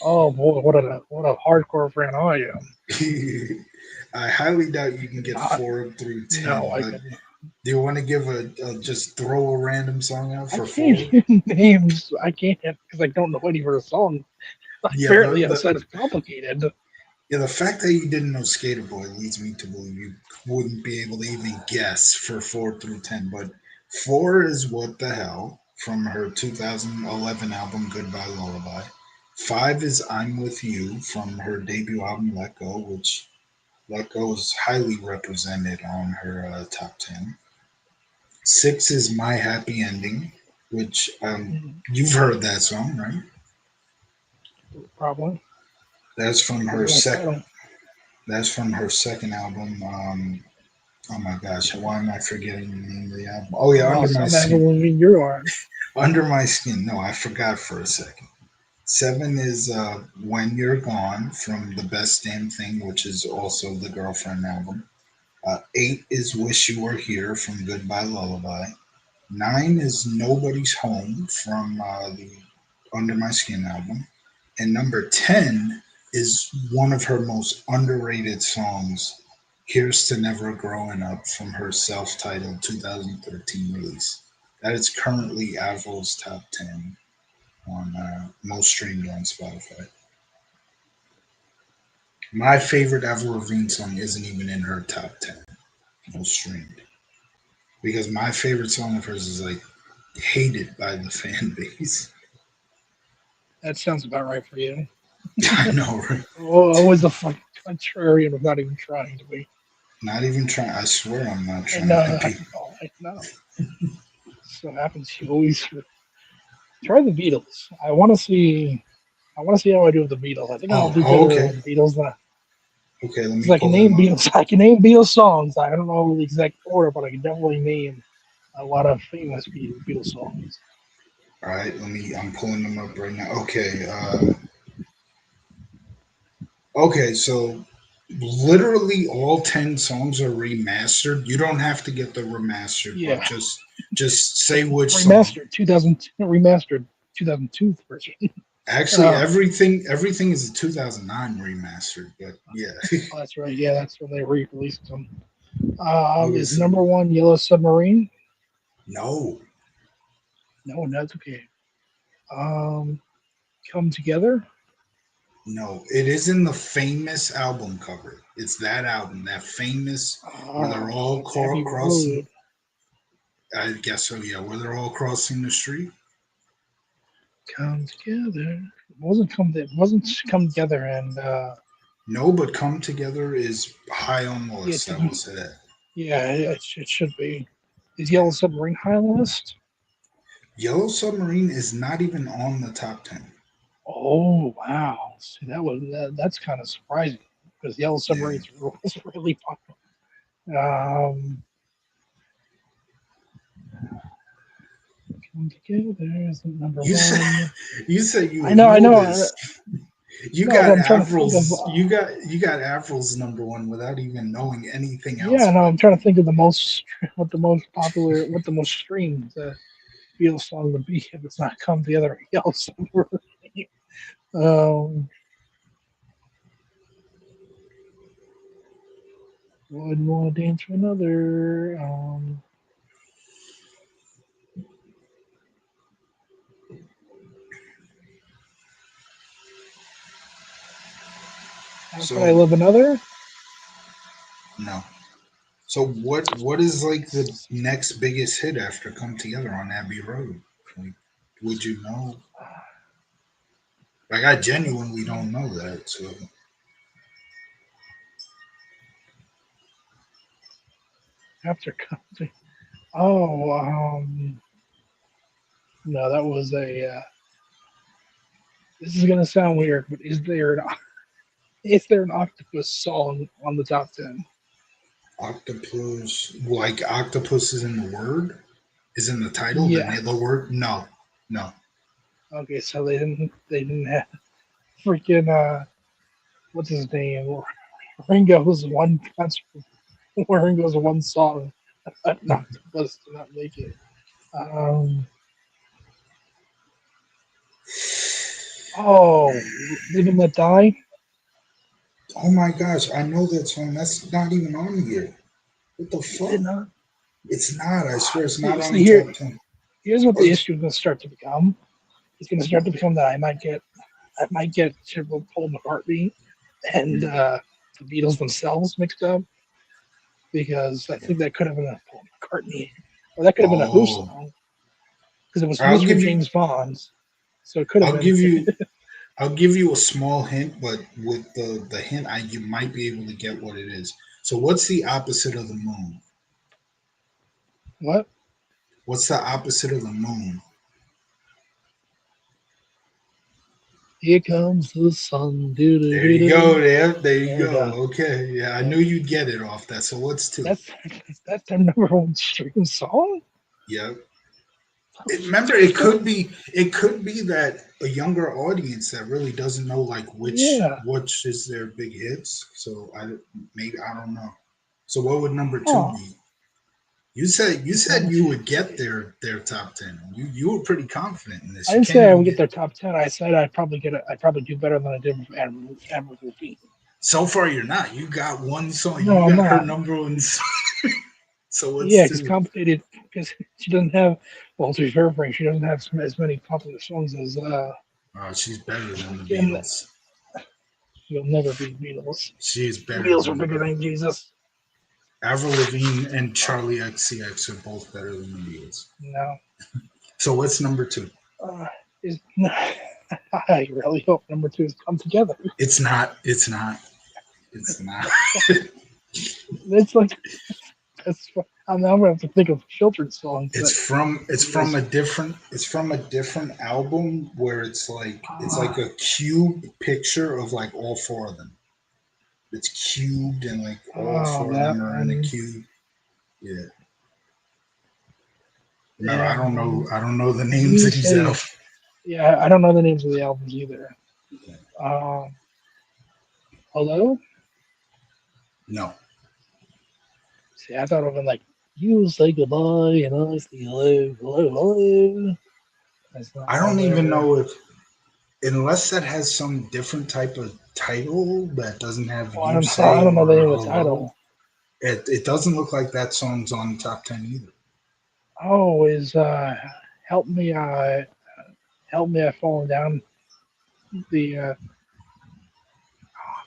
S2: Oh boy, what a hardcore fan I am.
S1: I highly doubt you can get
S2: Not,
S1: four through
S2: no,
S1: 10.
S2: I
S1: But
S2: couldn't.
S1: do you want to give just throw a random song out
S2: I
S1: for
S2: can't
S1: four?
S2: even names. I can't because I don't know any of her songs.
S1: Yeah,
S2: Apparently, outside of complicated.
S1: the fact that you didn't know Skater Boy leads me to believe you wouldn't be able to even guess for 4 through 10. But four is What the Hell from her 2011 album Goodbye Lullaby. Five is I'm With You from her debut album Let Go, which Let Go is highly represented on her top 10. Six is My Happy Ending, which you've heard that song, right?
S2: Probably
S1: That's from
S2: because
S1: her
S2: of that
S1: sec.
S2: title.
S1: That's from her second album. Oh my gosh, why am I forgetting the name of the album? Oh yeah,
S2: Oh,
S1: Under My
S2: some
S1: Skin.
S2: Avril Lavigne you are.
S1: Under My Skin. No, I forgot for a second. Seven is When You're Gone from The Best Damn Thing, which is also the Girlfriend album. Eight is Wish You Were Here from Goodbye Lullaby. Nine is Nobody's Home from the Under My Skin album. And number 10 is one of her most underrated songs, Here's to Never Growing Up, from her self titled 2013 release. That is currently Avril's top 10 on most streamed on Spotify. My favorite Avril Lavigne song isn't even in her top 10 most streamed because my favorite song of hers is like hated by the fan base.
S2: That sounds about right for you.
S1: I know, right?
S2: Oh, always the fucking contrarian of not even trying to be.
S1: Not even trying. I swear I'm not
S2: I
S1: trying to
S2: know, I
S1: be.
S2: know, I know. So happens you always try the Beatles. I want to see. I want to see how I do with the Beatles. I think I'll do better
S1: Okay.
S2: with the Beatles than
S1: Okay, let
S2: because
S1: me
S2: I can
S1: pull them
S2: name
S1: up.
S2: Beatles. I can name Beatles songs. I don't know the exact order, but I can definitely name a lot of famous Beatles songs.
S1: All right, I'm pulling them up right now. Okay. Okay, so literally all 10 songs are remastered. You don't have to get the remastered, but
S2: Yeah,
S1: just say which song.
S2: remastered 2000 remastered 2002 version.
S1: Actually,
S2: Uh,
S1: everything is a 2009 remastered, but yeah.
S2: oh, that's right. Yeah, that's when they re-released them.
S1: Okay,
S2: Is
S1: so
S2: number one Yellow Submarine?
S1: no.
S2: No, that's okay. Um, Come Together?
S1: No, it is in the famous album cover. It's that album, that famous where they're all
S2: It's Abbey
S1: crossing.
S2: Road.
S1: I guess so. Yeah, where they're all crossing the street.
S2: Come Together. It wasn't Come Together and
S1: No, but Come Together is high on the
S2: yeah,
S1: list. I will say that.
S2: yeah, it should be. Is Yellow Submarine high on the list?
S1: Yellow Submarine is not even on the top 10.
S2: Oh wow! See, that's kind of surprising because Yellow
S1: Yeah.
S2: Submarine was really popular. Come Together is number
S1: You said
S2: one.
S1: you said you
S2: I
S1: would
S2: know, I
S1: know
S2: know.
S1: this. You
S2: No, but
S1: got
S2: I'm trying to think of.
S1: Avril's you got Avril's number one without even knowing anything else
S2: Yeah, no,
S1: by
S2: I'm trying to think of the most, what the most popular, what the most streamed Beatles song would be if it's not "Come Together" Yellow Submarine. Um, Wouldn't want to dance for another. How could I
S1: so
S2: love another?
S1: no. So what is like the next biggest hit after Come Together on Abbey Road? Like, would you know? Like I genuinely don't know that.
S2: After country. Oh, no, that was a. This is gonna sound weird, but is there an octopus song on the top 10?
S1: Octopus, like octopus is in the word, is in the title.
S2: Yeah.
S1: The word, no, no.
S2: Okay, so they didn't have freaking what's his name? Ringo's one concert. Ringo's one song. An octopus did not make it. Um. Oh, Live and Let Die.
S1: Oh my gosh, I know that song. That's not even on here. What the
S2: Is it
S1: fuck?
S2: not?
S1: It's not. I swear, it's not
S2: See,
S1: on
S2: see
S1: the
S2: here.
S1: top 10.
S2: Here's what
S1: Or,
S2: the issue is going to start to become. It's going to start to become that I might get Paul McCartney and the Beatles themselves mixed up because I think that could have been a Paul McCartney or that could have been a Who
S1: oh,
S2: song because it was
S1: I'll
S2: featuring
S1: give you.
S2: James Bond, so it could have
S1: I'll
S2: been.
S1: give you. I'll give you a small hint, but with the hint, you might be able to get what it is. So, what's the opposite of the moon?
S2: What?
S1: What's the opposite of the moon?
S2: Here comes the sun. Do do
S1: There
S2: do
S1: you
S2: do.
S1: go. There you
S2: There we
S1: go.
S2: go.
S1: Okay. Yeah, I
S2: Yeah.
S1: knew you'd get it off that. So what's two?
S2: That's that's their number one stream song.
S1: Yeah. Remember, it could be that a younger audience that really doesn't know like
S2: Yeah.
S1: which is their big hits. So maybe I don't know. So what would number two
S2: Huh.
S1: be? You said
S2: Number
S1: you
S2: two.
S1: would get their top 10. You were pretty confident in
S2: I
S1: this. You
S2: didn't
S1: can't
S2: say I
S1: even
S2: would get
S1: get.
S2: their top 10. I said I'd probably get it. I'd probably do better than I did with Admiral Beat.
S1: So far, you're not. You got one song.
S2: No,
S1: You
S2: I'm
S1: got her
S2: not.
S1: number one song. So
S2: Yeah,
S1: what's
S2: because
S1: two?
S2: complicated. Because she doesn't have. Well, to be fair, Frank, she doesn't have as many popular songs as
S1: She's better than the
S2: fucking.
S1: Beatles.
S2: You'll never be Beatles.
S1: She is
S2: The
S1: better
S2: Beatles are
S1: than the
S2: bigger
S1: Beatles.
S2: than Jesus.
S1: Avril Lavigne and Charlie XCX are both better than the Beatles.
S2: No.
S1: So what's number two?
S2: Is I really hope number two has come together.
S1: It's not. It's not. It's not.
S2: It's like that's. I'm gonna have to think of children's songs
S1: It's
S2: that
S1: from.
S2: the
S1: It's from
S2: Beatles.
S1: a different. It's from a different album where it's like
S2: Uh,
S1: a cube picture of like all four of them. It's cubed and like all
S2: oh,
S1: four of
S2: that
S1: them are in a
S2: one.
S1: cube. Yeah. Remember, I
S2: Yeah.
S1: don't know. I don't know the
S2: Didn't
S1: names
S2: you
S1: of these
S2: say?
S1: albums.
S2: Yeah, I don't know the names of the albums either. Um, Hello?
S1: No,
S2: See, I thought it would been like, you say goodbye and I say hello, hello, hello. That's not
S1: I
S2: how
S1: don't even
S2: they're.
S1: know if unless that has some different type of title that doesn't have
S2: Well,
S1: you
S2: I
S1: say
S2: don't know the
S1: or
S2: name of the
S1: hello.
S2: title.
S1: It doesn't look like that song's on the top 10 either.
S2: Oh, is help me, help me, I've fallen down the. Oh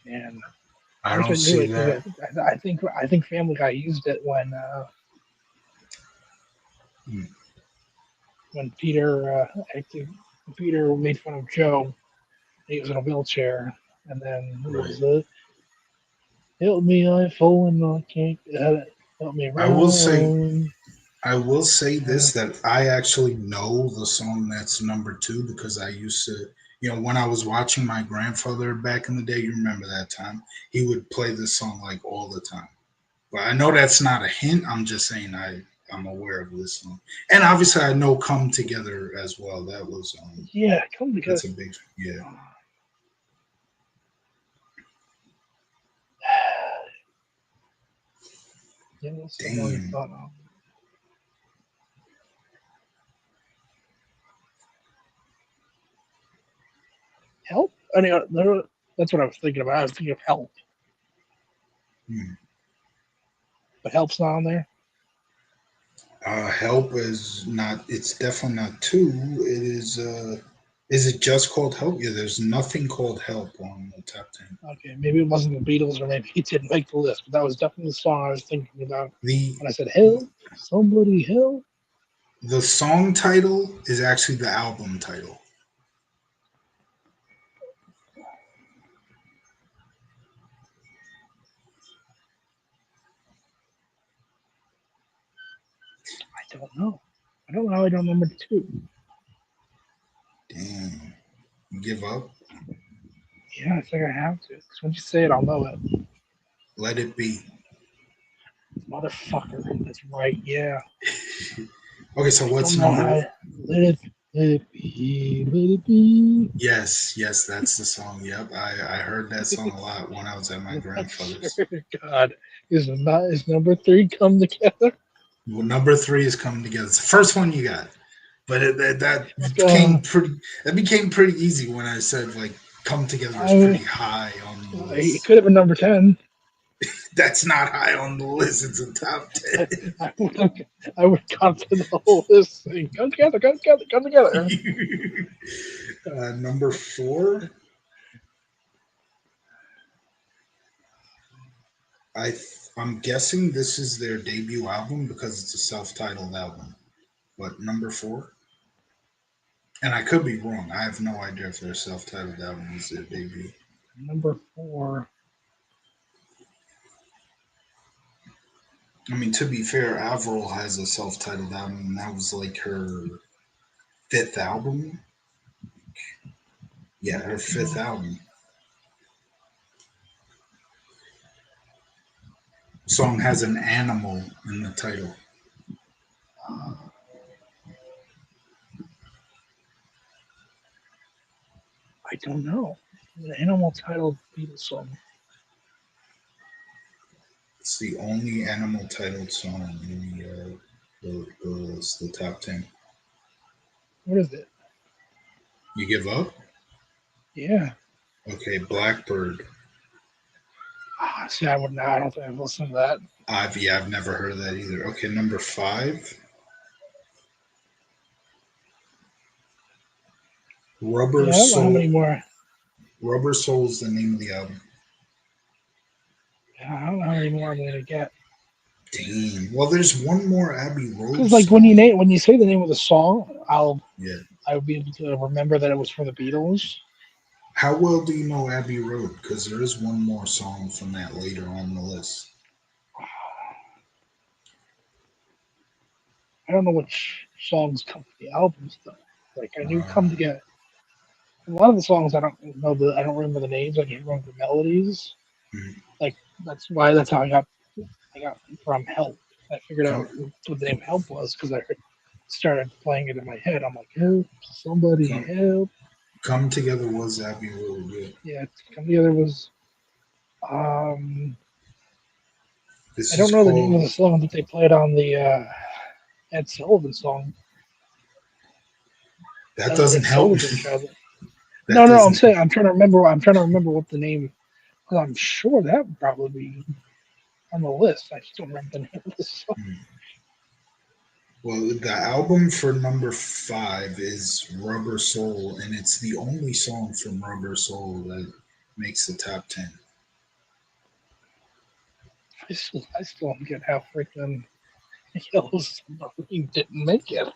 S2: man, I
S1: I
S2: wish
S1: don't
S2: I knew
S1: see
S2: it because
S1: that.
S2: I think Family Guy used it
S1: Hmm.
S2: when Peter made fun of Joe. He was in a wheelchair, and then it
S1: Right.
S2: was help me, I've fallen, I can't help me
S1: I will say
S2: round.
S1: I will say
S2: Uh,
S1: this that I actually know the song that's number two because I used to, when I was watching my grandfather back in the day, you remember that time, he would play this song like all the time. But I know that's not a hint. I'm just saying I'm aware of this song. And obviously I know Come Together as well. That was
S2: yeah, come together.
S1: that's a big yeah.
S2: Yeah, that's the one I
S1: Damn.
S2: thought of. Help? Anyway, that's what I was thinking about. I was thinking of help,
S1: Hmm.
S2: but help's not on there.
S1: Help is not. It's definitely not two. It is. Is it just called Help? Yeah, there's nothing called Help on the top 10.
S2: Okay, maybe it wasn't the Beatles, or maybe it didn't make the list, but that was definitely the song I was thinking about
S1: The
S2: when I said help. Somebody help.
S1: the song title is actually the album title.
S2: don't know. I don't know how I don't remember the two.
S1: Damn. You give up?
S2: Yeah, I think I have to. Because when you say it, I'll know it.
S1: Let it be.
S2: Motherfucker. That's right. Yeah.
S1: Okay, so
S2: I
S1: what's
S2: don't know
S1: number?
S2: how. Let it be. Let it be.
S1: Yes, yes, that's the song. Yep, I heard that song a lot when I was at my
S2: I swear
S1: grandfather's.
S2: to God. Is number three come together?
S1: Well, number three is coming together. It's the first one you got, but that
S2: Like,
S1: became pretty. That became pretty easy when I said like "Come Together" is
S2: I,
S1: pretty high on the
S2: it
S1: list.
S2: could have been number 10.
S1: That's not high on the list. It's a top
S2: I,
S1: 10.
S2: I would have, I would have gone through the whole list saying, come together, come together, come together.
S1: Number four, I'm guessing this is their debut album because it's a self-titled album. But number four, and I could be wrong. I have no idea if their self-titled album is their debut.
S2: Number 4.
S1: I mean, to be fair, Avril has a self-titled album, and that was like her fifth album. Yeah, her fifth album. Song has an animal in the title.
S2: I don't know. An animal titled Beatles song.
S1: It's the only animal titled song in the list, the top 10.
S2: What is it?
S1: You give up?
S2: Yeah.
S1: Okay, Blackbird.
S2: See, I would not. I don't think I've listened to that.
S1: I've never heard of that either. Okay, number five, Rubber
S2: Yeah, I don't know how
S1: Soul.
S2: many more.
S1: Rubber Soul is the name of the album.
S2: I don't know how many more I'm gonna get.
S1: Damn. Well, there's one more Abbey Road
S2: Because like when
S1: song.
S2: when you say the name of the song,
S1: Yeah.
S2: I'll be able to remember that it was from the Beatles.
S1: How well do you know Abbey Road? Because there is one more song from that later on the list.
S2: I don't know which songs come from the albums though. Like I knew
S1: Uh,
S2: "Come Together." A lot of the songs I don't know I don't remember the names. I can remember the melodies.
S1: mm,
S2: Like that's how I got from Help. I figured out
S1: come,
S2: what the name Help was because I started playing it in my head. I'm like, help, somebody
S1: come,
S2: help.
S1: come Together was Abbey Road. Yeah.
S2: Yeah, Come Together was. Um, I
S1: This is
S2: don't know the name of
S1: called.
S2: the song that they played on the Ed Sullivan song.
S1: That
S2: That
S1: doesn't
S2: Ed
S1: help me.
S2: Sullivan show.
S1: That
S2: No, I'm
S1: doesn't help.
S2: saying I'm trying to remember. I'm trying to remember what the name. Because I'm sure that would probably be on the list. I just don't remember the name of the song.
S1: Mm. Well, the album for number five is Rubber Soul, and it's the only song from Rubber Soul that makes the top 10.
S2: I still don't get how freaking Yellow Submarine didn't make it.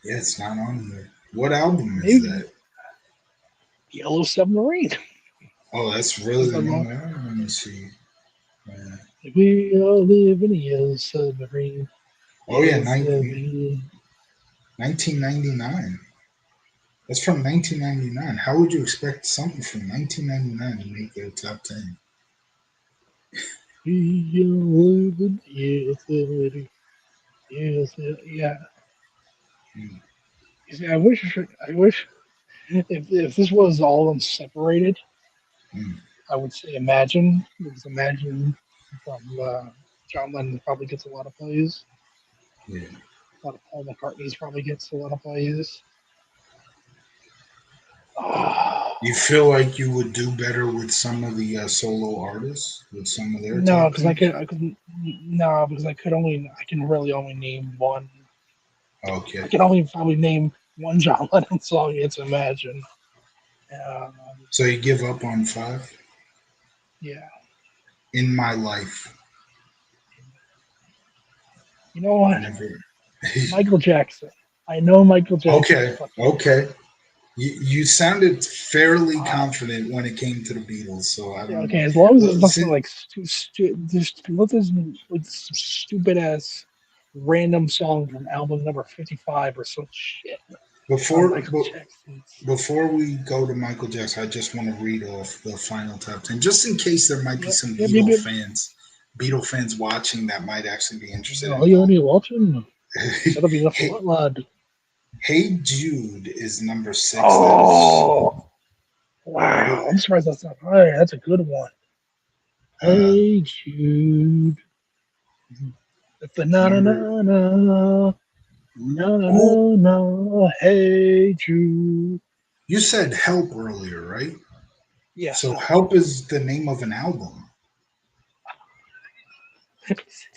S1: Yeah, it's not on here. What album is
S2: Maybe
S1: that?
S2: Yellow Submarine.
S1: Oh, that's really
S2: Is
S1: the
S2: that
S1: name
S2: wrong?
S1: of it? Let me see. Uh,
S2: We all live in a yellow submarine.
S1: oh, yeah,
S2: Yellow submarine.
S1: 1999. That's from 1999. How would you expect something from 1999 to make their top 10?
S2: We all live in a yellow submarine. Yeah.
S1: Mm,
S2: You see, I wish if this was all unseparated,
S1: mm,
S2: I would say Imagine because Imagine from John Lennon probably gets a lot of plays.
S1: yeah.
S2: A lot of Paul McCartney's probably gets a lot of plays. Oh,
S1: You feel like you would do better with some of the solo artists, with some of their
S2: no,
S1: top
S2: because I
S1: 10s?
S2: could, I could, no, because I can really only name one. I
S1: Okay.
S2: can only probably name one John Lennon song. It's Imagine. Um,
S1: So you give up on five?
S2: yeah,
S1: In my life.
S2: you know what?
S1: Never.
S2: Michael Jackson. I know Michael Jackson's
S1: Okay.
S2: fucking.
S1: Okay. You sounded fairly
S2: Uh,
S1: confident when it came to the Beatles, so I
S2: yeah,
S1: don't
S2: okay,
S1: know.
S2: as long as it's
S1: Well,
S2: nothing like just what is like some stupid ass. random song from album number 55 or some shit on
S1: Before
S2: Michael Jackson's.
S1: before we go to Michael Jackson, I just want to read off the final top 10, just in case there might be
S2: Yep,
S1: some
S2: yep, yep, yep.
S1: Beatle fans watching that might actually be interested
S2: Oh,
S1: in
S2: you'll be watching.
S1: knowing.
S2: That'll be enough for
S1: hey,
S2: what, lad?
S1: hey Jude is number 6. That is
S2: Oh, wow. I'm surprised that's not higher. That's a good one.
S1: uh,
S2: Hey, Jude. It's the na na na
S1: number.
S2: na na na
S1: Oh,
S2: na na. Hey, Jude.
S1: you said Help earlier, right?
S2: Yes,
S1: So
S2: no.
S1: Help is the name of an album,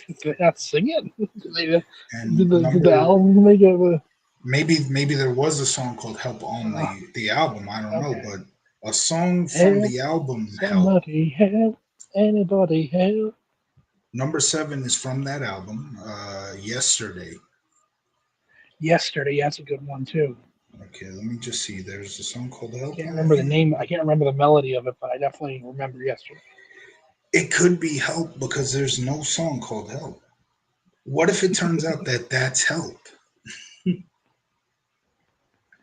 S2: Did they not sing it?
S1: and
S2: Did the
S1: number
S2: album make it?
S1: maybe there was a song called Help on
S2: Uh,
S1: the album. I don't know,
S2: okay.
S1: but a song from
S2: Help,
S1: the album Help.
S2: somebody help, anybody help.
S1: Number 7 is from that album, Yesterday.
S2: Yesterday, that's a good one too.
S1: Okay, let me just see. There's a song called
S2: I
S1: Help
S2: can't
S1: on
S2: remember the
S1: here.
S2: name. I can't remember the melody of it, but I definitely remember yesterday.
S1: It could be Help because there's no song called Help. What if it turns out that that's Help?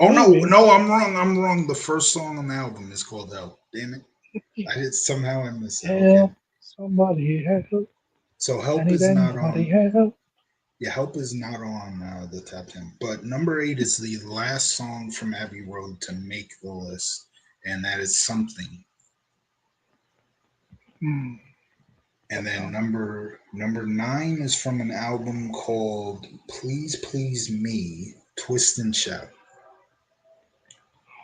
S1: Oh
S2: Could
S1: no,
S2: be.
S1: no, I'm wrong. I'm wrong. The first song on the album is called Help. Damn it. I missed that. Okay.
S2: Help, somebody help.
S1: So
S2: I
S1: Help
S2: need
S1: is not
S2: anybody
S1: on.
S2: help.
S1: Yeah, Help is not on the top 10. But number 8 is the last song from Abbey Road to make the list, and that is Something.
S2: Hmm.
S1: And
S2: What
S1: then
S2: song?
S1: number 9 is from an album called Please Please Me, Twist and Shout.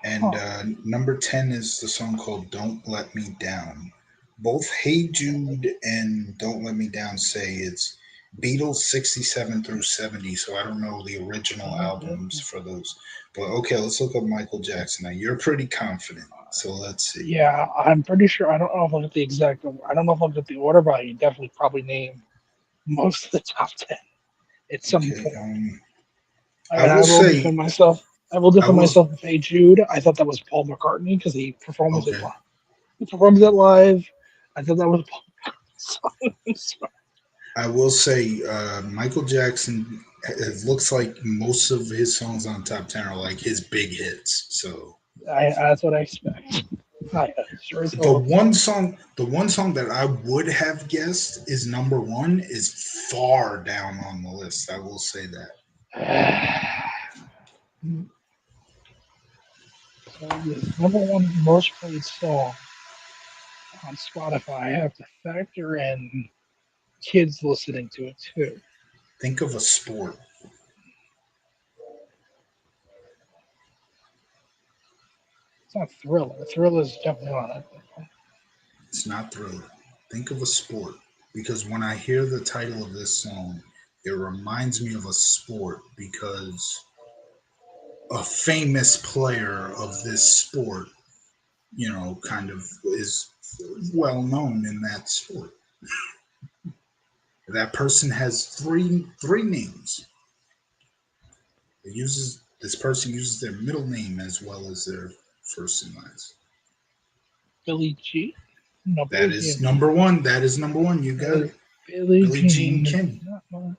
S1: And
S2: Huh.
S1: number 10 is the song called Don't Let Me Down. Both Hey Jude and Don't Let Me Down say it's Beatles 67 through 70, so I don't know the original albums for those. But okay, let's look up Michael Jackson. Now, you're pretty confident, so let's see.
S2: Yeah, I'm pretty sure. I don't know if I'll get the exact. I don't know if I'll get the order, but I can definitely probably name most of the top 10 at some
S1: Okay,
S2: point.
S1: I
S2: And
S1: will
S2: I will
S1: say,
S2: defend myself. I will
S1: I
S2: defend
S1: will,
S2: myself with Hey Jude. I thought that was Paul McCartney because he performs it
S1: okay,
S2: live. He performs it live. I thought that was Paul McCartney.
S1: I will say, Michael Jackson. It looks like most of his songs on top 10 are like his big hits. So
S2: That's what I expect. I sure as
S1: the
S2: hell
S1: one
S2: expect.
S1: song, the one song that I would have guessed is number 1 is far down on the list. I will say that.
S2: So the number one most played song on Spotify, I have to factor in kids listening to it too.
S1: Think of a sport.
S2: It's not Thriller. Thriller is definitely on it.
S1: It's not Thriller. Think of a sport because when I hear the title of this song, it reminds me of a sport because a famous player of this sport, kind of is well known in that sport. That person has three names. This person uses their middle name as well as their first and last.
S2: Billie Jean? No,
S1: That
S2: Billie
S1: is
S2: Jean.
S1: number one. That is number one. You got it.
S2: Billie
S1: Billie Jean
S2: Jean is
S1: King.
S2: not mine.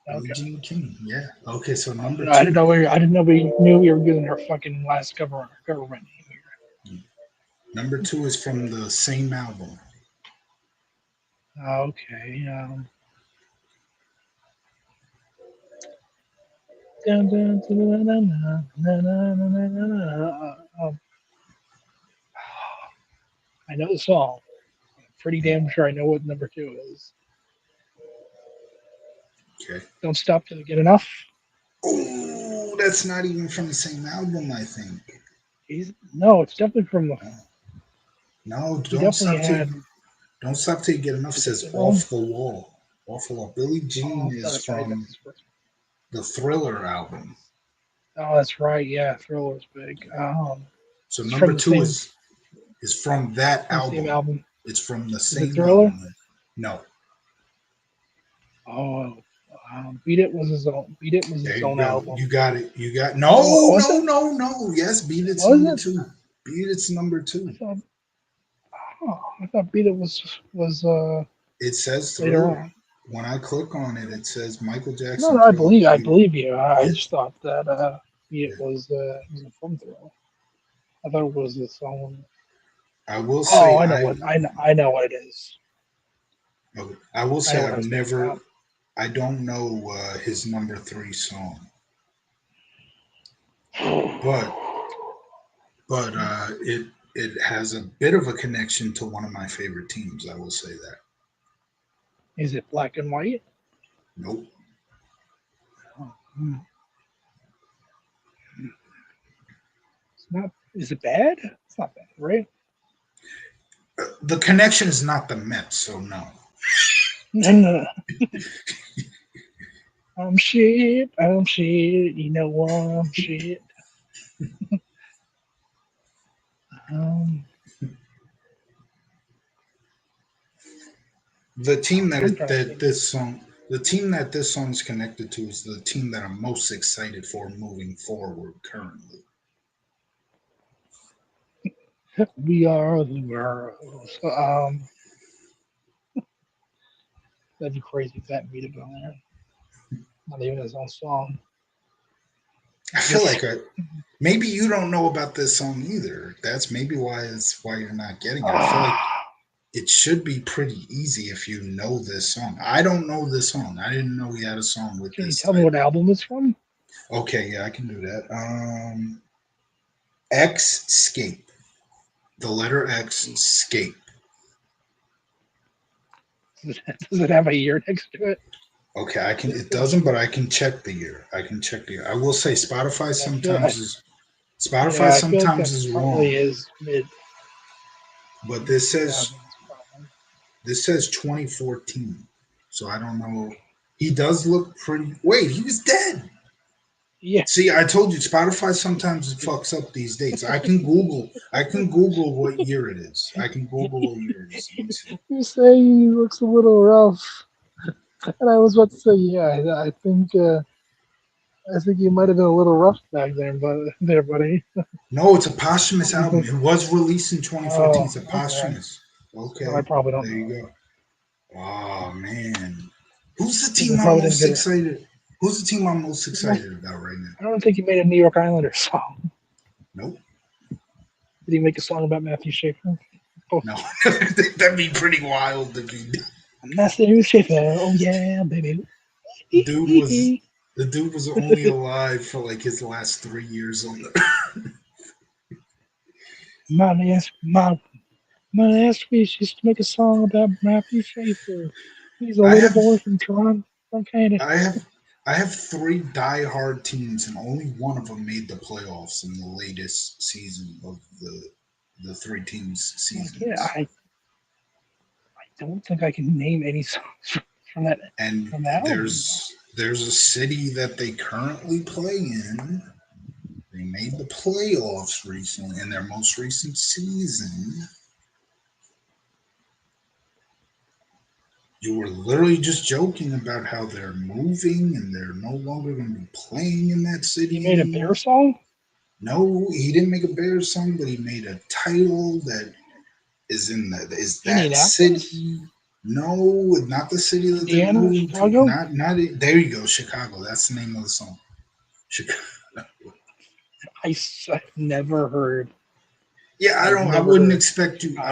S1: Billie
S2: Okay.
S1: Jean King. Yeah. Okay. So number
S2: I didn't
S1: two.
S2: know I didn't know we knew we were using her fucking last government name here.
S1: Number two is from the same album.
S2: Okay. Dun, dun, dun, dun, dun, dun, dun, dun, dun, dun, I know the song. I'm pretty damn sure I know what number two is.
S1: Okay.
S2: Don't stop till you get enough.
S1: Oh, that's not even from the same album. I think.
S2: No, it's definitely from the.
S1: No,
S2: He definitely had.
S1: don't stop till you get enough.
S2: Is it
S1: Says
S2: Syndrome?
S1: off the wall. Off the wall. Billie Jean
S2: Oh,
S1: is
S2: that's right. That's
S1: from
S2: his first.
S1: the Thriller album.
S2: Oh, that's right. Yeah, Thriller's big.
S1: So
S2: It's
S1: number
S2: from the
S1: two
S2: same
S1: is from that
S2: from the same
S1: album.
S2: album.
S1: It's from the
S2: Is it
S1: same
S2: Thriller?
S1: album. No,
S2: Oh, Beat It was his own. Beat It was
S1: there
S2: his
S1: you
S2: own
S1: go.
S2: album.
S1: You got it. You got
S2: Oh,
S1: no,
S2: was
S1: no,
S2: it?
S1: no, no. Yes, Beat It's
S2: Was
S1: number
S2: it?
S1: two. Beat It's number
S2: I
S1: two.
S2: thought. Oh, I thought Beat It was
S1: It says
S2: later
S1: Thriller.
S2: on.
S1: when I click on it, it says Michael
S2: No,
S1: Jackson
S2: no,
S1: killed
S2: I
S1: Peter.
S2: believe you. I
S1: Yeah,
S2: just thought that
S1: yeah.
S2: it was a fun thrill. I thought it was the song.
S1: I will
S2: Oh,
S1: say
S2: I know what it is.
S1: I will
S2: I know
S1: say
S2: what I
S1: I've
S2: was thinking
S1: never
S2: about.
S1: I don't know his number three song, but it has a bit of a connection to one of my favorite teams. I will say that.
S2: Is it black and white?
S1: Nope.
S2: Oh, it's not. Is it bad? It's not bad, right?
S1: The connection is not the Mets, so no.
S2: No, no, I'm shit. I'm shit. You know I'm shit. Um,
S1: The team that
S2: I'm trying to
S1: that
S2: think.
S1: the team that this song is connected to is the team that I'm most excited for moving forward currently.
S2: We are the world. So, that'd be crazy if that made it on there. Not even his own song.
S1: I feel
S2: This
S1: like maybe you don't know about this song either. That's maybe why you're not getting it. I feel like it should be pretty easy if you know this song. I don't know this song. I didn't know he had a song with
S2: can you
S1: this
S2: tell me
S1: title.
S2: what album it's from?
S1: Okay, yeah, I can do that. X Scape. The letter X Scape.
S2: Does it have a year next to it?
S1: Okay, I can.
S2: I
S1: It
S2: feel like
S1: doesn't, but I can check the year. I can check the year. I will say
S2: I feel I,
S1: Spotify
S2: yeah, I feel like
S1: sometimes
S2: that
S1: is
S2: probably
S1: wrong.
S2: is
S1: But
S2: mid
S1: this
S2: two
S1: says
S2: thousands probably.
S1: 2014. So I don't know. He does look pretty. Wait, he was dead.
S2: Yeah,
S1: See, I told you Spotify sometimes it fucks up these dates. I can Google. I can Google what year it is. I can Google what year it is. Let me see.
S2: you're saying he looks a little rough, and I was about to say, yeah, I think you might have been a little rough back there, but there, buddy.
S1: No, it's a posthumous album. It was released in 2014.
S2: Oh,
S1: It's a
S2: okay.
S1: posthumous.
S2: So I
S1: Okay,
S2: probably don't
S1: there
S2: know
S1: you
S2: it
S1: go. Oh man, who's the
S2: because I
S1: team I'm
S2: probably didn't
S1: most
S2: get it.
S1: excited? Who's the team I'm most
S2: You know,
S1: excited about right now?
S2: I don't think he made a New York Islanders song.
S1: Nope.
S2: Did he make a song about Matthew Schaefer? Oh,
S1: No, that'd be pretty wild if he did.
S2: Matthew Schaefer. Oh yeah, baby.
S1: Dude was the dude was only alive for like his last 3 years on the.
S2: My last wish is to make a song about Matthew Schaefer. He's a
S1: I
S2: little
S1: have
S2: boy from Toronto, from Canada.
S1: I have I have three diehard teams, and only one of them made the playoffs in the latest season of the three teams
S2: Yeah,
S1: seasons.
S2: I don't think I can name any songs from that
S1: And
S2: from that album.
S1: there's a city that they currently play in. They made the playoffs recently in their most recent season. You were literally just joking about how they're moving and they're no longer going to be playing in that
S2: He made a
S1: city.
S2: bear song.
S1: No, he didn't make a Bears song, but he made a title that is that
S2: Indianapolis,
S1: city. No, not the city that they're
S2: Indiana,
S1: moving to.
S2: Chicago.
S1: There you go, Chicago. That's the name of the song. Chicago.
S2: I've never heard.
S1: Yeah, I
S2: I've
S1: don't. I
S2: never
S1: wouldn't
S2: heard
S1: expect you.
S2: Chicago.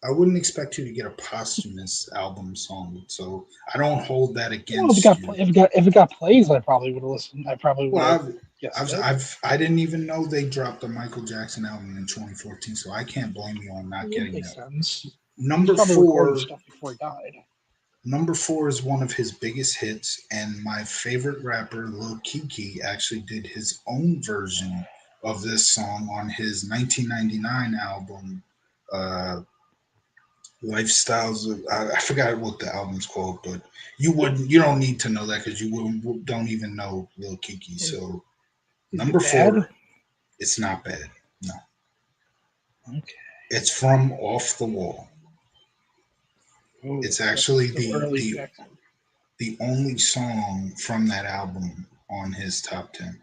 S1: I wouldn't expect you to get a posthumous album song. So I don't hold that
S2: Well, if it
S1: against you.
S2: if it got plays, I probably would have listened. I probably would have
S1: Well,
S2: guessed it.
S1: I didn't even know they dropped the Michael Jackson album in 2014. So I can't blame you on not
S2: It
S1: getting
S2: makes
S1: that.
S2: sense. He was
S1: Number
S2: probably recording
S1: four.
S2: stuff before he died.
S1: Number four is one of his biggest hits, and my favorite rapper, Lil Kiki, actually did his own version of this song on his 1999 album, uh, Lifestyles of. I forgot what the album's called, but you don't need to know that because don't even know Lil Kiki.
S2: Is,
S1: So
S2: is it
S1: number
S2: bad?
S1: four, it's not bad. No,
S2: Okay.
S1: it's from Off the Wall.
S2: Oh,
S1: It's
S2: that's
S1: actually
S2: so early Jackson.
S1: the only song from that album on his top 10.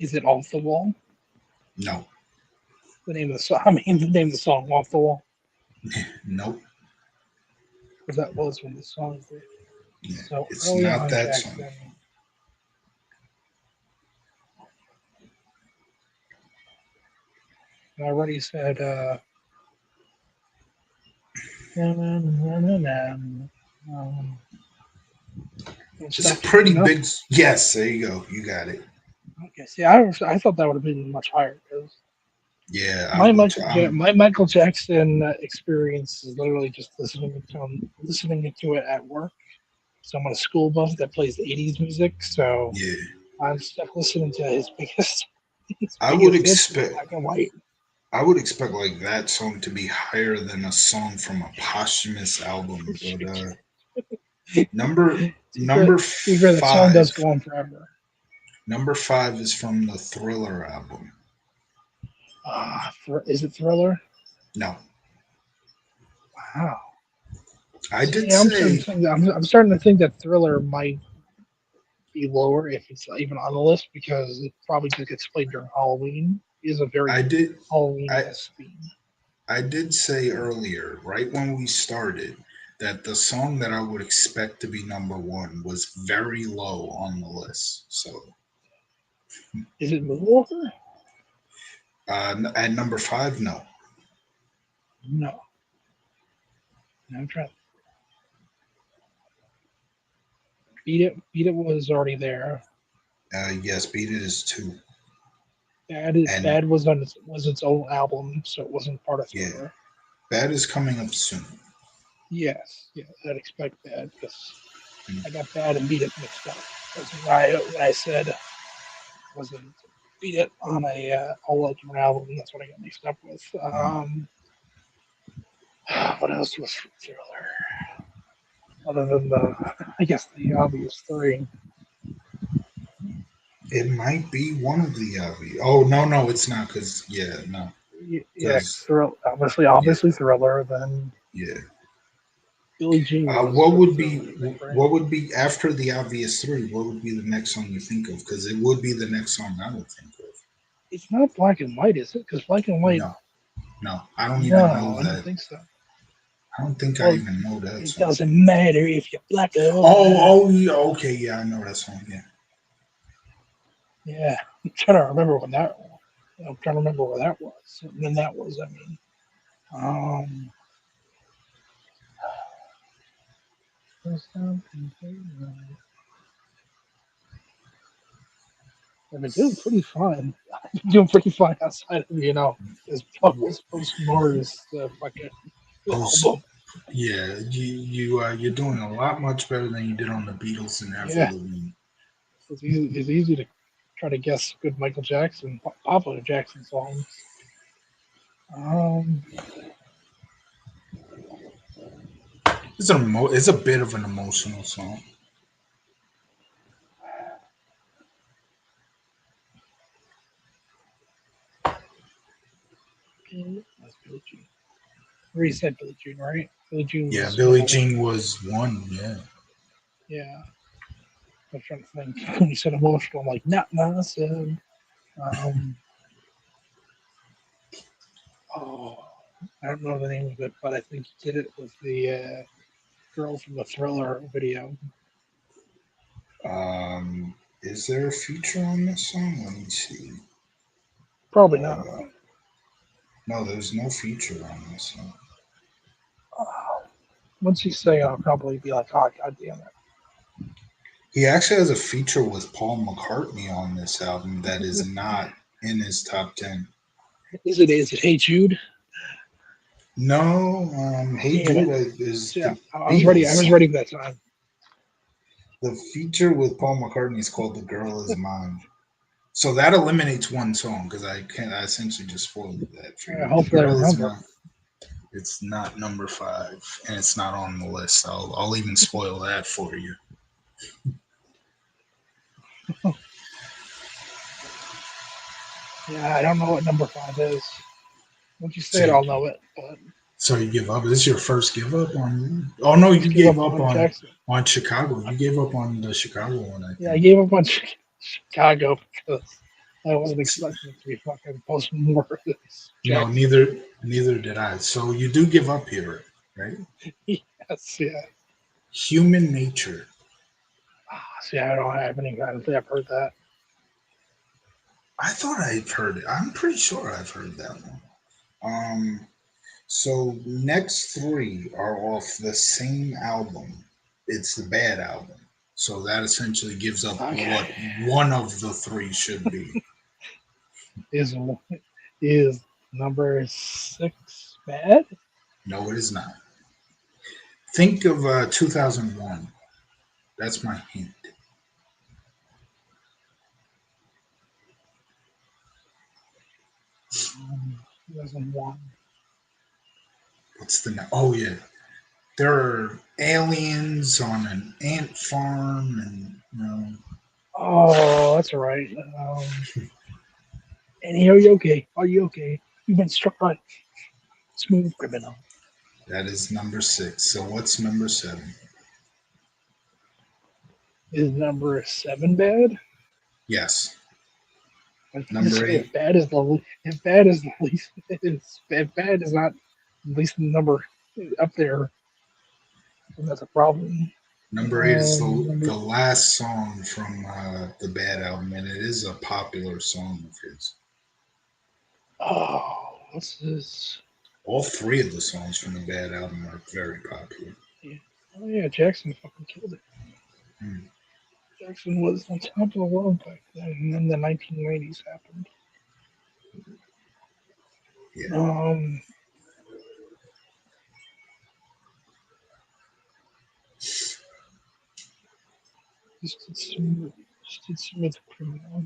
S2: Is it off the wall?
S1: No,
S2: The name of the song. I mean, the name of the song, off the wall.
S1: nope.
S2: because that was when the songs were
S1: Yeah,
S2: so
S1: it's
S2: early
S1: not
S2: on.
S1: that song.
S2: Jackson. I already said. Um, don't
S1: It's a
S2: stop till you get
S1: pretty
S2: enough.
S1: big. Yes, there you go. You got it.
S2: Okay, see, I thought that would have been much higher because
S1: Yeah, I would.
S2: My Michael Jackson experience is literally just listening to it at work. So I'm on a school bus that plays '80s music, so
S1: Yeah,
S2: I'm stuck listening to his biggest his
S1: I would
S2: biggest hits in
S1: expect.
S2: black and white.
S1: I would expect like that song to be higher than a song from a posthumous album. But number
S2: To
S1: number
S2: be fair, that song does
S1: five,
S2: go on forever.
S1: number five is from the Thriller album.
S2: Is it Thriller?
S1: No,
S2: Wow.
S1: I did
S2: See, I'm starting
S1: say
S2: to think I'm starting to think that Thriller might be lower if it's even on the list because it probably just gets played during Halloween. It is a
S1: I
S2: very
S1: did
S2: Halloween
S1: I
S2: esque theme.
S1: I did say earlier, right when we started, that the song that I would expect to be number one was very low on the list. So
S2: Is it Moonwalker?
S1: at number five, no.
S2: No. No, I'm trying. Beat It. Beat It was already there.
S1: Yes, Beat It is two, and
S2: Bad was its own album, so it wasn't part of
S1: yeah,
S2: Thriller.
S1: Bad is coming up soon.
S2: Yes, yeah, I'd expect Bad because
S1: Mm.
S2: I got Bad and Beat It mixed up. That's why when I said wasn't Beat It on a all ultimate album, that's what I got mixed up with.
S1: Mm.
S2: What else was from Thriller? Other than I guess the obvious three.
S1: It might be one of the obvious. Oh no, no, it's not. Cause yeah, no,
S2: Yeah,
S1: cause yeah,
S2: obviously Thriller. Then
S1: yeah.
S2: Billie Jean was
S1: What would be
S2: Thriller, I think, right?
S1: what would be after the obvious three? What would be the next song you think of? Because it would be the next song I would think of.
S2: It's not Black and White, is it? Because Black and White.
S1: No, no, I don't even know
S2: No, I don't
S1: that.
S2: think so.
S1: I don't think I
S2: Well,
S1: even know that
S2: it
S1: song.
S2: doesn't matter if you're black or white.
S1: Oh, yeah, okay, yeah, I know that song. Yeah,
S2: Yeah, I'm trying to remember when that. I'm trying to remember where that was. When that was, I mean. Um, I've been doing pretty fine. I've been doing pretty fine outside of this post Morris fucking
S1: post.
S2: album.
S1: Yeah, you're doing a lot much better than you did on the Beatles and Avril
S2: Yeah,
S1: Lavigne.
S2: it's easy to try to guess good Michael Jackson, popular Jackson songs. Um,
S1: It's a bit of an emotional song.
S2: that's Billie Jean. Already said Billie Jean, right? Billie Jean
S1: Yeah,
S2: was
S1: Billie
S2: number one.
S1: Jean was one. Yeah.
S2: Yeah, I was trying to think. When you said emotional, I'm like, nah, said. Um, oh, I don't know the name of it, but I think he did it with the girl from the Thriller video.
S1: Is there a feature on this song? Let me see.
S2: Probably not.
S1: Uh, no, there's no feature on this song.
S2: Once you say it, I'll probably be like, oh, god damn
S1: He actually has a feature with Paul McCartney on this album that is not in his top 10.
S2: it. Is it Hey Jude?
S1: No, Hey
S2: Damn
S1: Jude
S2: it.
S1: is
S2: Yeah,
S1: the
S2: I was ready.
S1: Beatles
S2: I was
S1: song.
S2: ready for that time.
S1: The feature with Paul McCartney is called "The Girl Is Mine." So that eliminates one song because I essentially just spoiled that for you. The
S2: Hopefully I
S1: Girl Is
S2: remember.
S1: Mine. It's not number five, and it's not on the list. I'll even spoil that for you.
S2: Yeah, I don't know what number five is. Once you say
S1: So
S2: it,
S1: you,
S2: I'll know it. But
S1: so you give up. This is your first give up on? Oh no,
S2: let's
S1: you
S2: give
S1: gave
S2: up
S1: up
S2: on Jackson.
S1: on Chicago. You gave up on the Chicago one, I
S2: Yeah, I
S1: think.
S2: gave up on Chicago because I wasn't expecting it to be fucking post Morris
S1: No,
S2: Jackson.
S1: neither did I. So you do give up here. right?
S2: Yes, yeah.
S1: Human Nature.
S2: See, I don't have any. I don't think I've heard that.
S1: I thought I've heard it. I'm pretty sure I've heard that one. Um, so next three are off the same album. It's the Bad album. So that essentially gives up
S2: Okay.
S1: what one of the three should be.
S2: Is is number six bad?
S1: No, it is not. Think of 2001. That's my hint.
S2: 2001.
S1: What's the Oh yeah, there are aliens on an ant farm, and
S2: Oh, that's all right. Annie, are you okay? Are you okay? You've been struck by smooth criminal.
S1: that is number six. So what's number seven?
S2: Is number seven bad?
S1: Yes,
S2: I was gonna
S1: number
S2: say
S1: eight.
S2: if bad is the least if bad is not at least the number up there, then that's a problem.
S1: Number eight is
S2: Number
S1: the last song from the Bad album, and it is a popular song of his.
S2: what's this?
S1: All three of the songs from the Bad album are very popular.
S2: Yeah. Oh yeah, Jackson fucking killed it.
S1: Hmm.
S2: Jackson was on top of the world back then, and then the 1990s happened.
S1: Yeah.
S2: Um, just did some, just did Smith Criminal.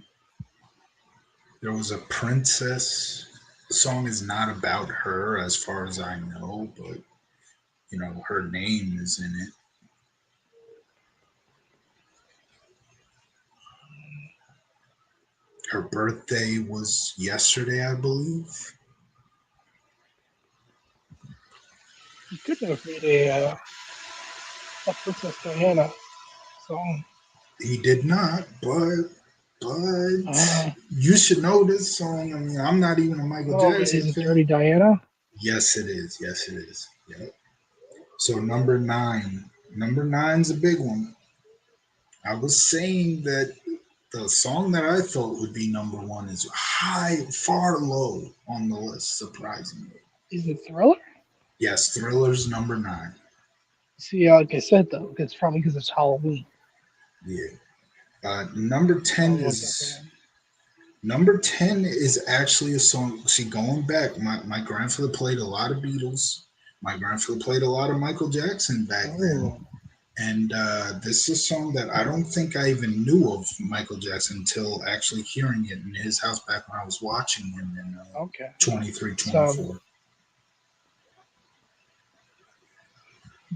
S1: There was a princess. The song is not about her, as far as I know, but her name is in it. Her birthday was yesterday, I believe.
S2: He could have made a Princess Diana song.
S1: He did not, but
S2: Uh,
S1: you should know this song. I mean, I'm not even a Michael
S2: oh,
S1: Jackson
S2: is it
S1: fan.
S2: Dirty Diana?
S1: Yes, it is. Yes, it is. Yep. So number nine. Number nine's a big one. I was saying that the song that I thought would be number one is high, far low on the list, surprisingly.
S2: Is it Thriller?
S1: Yes, Thriller's number nine.
S2: See, like I said though, it's probably because it's Halloween.
S1: Yeah. Number
S2: That's
S1: 10
S2: probably what got
S1: is
S2: that.
S1: Number 10 is actually a song. See, going back, my grandfather played a lot of Beatles. My grandfather played a lot of Michael Jackson back then.
S2: Oh,
S1: And this is a song that I don't think I even knew of Michael Jackson until actually hearing it in his house back when I was watching him in
S2: okay.
S1: 23,
S2: So
S1: 24.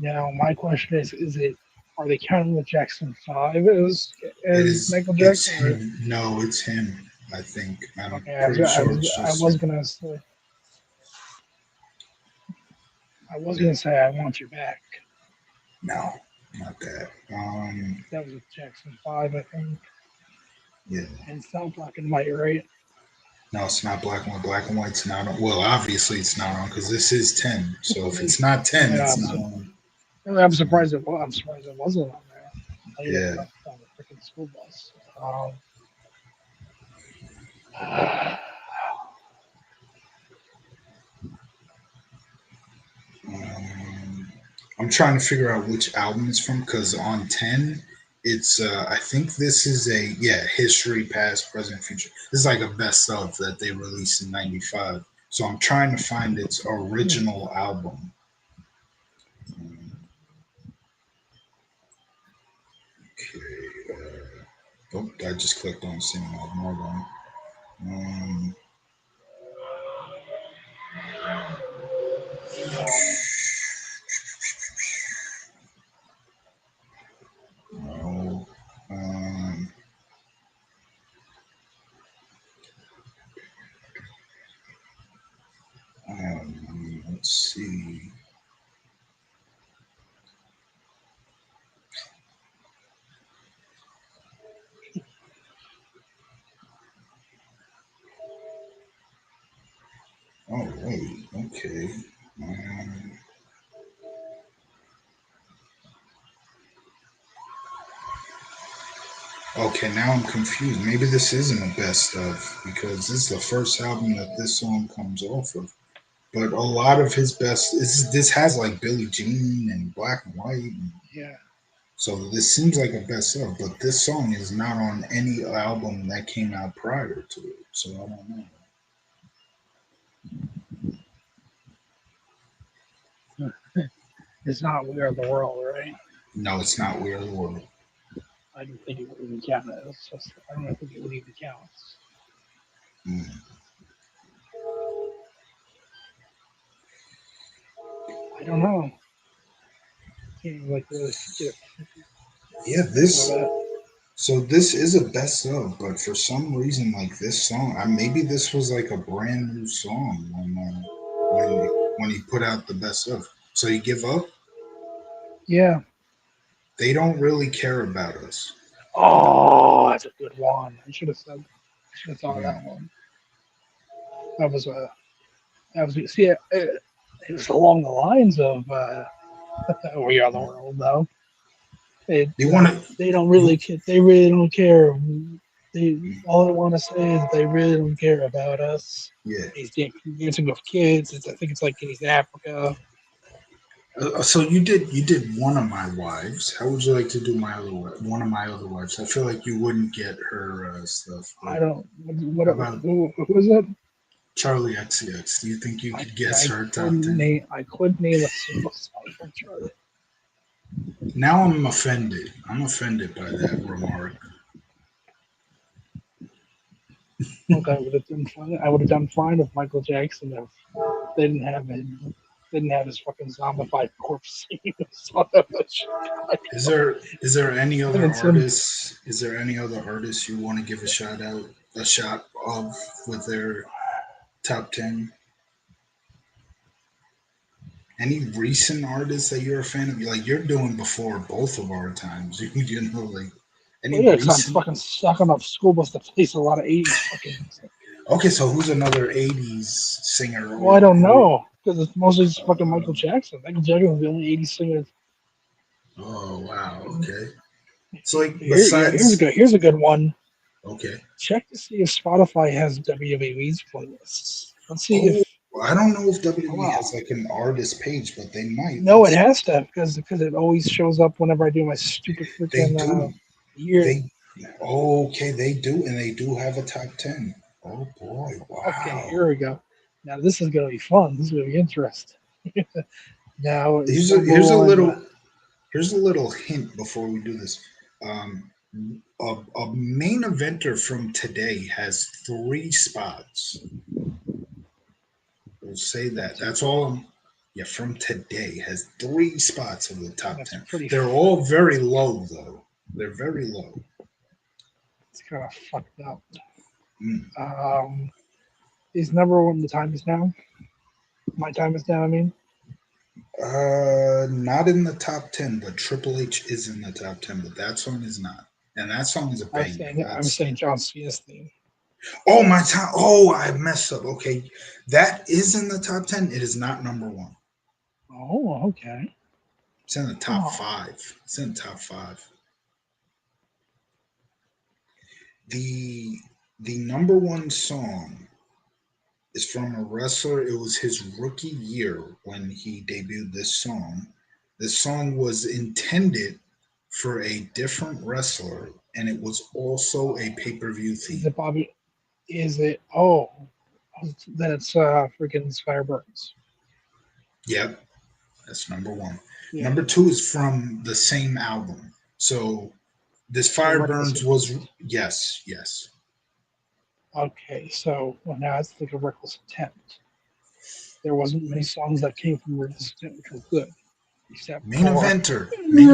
S2: now my question is it? Are they counting the Jackson Five
S1: It
S2: as
S1: is,
S2: Michael
S1: it's
S2: Jackson? Or
S1: him. No, it's him, I think. I'm
S2: okay,
S1: pretty sure it's
S2: I
S1: just
S2: was
S1: him.
S2: gonna say I was
S1: Yeah.
S2: gonna say I want you back.
S1: No, not that.
S2: That was with Jackson Five, I think,
S1: Yeah.
S2: and it's not black and white, right?
S1: No, it's not black and white. Black and white's not on. Well, obviously it's not on because this is 10. So if it's not 10,
S2: Yeah,
S1: it's not on.
S2: I'm surprised it. I'm surprised it wasn't on there. Played it
S1: Yeah.
S2: on the freaking school bus.
S1: Um, I'm trying to figure out which album it's from because on 10, it's, I think this is history, past, present, future. This is like a best of that they released in 95. So I'm trying to find its original album. Um, okay. Oh, I just clicked on same album. Hold on. Um, no. Um, let's see. Oh, wait. Okay. Um, Okay, now I'm confused. Maybe this isn't a best of because this is the first album that this song comes off of. But a lot of his best this has like Billie Jean and Black and White. And
S2: Yeah.
S1: so this seems like a best of, but this song is not on any album that came out prior to it. So I don't know.
S2: It's not We Are the World, right?
S1: No, it's not Weird World.
S2: I didn't think it would even count. It's just, I don't think it would even count.
S1: Mm.
S2: I don't know. Can't like really get
S1: Yeah,
S2: think of
S1: this
S2: it.
S1: so this is a best of, but for some reason, like this song, maybe this was like a brand new song when he put out the best of. So you give up?
S2: Yeah.
S1: They don't really care about us.
S2: Oh, that's a good one. I should have said. I should have thought of
S1: Mm.
S2: that one. That was a. That was see. It was along the lines of We Are the World, though. It
S1: You want to
S2: they don't
S1: you
S2: really they really don't care. They all they want to say is they really don't care about us.
S1: yeah.
S2: He's dancing with kids. I think it's like he's in Africa.
S1: So you did one of my wives. How would you like to do my other one of my other wives? I feel like you wouldn't get her stuff,
S2: I
S1: but
S2: don't.
S1: how about
S2: Who is it?
S1: Charlie XCX? Do you think you could guess
S2: I
S1: her top
S2: couldn't
S1: 10?
S2: name. I couldn't name a single song from Charlie.
S1: Now I'm offended. I'm offended by that remark.
S2: Look, I would have done fine. I would have done fine with Michael Jackson if they didn't have his fucking zombified corpse singing the song of the
S1: Is there any
S2: I think
S1: other
S2: it's him.
S1: artists? Is there any other artists you want to give a shot of with their top 10? Any recent artists that you're a fan of? Like you're doing before both of our times. You know, like any
S2: Well, yeah, because I'm
S1: recent.
S2: fucking stuck on a school bus that plays a lot of '80s fucking music.
S1: Okay, so who's another '80s singer
S2: Well, I don't
S1: or
S2: know because it's mostly just fucking
S1: uh,
S2: Michael Jackson. Michael Jackson was the only '80s singer.
S1: oh wow, okay. So like
S2: Here's a
S1: besides
S2: good one.
S1: okay.
S2: Check to see if Spotify has WWE's playlists. Let's see if
S1: Oh, I don't know if
S2: oh,
S1: WWE has
S2: wow.
S1: like an artist page, but they might.
S2: No, it has to because it always shows up whenever I do my stupid
S1: They
S2: freaking
S1: do.
S2: year.
S1: They okay, they do, and they do have a top 10. Oh boy,
S2: Okay,
S1: wow.
S2: here we go. Now this is gonna be fun. This is gonna be interesting. Now it's number
S1: Here's a
S2: one.
S1: little hint before we do this. Um, a main eventer from today has 3 spots. We'll say
S2: From
S1: that. That's
S2: today.
S1: all. Yeah, from today has 3 spots of the top
S2: That's
S1: 10.
S2: pretty.
S1: They're all very low though. They're very low.
S2: It's kind of fucked up.
S1: Mm.
S2: Um, is number one. The time is now. My time is now. I mean,
S1: Not in the top 10, but Triple H is in the top 10, but that song is not. And that song is a banger.
S2: I'm
S1: That's
S2: saying John Cena's theme.
S1: oh my time. Oh, I messed up. Okay, that is in the top 10. It is not number one.
S2: Oh, okay.
S1: It's in the top
S2: Oh,
S1: five. It's in the top five. The the number one song is from a wrestler. It was his rookie year when he debuted this song. This song was intended for a different wrestler, and it was also a pay per view
S2: is
S1: theme.
S2: it Bobby? Is it? Oh, then it's freaking Fireburns.
S1: Yep, that's number one.
S2: Yeah.
S1: Number two is from the same album. So this
S2: So
S1: Fire
S2: Reckless
S1: Burns was
S2: Intent.
S1: yes, yes.
S2: Okay, so well, now it's like a Reckless Intent. There wasn't many songs that came from Reckless Intent which were good, except
S1: Main
S2: for
S1: eventer. Main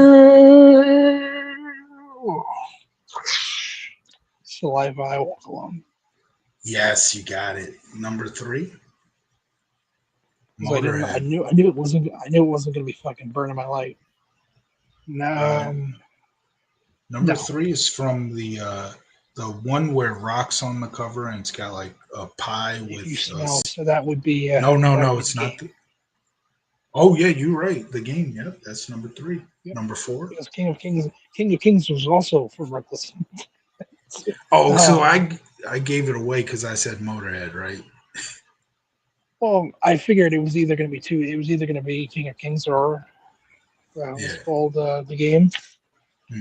S2: Saliva I Walk Alone.
S1: yes, you got it. Number three,
S2: Because I didn't know,
S1: Motorhead.
S2: I knew it wasn't gonna be fucking burning my light.
S1: Uh,
S2: Um,
S1: Number
S2: no,
S1: three is from the one where Rock's on the cover and it's got like a pie
S2: if you
S1: with
S2: smell,
S1: no, no,
S2: that would
S1: no,
S2: be the
S1: it's not
S2: game.
S1: the oh yeah, you're right. The game, yep, that's number three.
S2: Yep.
S1: Number 4.
S2: Because King of Kings was also for Reckless.
S1: Oh, so
S2: um,
S1: I gave it away because I said Motorhead, right?
S2: well, I figured it was either going to be two. It was either going to be King of Kings or
S1: Yeah.
S2: what's called the game.
S1: Hmm.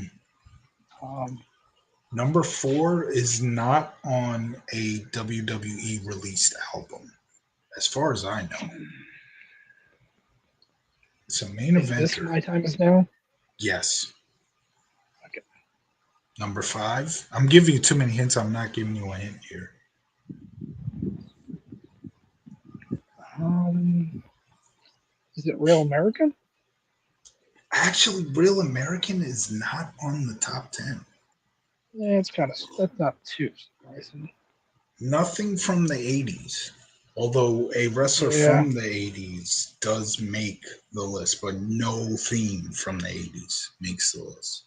S2: Um,
S1: Number 4 is not on a WWE released album, as far as I know. It's a main
S2: is this
S1: eventer.
S2: My Time Is Now?
S1: Yes.
S2: Okay.
S1: Number 5. I'm giving you too many hints. I'm not giving you a hint here.
S2: Um, is it Real American?
S1: Actually, Real American is not on the top 10.
S2: Yeah, it's kind of that's not too surprising.
S1: Nothing from the 80s. Although a wrestler
S2: Yeah,
S1: from the 80s does make the list, but no theme from the 80s makes the list.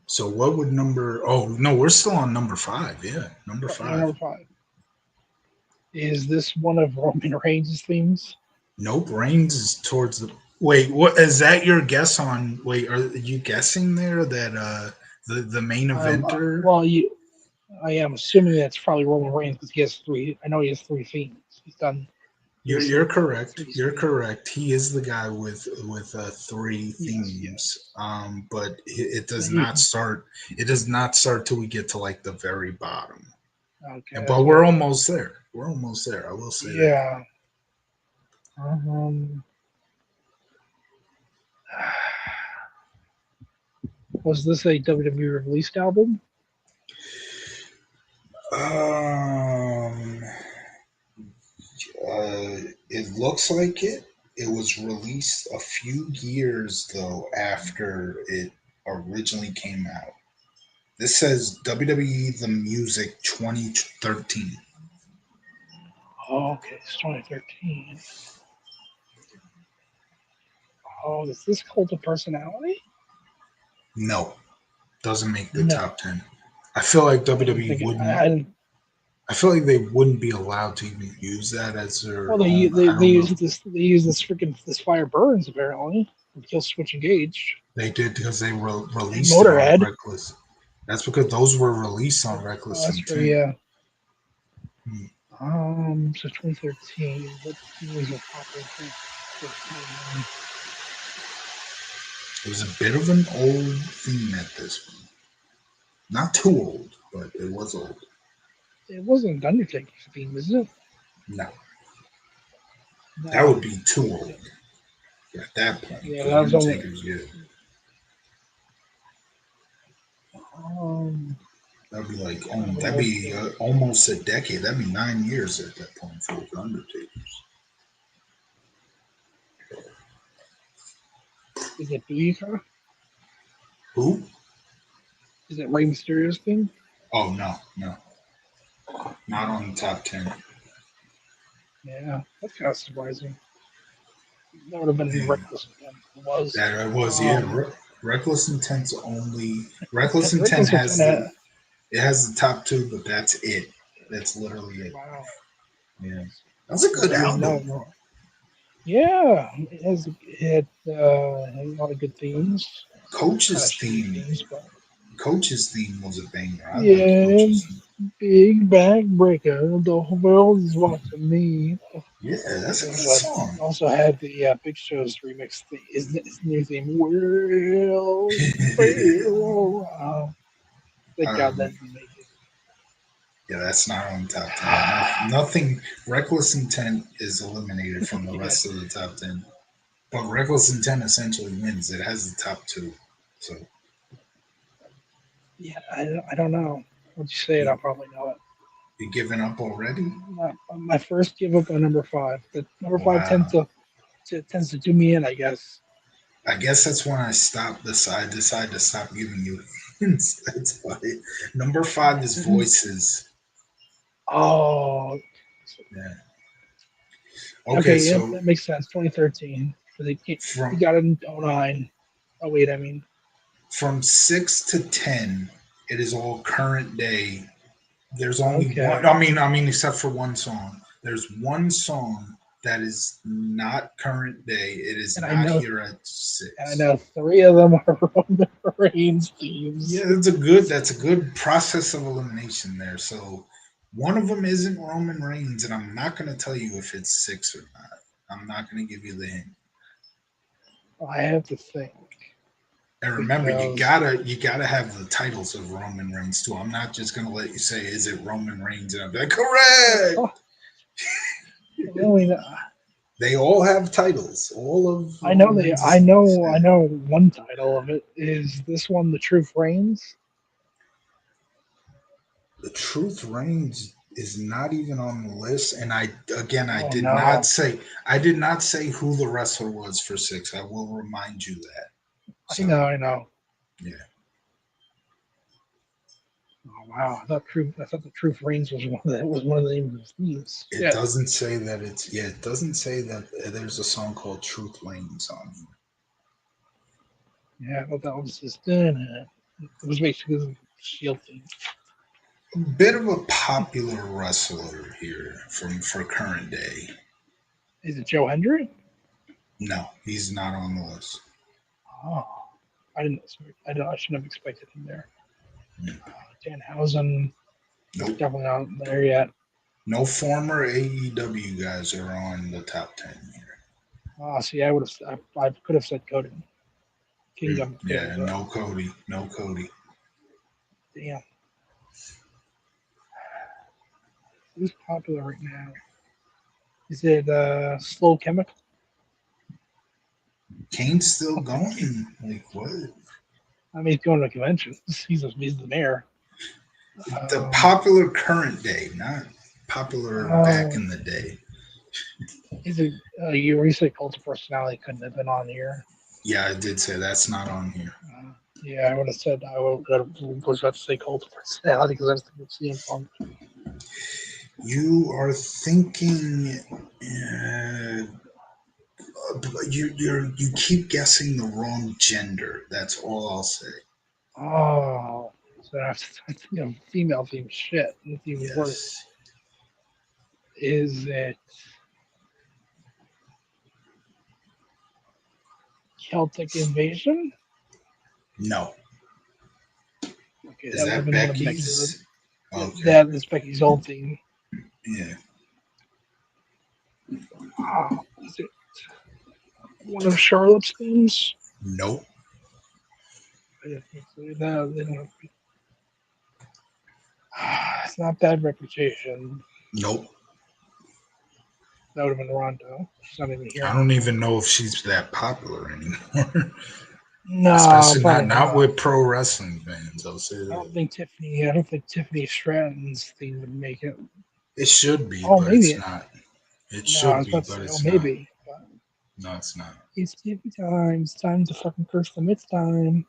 S1: So what would number? Oh no, we're still on number 5. Yeah, number five.
S2: number five. Is this one of Roman Reigns' themes?
S1: Nope, Reigns is towards the. Wait, what is that? Your guess on? Wait, are you guessing there that the main eventer?
S2: Well, I am assuming that's probably Roman Reigns because he has three. I know he has three themes. He's done
S1: You're correct.
S2: three
S1: You're
S2: themes.
S1: correct. He is the guy with 3
S2: Yes,
S1: themes.
S2: yes.
S1: But it does not
S2: He,
S1: start. It does not start till we get to like the very bottom.
S2: okay,
S1: And
S2: that's
S1: but
S2: what I
S1: we're
S2: thought.
S1: almost there. We're almost there. I will say that.
S2: Yeah. Um, was this a WWE released album?
S1: Um, it looks like it. It was released a few years though after it originally came out. This says WWE The Music 2013.
S2: Oh, okay, it's 2013. Oh, is this Cult of Personality?
S1: No, doesn't make the
S2: No,
S1: top 10. I feel like
S2: I didn't
S1: WWE
S2: think it.
S1: wouldn't.
S2: I didn't.
S1: I feel like they wouldn't be allowed to even use that as
S2: Well,
S1: their own. I
S2: they
S1: don't
S2: use
S1: know.
S2: this. They use this freaking this fire burns apparently. Kill switch engage
S1: They did because they
S2: and
S1: released it on
S2: Motorhead.
S1: Reckless. That's because those were released on
S2: Oh,
S1: Reckless
S2: that's for
S1: Intent.
S2: yeah.
S1: Hmm.
S2: So 2013. What themes were popular in 2013?
S1: It was a bit of an old theme at this point. Not too old, but it was old.
S2: It wasn't Undertaker's theme, is it?
S1: No, that
S2: No.
S1: would be too old at that point
S2: Yeah,
S1: because
S2: that was only.
S1: Undertaker's good.
S2: Um,
S1: That'd be like
S2: kind of an
S1: that'd
S2: old
S1: be
S2: theme.
S1: almost a decade. That'd be 9 years at that point for the Undertakers.
S2: Is it Booyaka?
S1: Who?
S2: Is it Rey Mysterio's theme?
S1: Oh no, no, not on the top 10.
S2: Yeah, that's kind of surprising. That would have been
S1: Yeah,
S2: reckless again. It was.
S1: that it was. Yeah,
S2: Um,
S1: Reckless Intent's only. Reckless Intent
S2: reckless was
S1: has
S2: kind of.
S1: the top 2, but that's it. That's literally it.
S2: Wow.
S1: Yeah, that's a good
S2: I didn't
S1: album.
S2: know. Yeah, it had a lot of good themes. Kind of
S1: Coach's
S2: shitty
S1: theme.
S2: themes, but
S1: Coach's theme was a banger. I liked
S2: yeah,
S1: Coach's theme.
S2: big back breaker. The whole world is watching me.
S1: Yeah, that's a
S2: It
S1: good
S2: also had,
S1: song.
S2: also had the Big Show's remix. His new theme. Well, well, thank God that
S1: um,
S2: didn't make it.
S1: yeah, that's not on the top 10. Nothing. Reckless Intent is eliminated from the
S2: Yeah,
S1: rest of the top 10. But Reckless Intent essentially wins. It has the top 2. So
S2: yeah. I don't know. Once you say it,
S1: you,
S2: I'll probably know it.
S1: you giving up already?
S2: My first give up on number five. The number five
S1: Wow.
S2: tends to do me in, I guess.
S1: I guess that's when I decide to stop giving you hints. That's why. Number 5 is Voices.
S2: Oh,
S1: Yeah. Okay,
S2: okay, yeah,
S1: so
S2: that makes sense. 2013. He
S1: from
S2: got it in '09. Oh wait, I mean,
S1: from 6 to 10, it is all current day. There's only one.
S2: okay,
S1: I mean, except for one song. There's one song That is not current day. It is
S2: and I
S1: not
S2: know,
S1: here at
S2: and I
S1: 6.
S2: know three of them are Roman Reigns themes.
S1: Yeah, that's a good process of elimination there. So one of them isn't Roman Reigns, and I'm not going to tell you if it's 6 or not. I'm not going to give you the hint.
S2: I have to think
S1: And remember,
S2: because
S1: you gotta have the titles of Roman Reigns too. I'm not just gonna let you say, "Is it Roman Reigns?" And I'm like, "Correct."
S2: oh, really,
S1: They all have titles. All of
S2: I know
S1: Reigns'
S2: I
S1: yeah.
S2: know one title of it is this one, The Truth Reigns.
S1: The Truth Reigns is not even on the list. And I
S2: Oh
S1: did not
S2: no,
S1: say who the wrestler was for 6. I will remind you that. So
S2: I know.
S1: yeah,
S2: Oh wow, I thought The Truth Reigns was one of the names of the themes.
S1: it
S2: Yeah,
S1: doesn't say that it's yeah. It doesn't say that there's a song called Truth Reigns on here.
S2: yeah, I thought that was just it was basically the Shield theme.
S1: Bit of a popular wrestler here from for current day.
S2: Is it Joe Hendry?
S1: No, he's not on the list.
S2: Oh, I didn't. I shouldn't have expected him there.
S1: Mm.
S2: Danhausen,
S1: Nope.
S2: definitely not there yet.
S1: No former AEW guys are on the top 10 here.
S2: See, I could have said Cody. Kingdom could
S1: Yeah,
S2: have.
S1: no Cody. No Cody.
S2: Damn, who's popular right now? Is it Slow Chemical?
S1: Kane's still going. Like, what?
S2: I mean, he's going to conventions. He's the mayor.
S1: The
S2: Um,
S1: popular current day, not popular back
S2: uh,
S1: in the day.
S2: is it you recently Cult of Personality couldn't have been on here?
S1: Yeah, I did say that's not on here.
S2: Yeah, I would have said was about to say Cult of Personality because I was thinking of CM Punk.
S1: You are thinking. Uh, you keep guessing the wrong gender. That's all I'll say.
S2: Oh, so I have to female theme shit. It's even worse.
S1: Yes.
S2: Is it Celtic Invasion?
S1: No.
S2: Okay,
S1: Is
S2: that would have
S1: that
S2: been one of Becky's.
S1: Becky's? Okay.
S2: That is Becky's old theme.
S1: Yeah.
S2: Is it one of Charlotte's themes?
S1: Nope.
S2: I didn't think so. No, they don't have to be. It's not Bad Reputation.
S1: Nope.
S2: That would have been Rondo. She's not even here
S1: I don't
S2: anymore.
S1: even know if she's that popular anymore.
S2: No,
S1: Especially
S2: probably
S1: not
S2: not.
S1: with pro wrestling fans. I'll say that.
S2: I don't think Tiffany Stratton's theme would make it.
S1: It should be,
S2: Oh,
S1: but it's
S2: maybe.
S1: not. It
S2: No, I
S1: should
S2: was
S1: be,
S2: about to
S1: but
S2: say, oh,
S1: it's not.
S2: maybe. But
S1: No, it's not.
S2: it's Tiffany time. It's time to fucking curse them. It's time.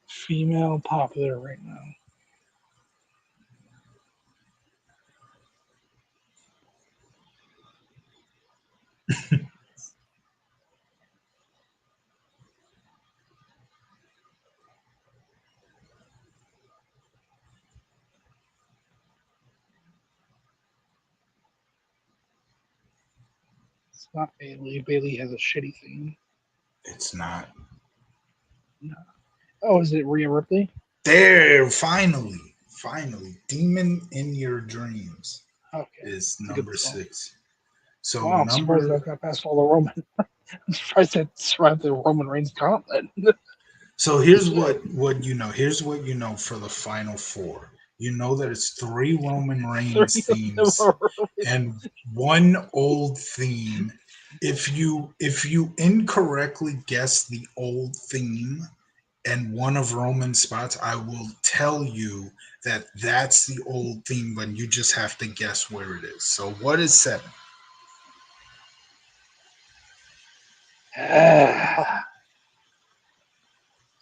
S2: Female popular right now. It's not Bailey. Bailey has a shitty theme.
S1: It's not.
S2: No. Oh, is it Rhea Ripley?
S1: There, finally. Finally. Demon in Your Dreams
S2: Okay,
S1: is
S2: it's a good
S1: number
S2: song.
S1: 6. So
S2: Wow, I'm surprised I
S1: number
S2: got past all the Roman. I'm surprised I survived the Roman Reigns gauntlet.
S1: So here's what you know. Here's what you know for the final four. You know that it's 3 Roman Reigns
S2: Three of them
S1: themes
S2: are Roman.
S1: and one old theme. If you incorrectly guess the old theme and one of Roman spots, I will tell you that that's the old theme, but you just have to guess where it is. So what is 7?
S2: I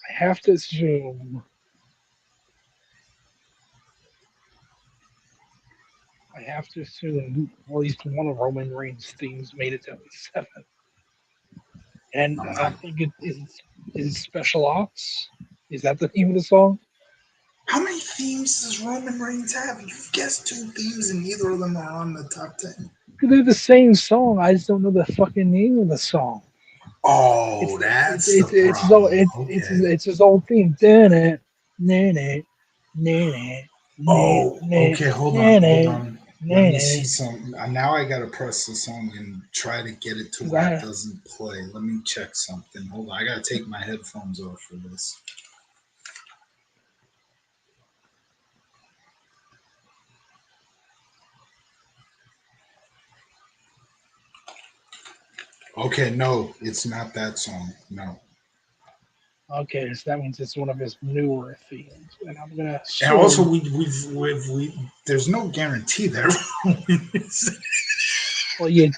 S2: have to assume. I have to assume at least one of Roman Reigns' themes made it to at least 7. And
S1: I'm
S2: I
S1: not.
S2: don't think it is Special Ops. Is that the name of the song?
S1: How many themes does Roman Reigns have? You've guessed 2 themes and neither of them are on the top 10.
S2: They're the same song. I just don't know the fucking name of the song.
S1: Oh, that's the
S2: It's his old
S1: problem. Okay.
S2: it's his old theme. Dun it, nan it, nan it, nan
S1: Oh,
S2: it,
S1: okay. Hold on.
S2: nan
S1: Hold
S2: it,
S1: on. Let
S2: nan
S1: me see
S2: it.
S1: some. Now I gotta press the song and try to get it to
S2: Cause
S1: where it
S2: I
S1: doesn't play. Let me check something. Hold on. I gotta take my headphones off for this. Okay, no, it's not that song. No.
S2: okay, so that means it's one of his newer themes, and I'm gonna
S1: And also,
S2: assume.
S1: there's no guarantee that.
S2: Well, yeah,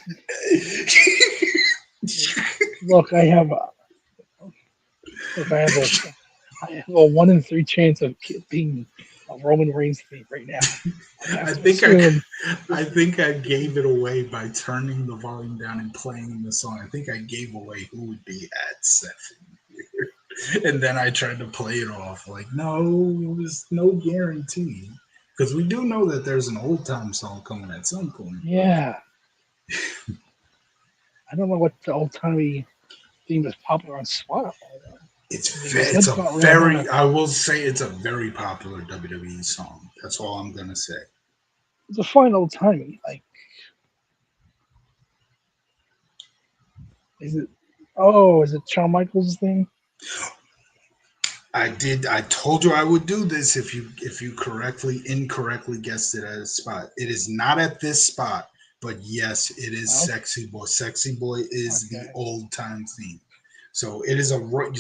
S2: look, look, I have a 1 in 3 chance of being a Roman Reigns theme right now. I have
S1: I
S2: to
S1: think I,
S2: assume.
S1: I think I gave it away by turning the volume down and playing the song. I think I gave away who would be at 7 here, and then I tried to play it off like, no, there's no guarantee because we do know that there's an old time song coming at some point.
S2: Yeah, I don't know what the old timey theme is popular on Spotify though. I mean, because
S1: It's
S2: that's
S1: a
S2: not really
S1: very
S2: hard.
S1: I will say it's a very popular WWE song. That's all I'm gonna say.
S2: It's a fine old timey. Like, is it? Oh, is it Shawn Michaels thing?
S1: I did. I told you I would do this if you incorrectly guessed it at a spot. It is not at this spot, but yes, it is
S2: Oh,
S1: Sexy Boy. Sexy Boy is the
S2: okay.
S1: old time theme. So it is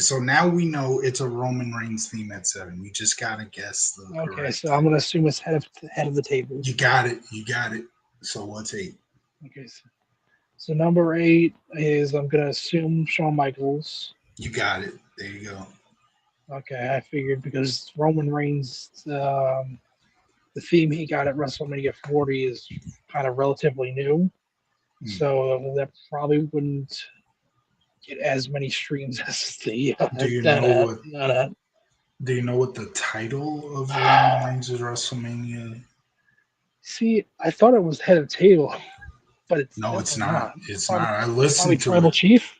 S1: so now we know it's a Roman Reigns theme at 7. We just gotta guess the
S2: Okay,
S1: correct
S2: so I'm
S1: title.
S2: gonna assume it's head of the table.
S1: You got it. You got it. So what's 8?
S2: Okay, so number 8 is I'm gonna assume Shawn Michaels.
S1: You got it. There you go.
S2: Okay, I figured because Roman Reigns, the theme he got at WrestleMania 40 is kind of relatively new,
S1: Hmm.
S2: so that probably wouldn't get as many streams as the
S1: Do you know
S2: that.
S1: what Do you know what the title of Roman Reigns' WrestleMania?
S2: See, I thought it was head of table, but it's
S1: No, it's
S2: definitely
S1: not.
S2: not.
S1: It's not. I listened
S2: Probably
S1: to
S2: Tribal
S1: it.
S2: Chief.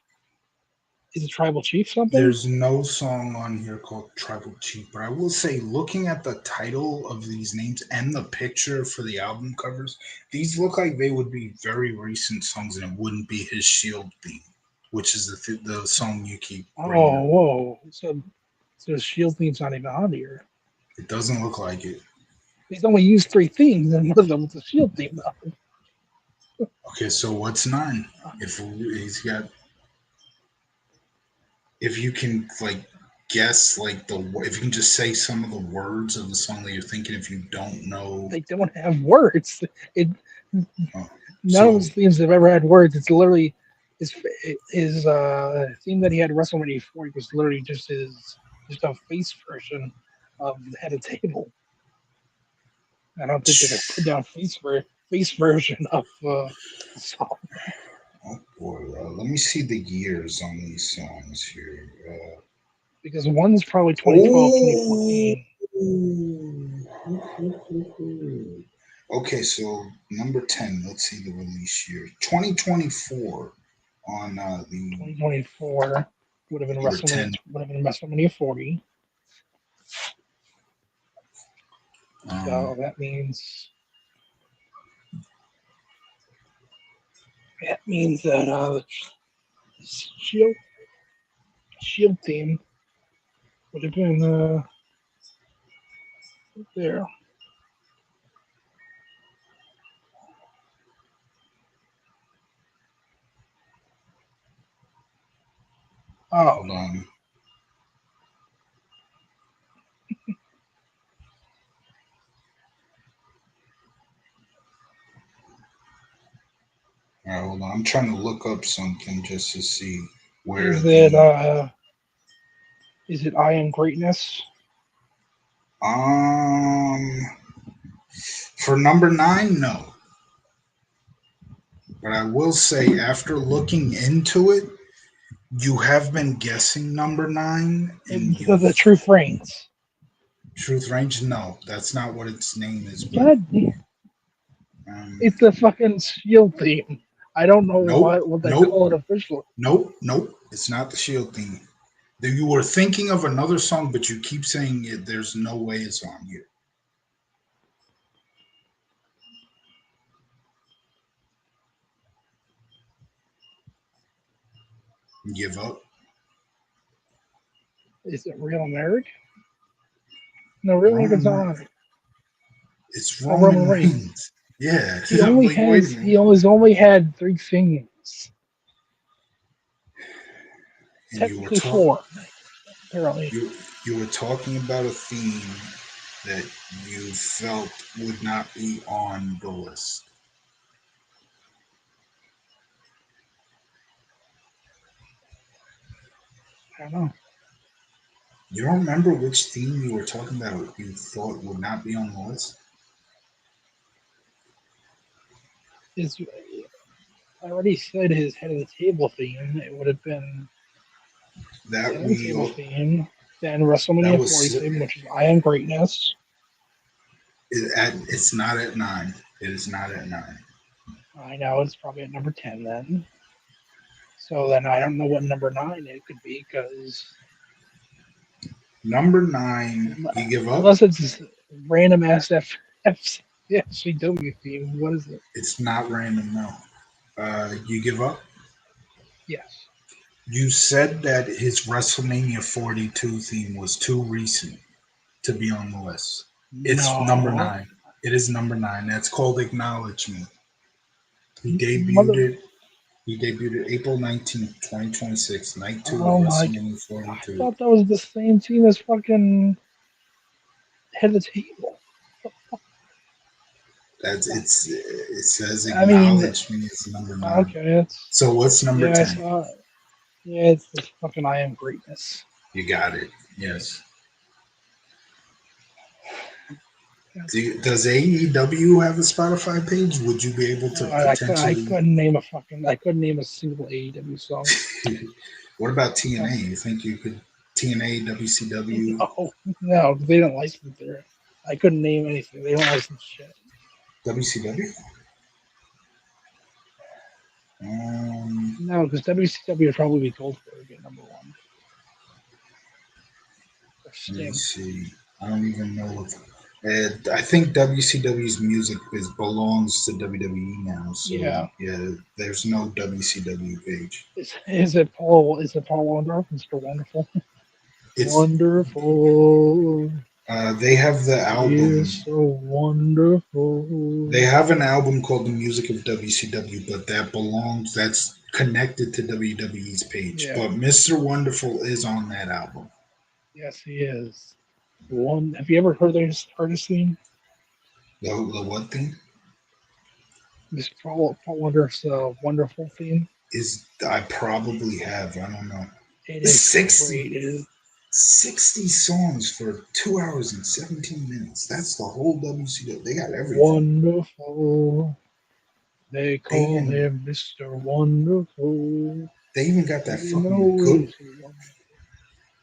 S2: Is it Tribal Chief something?
S1: There's no song on here called Tribal Chief, but I will say, looking at the title of these names and the picture for the album covers, these look like they would be very recent songs, and it wouldn't be his Shield theme, which is the song you keep bringing
S2: Oh,
S1: up.
S2: whoa! So Shield theme's not even on here.
S1: It doesn't look like it.
S2: He's only used 3 themes, and one of them was the Shield theme. Though.
S1: Okay, so what's 9? If he's got if you can like guess like if you can just say some of the words of the song that you're thinking if you don't know
S2: They don't have words. It
S1: oh,
S2: None of his
S1: so
S2: themes have ever had words. It's literally his theme that he had at WrestleMania 40 was literally just a face version of the head of table. I don't think they could put down face version of the song
S1: oh boy, let me see the years on these songs here.
S2: because one's probably 2012,
S1: Oh
S2: 2014.
S1: okay, so number 10, let's see the release year, 2024 on the
S2: 2024
S1: number 10.
S2: Would have been WrestleMania 40.
S1: um
S2: So that means that the Shield Shield theme would have been there. Oh,
S1: hold on. All right, hold on. I'm trying to look up something just to see where
S2: is it
S1: the
S2: uh is it I Am Greatness?
S1: um for number 9, no. But I will say, after looking into it, you have been guessing number 9, and
S2: The Truth Reigns.
S1: Truth Range? No, that's not what its name is, buddy.
S2: God,
S1: Um,
S2: it's the fucking Shield theme. I don't know
S1: nope,
S2: what they
S1: nope,
S2: call it officially.
S1: nope, nope. It's not the Shield theme. You were thinking of another song, but you keep saying it. There's no way it's on here. Give up.
S2: Is it Real America? No, Real America's
S1: Roman.
S2: on it.
S1: It's
S2: Oh,
S1: Roman
S2: Roman Reigns.
S1: Reigns. Yeah.
S2: He
S1: I'm
S2: only
S1: like, wait a
S2: has
S1: minute.
S2: he always only had three themes.
S1: And
S2: Technically four, apparently.
S1: you were talking about a theme that you felt would not be on the list.
S2: I don't know.
S1: You don't remember which theme you were talking about you thought would not be on the list?
S2: His, I already said his head of the table theme. It would have been
S1: That
S2: head of the
S1: we
S2: table
S1: that
S2: theme. Then WrestleMania 40
S1: was
S2: theme, which is I Am Greatness.
S1: it's not at 9. It is not at 9.
S2: I know it's probably at number 10 then. So then I don't know what number 9 it could be because
S1: Number 9, you give up?
S2: unless it's this random ass FCW theme. What is it?
S1: It's not random, no. You give up?
S2: Yes.
S1: You said that his WrestleMania 42 theme was too recent to be on the list. It's number
S2: No.
S1: 9. It is number 9. That's called Acknowledge Me. He debuted
S2: Mother.
S1: it. He debuted it April 19th, 2026, night 2 of
S2: Oh my.
S1: WrestleMania
S2: I
S1: 42.
S2: thought that was the same team as fucking head of the table.
S1: That's it says
S2: I mean,
S1: Acknowledge Me is number 9.
S2: okay, it's
S1: So what's number
S2: yeah, I
S1: 10?
S2: saw it. Yeah, it's this fucking I Am Greatness.
S1: You got it. Yes.
S2: That's
S1: Does AEW have a Spotify page? Would you be able to
S2: I
S1: potentially?
S2: couldn't name a fucking I couldn't name a single AEW song.
S1: What about TNA?
S2: That's
S1: You think you could TNA, WCW,
S2: no, they don't license their. I couldn't name anything. They don't license shit.
S1: WCW? Um,
S2: No, because WCW would probably be Goldberg at number one or
S1: Let me
S2: Sting.
S1: see. I don't even know if. I think WCW's music belongs to WWE now, so
S2: Yeah,
S1: yeah, there's no WCW page.
S2: Is it Paul Wonder? Mr. Wonderful.
S1: It's
S2: Wonderful.
S1: they have the
S2: He is
S1: album.
S2: so wonderful.
S1: They have an album called The Music of WCW, but that's connected to WWE's page.
S2: Yeah,
S1: But Mr. Wonderful is on that album.
S2: yes, he is. One. Have you ever heard this theme?
S1: The what thing
S2: This Paul Wonder's wonderful theme.
S1: is I probably have. I don't know.
S2: It
S1: It's
S2: is
S1: 60,
S2: great. It is
S1: 60 songs for 2 hours and 17 minutes. That's the whole WCW. They got everything.
S2: wonderful. They
S1: They
S2: call
S1: even
S2: him Mr. Wonderful.
S1: they even got that
S2: He
S1: fucking good.
S2: knows. Wonderful.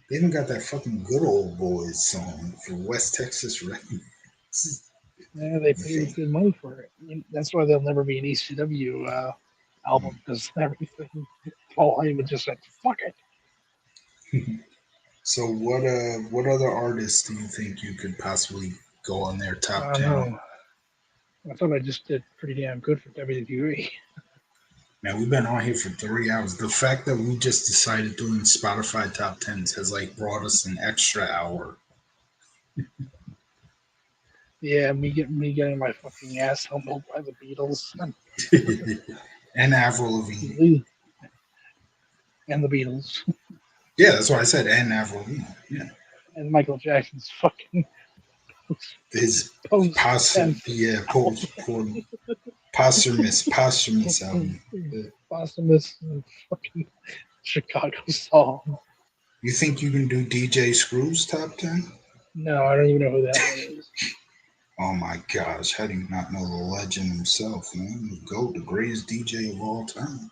S1: They even got that fucking good old boys song for West Texas Records.
S2: Yeah, they paid good money for it. That's why there'll never be an ECW album because everything. Paul Heyman just said, "Fuck it."
S1: So what other artists do you think you could possibly go on their top
S2: I don't
S1: 10?
S2: know. I thought I just did pretty damn good for WWE.
S1: Man, we've been on here for 3 hours. The fact that we just decided doing Spotify top tens has like brought us an extra hour.
S2: Yeah, me getting my fucking ass humbled by the Beatles
S1: And Avril Lavigne.
S2: and the Beatles
S1: Yeah, that's why I said and Avril Lavigne. Yeah.
S2: and Michael Jackson's fucking
S1: His
S2: post death
S1: posthumous album.
S2: posthumous fucking Chicago song.
S1: You think you can do DJ Screw's top 10?
S2: No, I don't even know who that one is.
S1: Oh my gosh, how do you not know the legend himself, man? The GOAT, the greatest DJ of all time.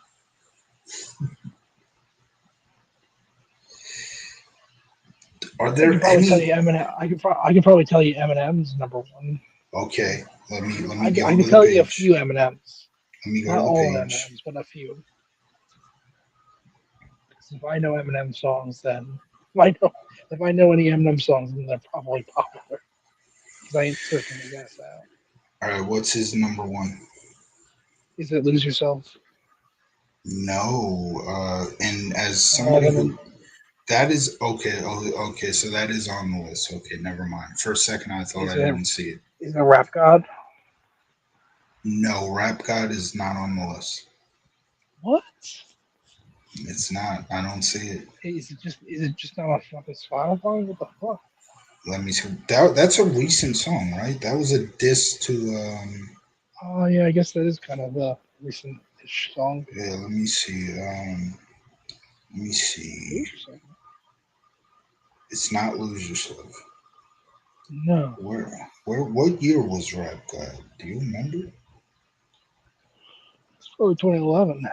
S1: Are
S2: I can
S1: there
S2: probably tell you
S1: any?
S2: Eminem. I can probably tell you Eminem's number one.
S1: Okay, let me
S2: I
S1: go
S2: can
S1: to the
S2: tell you a
S1: page.
S2: few Eminems.
S1: Let me go
S2: Not
S1: to the
S2: all
S1: page.
S2: Eminems, but a few. 'Cause if I know Eminem songs, then if I know any Eminem songs, then they're probably popular. Because I ain't searching his ass out.
S1: All right, what's his number one?
S2: Is it Lose Yourself?
S1: No, and as somebody
S2: Then
S1: who that is okay. Oh, okay, so that is on the list. Okay, never mind. For a second, I thought
S2: is
S1: I
S2: it
S1: didn't see it.
S2: is it Rap God?
S1: No, Rap God is not on the list.
S2: What?
S1: It's not. I don't see it.
S2: Is it just not on fucking Spotify? What the fuck?
S1: Let me see. That's a recent song, right? That was a diss to.
S2: Oh yeah, I guess that is kind of a recent-ish song.
S1: Yeah, let me see. Let me see.
S2: Lose Yourself.
S1: It's not Lose Yourself.
S2: No,
S1: What year was Rap God? Do you remember?
S2: it's probably 2011.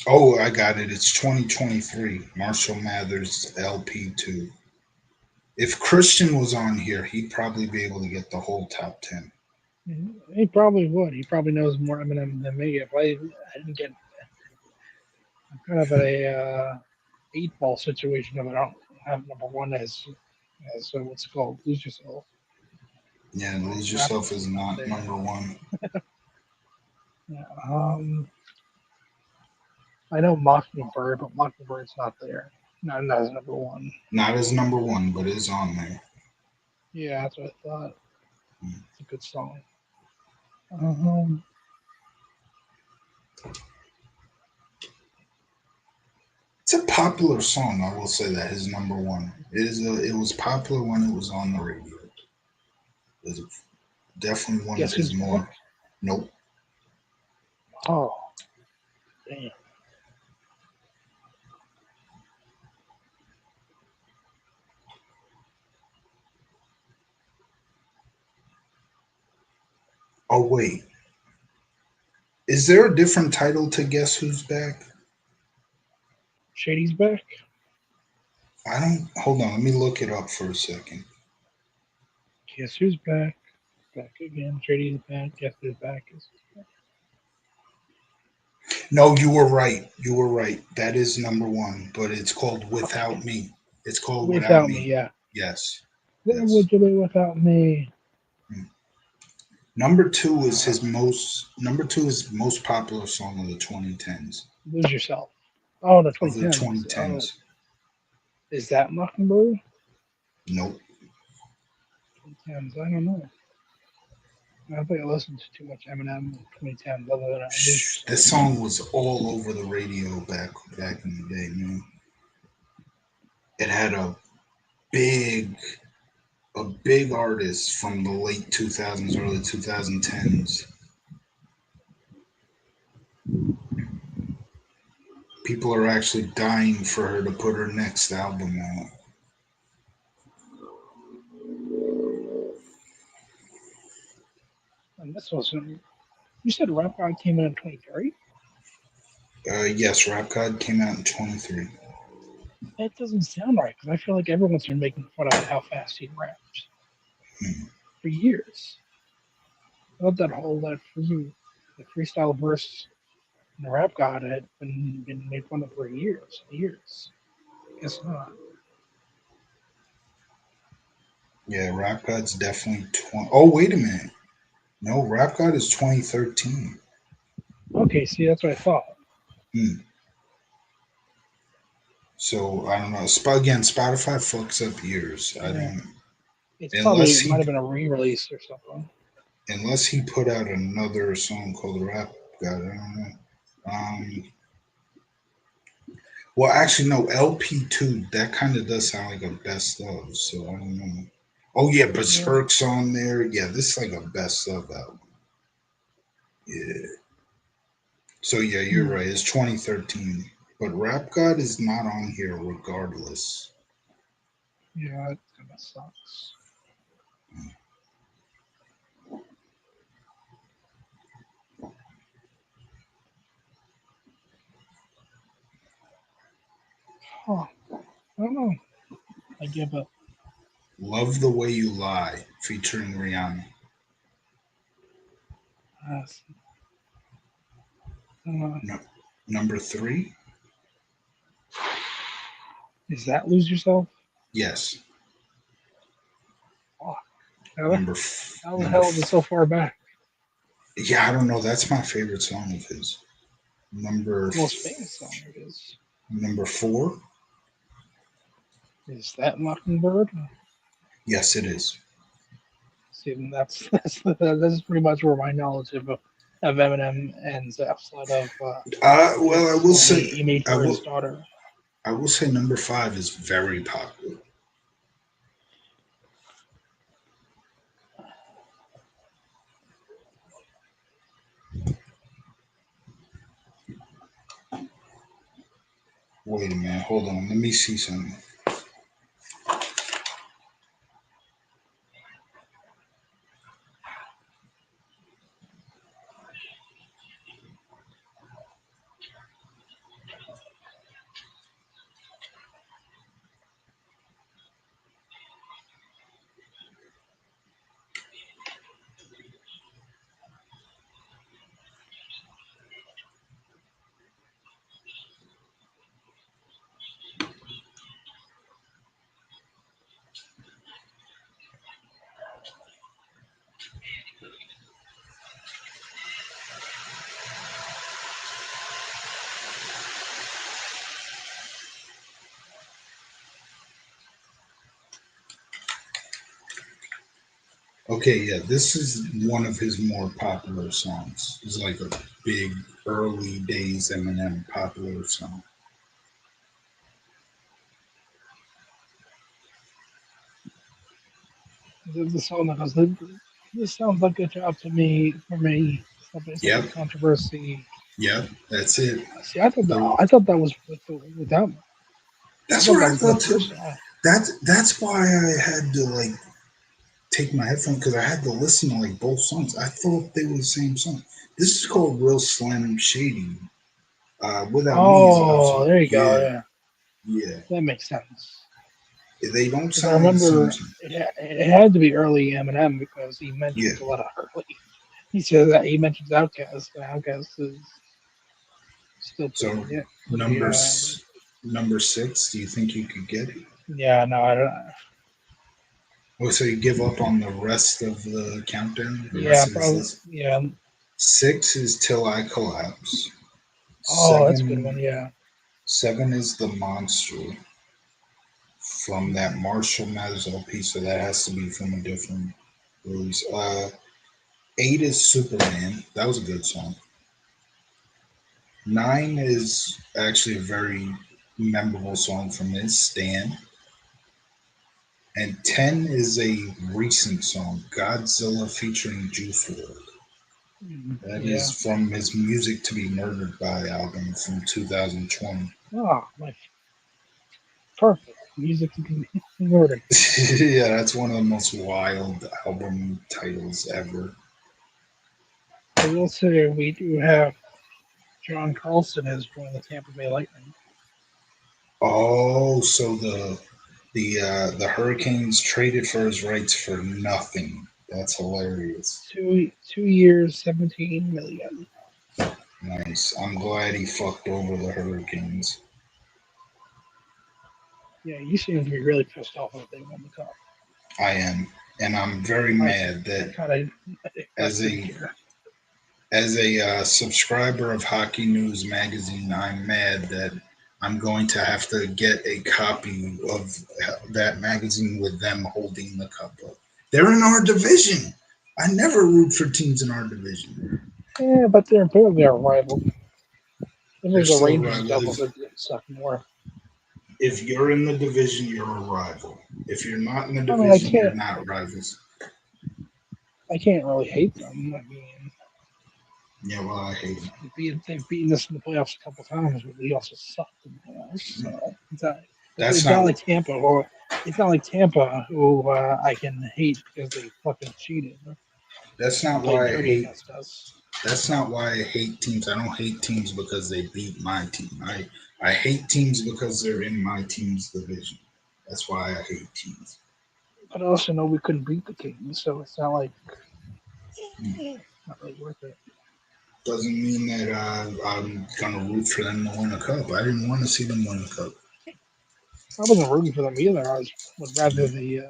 S1: Oh, I got it. It's 2023. Marshall Mathers LP2. If Christian was on here, he'd probably be able to get the whole top 10.
S2: He probably would. He probably knows more Eminem than me. If I didn't get, I'm kind of at a eight ball situation of I don't have number one as what's it called, Lose Yourself.
S1: Yeah, Lose
S2: Rap
S1: Yourself
S2: God's
S1: is
S2: not
S1: not
S2: there.
S1: number one.
S2: Yeah, I know Mockingbird, but Mockingbird's not there. Not as number one.
S1: Not as number one, but is on there.
S2: Yeah, that's what I thought.
S1: Hmm.
S2: It's a good song. Um,
S1: It's a popular song, I will say that his number one. It was popular when it was on the radio. It was definitely one of
S2: Guess
S1: his
S2: Who's Back?
S1: more. Nope.
S2: Oh, damn.
S1: Oh wait, is there a different title to Guess Who's Back?
S2: Shady's Back?
S1: I don't. Hold on, let me look it up for a second.
S2: Guess Who's Back? Back again. Shady's Back. Guess Who's Back? Guess Who's Back?
S1: No, you were right. You were right. That is number one, but it's called
S2: Okay.
S1: Without Me. It's called Without
S2: Without Me,
S1: Me.
S2: yeah.
S1: Yes.
S2: Where
S1: Yes.
S2: would you be without me?
S1: Hmm. Number two is his most. Number two is most popular song of the 2010s.
S2: Lose Yourself. Oh, the
S1: Of the
S2: 2010s. Oh,
S1: 2010s.
S2: is that Mockingbird?
S1: Nope.
S2: 2010s. I don't know. I don't think I listened to too much Eminem in 2010s other than Lose
S1: This
S2: Yourself.
S1: song was all over the radio back in the day, man. It had big a big artist from the late 2000s, early 2010s. People are actually dying for her to put her next album out.
S2: And this wasn't. You said Rap God came in 23?
S1: Yes, Rap God came out in 23.
S2: That doesn't sound right because I feel like everyone's been making fun of how fast he raps
S1: Hmm.
S2: for years. I thought the freestyle verse in the Rap God had been made fun of for years, years. Guess not.
S1: Yeah, Rap God's definitely 20. Oh, wait a minute. No, Rap God is 2013.
S2: Okay, see, that's what I thought.
S1: Hmm. So I don't know. Again, Spotify fucks up years. I
S2: Yeah,
S1: don't
S2: it's probably
S1: unless
S2: it might
S1: he
S2: have been a re-release or something.
S1: put out another song called Rap God. I don't know. Well, actually, no. LP2. That kind of does sound like a best of. So I don't know. Oh yeah,
S2: Yeah.
S1: Berserk's on there. Yeah, this is like a best of album. Yeah. So yeah, you're
S2: Hmm.
S1: right. It's 2013, but Rap God is not on here regardless.
S2: Yeah, that kind of sucks. Huh. I don't know. I give up.
S1: Love the Way You Lie, featuring Rihanna.
S2: Uh, uh,
S1: No, number three,
S2: is that Lose Yourself?
S1: yes.
S2: Fuck.
S1: Number
S2: How the
S1: number.
S2: hell is it so far back?
S1: Yeah, I don't know. That's my favorite song of his. Number
S2: The most famous song of his.
S1: number four,
S2: Is that Mockingbird?
S1: yes, it is.
S2: See, that's pretty much where my knowledge of Eminem ends outside of
S1: Well,
S2: this song he made
S1: I
S2: for his
S1: will,
S2: daughter.
S1: I will say number five is very popular. Wait a minute, hold on. Let me see something. Okay, yeah, this is one of his more popular songs. It's like a big early days Eminem popular song.
S2: The song that goes, this sounds like a job to me for me. Something,
S1: Yep,
S2: something controversy.
S1: yep, that's it.
S2: See, I thought
S1: The,
S2: that was with them. I
S1: that's
S2: thought
S1: what
S2: that
S1: I
S2: was
S1: thought
S2: that
S1: too.
S2: first song.
S1: That's why I had to like take my headphones because I had to listen to like both songs. I thought they were the same song. This is called Real Slim Shady. Without Me is also
S2: Oh, there you go.
S1: yeah,
S2: Yeah,
S1: yeah.
S2: that makes sense.
S1: They don't
S2: Because I
S1: sound like the same
S2: remember
S1: song.
S2: it had to be early Eminem because he
S1: Yeah.
S2: mentions a lot of early. He says that he mentions Outkast, and Outkast is still
S1: So
S2: pretty.
S1: number number six. Do you think you could get it?
S2: Yeah, no, I don't.
S1: Oh, so you give up on the rest of the countdown, the
S2: Yeah,
S1: rest of his
S2: probably.
S1: list?
S2: Yeah.
S1: Six is Till I Collapse.
S2: Oh, that's a good one.
S1: Seven,
S2: Yeah.
S1: seven is The Monster from that Marshall Mathers LP, so that has to be from a different release. Eight is Superman. That was a good song. Nine is actually a very memorable song from his Stan. And 10 is a recent song, Godzilla featuring Juice WRLD. That is
S2: Yeah.
S1: from his Music to Be Murdered By album from 2020.
S2: Oh, my perfect music to be murdered.
S1: Yeah, that's one of the most wild album titles ever.
S2: I will say we do have John Carlson has joined the Tampa Bay Lightning.
S1: Oh, so the Hurricanes traded for his rights for nothing. That's hilarious.
S2: 2 years, 17 million.
S1: Nice. I'm glad he fucked over the Hurricanes.
S2: Yeah, he seems to be really pissed off that they won the cup.
S1: I am, and I'm very
S2: I
S1: mad
S2: I
S1: that
S2: kind of
S1: as
S2: didn't
S1: a
S2: care.
S1: subscriber of Hockey News magazine, I'm mad that I'm going to have to get a copy of that magazine with them holding the cup up. They're in our division. I never root for teams in our division.
S2: Yeah, but they're barely our rival. It
S1: They're
S2: was the
S1: still a
S2: Rangers
S1: rival.
S2: Devils that suck more.
S1: If you're in the division, you're a rival. If you're not in the
S2: I mean,
S1: division, you're not rivals.
S2: I can't really hate them. I mean,
S1: Yeah, well, I hate them.
S2: they've beaten us in the playoffs a couple times, but we also sucked in the playoffs. So
S1: That's
S2: it's not
S1: not
S2: like Tampa, or it's not like Tampa who I can hate because they fucking cheated
S1: that's
S2: and
S1: not
S2: played
S1: why I
S2: dirty
S1: hate
S2: against us.
S1: That's not why I hate teams. I don't hate teams because they beat my team. I hate teams because they're in my team's division. That's why I hate teams.
S2: But I also know we couldn't beat the Kings, so it's not like not really worth it.
S1: Doesn't mean that I'm gonna root for them to win a cup. I didn't want to see them win a cup.
S2: I wasn't rooting for them either. Would rather the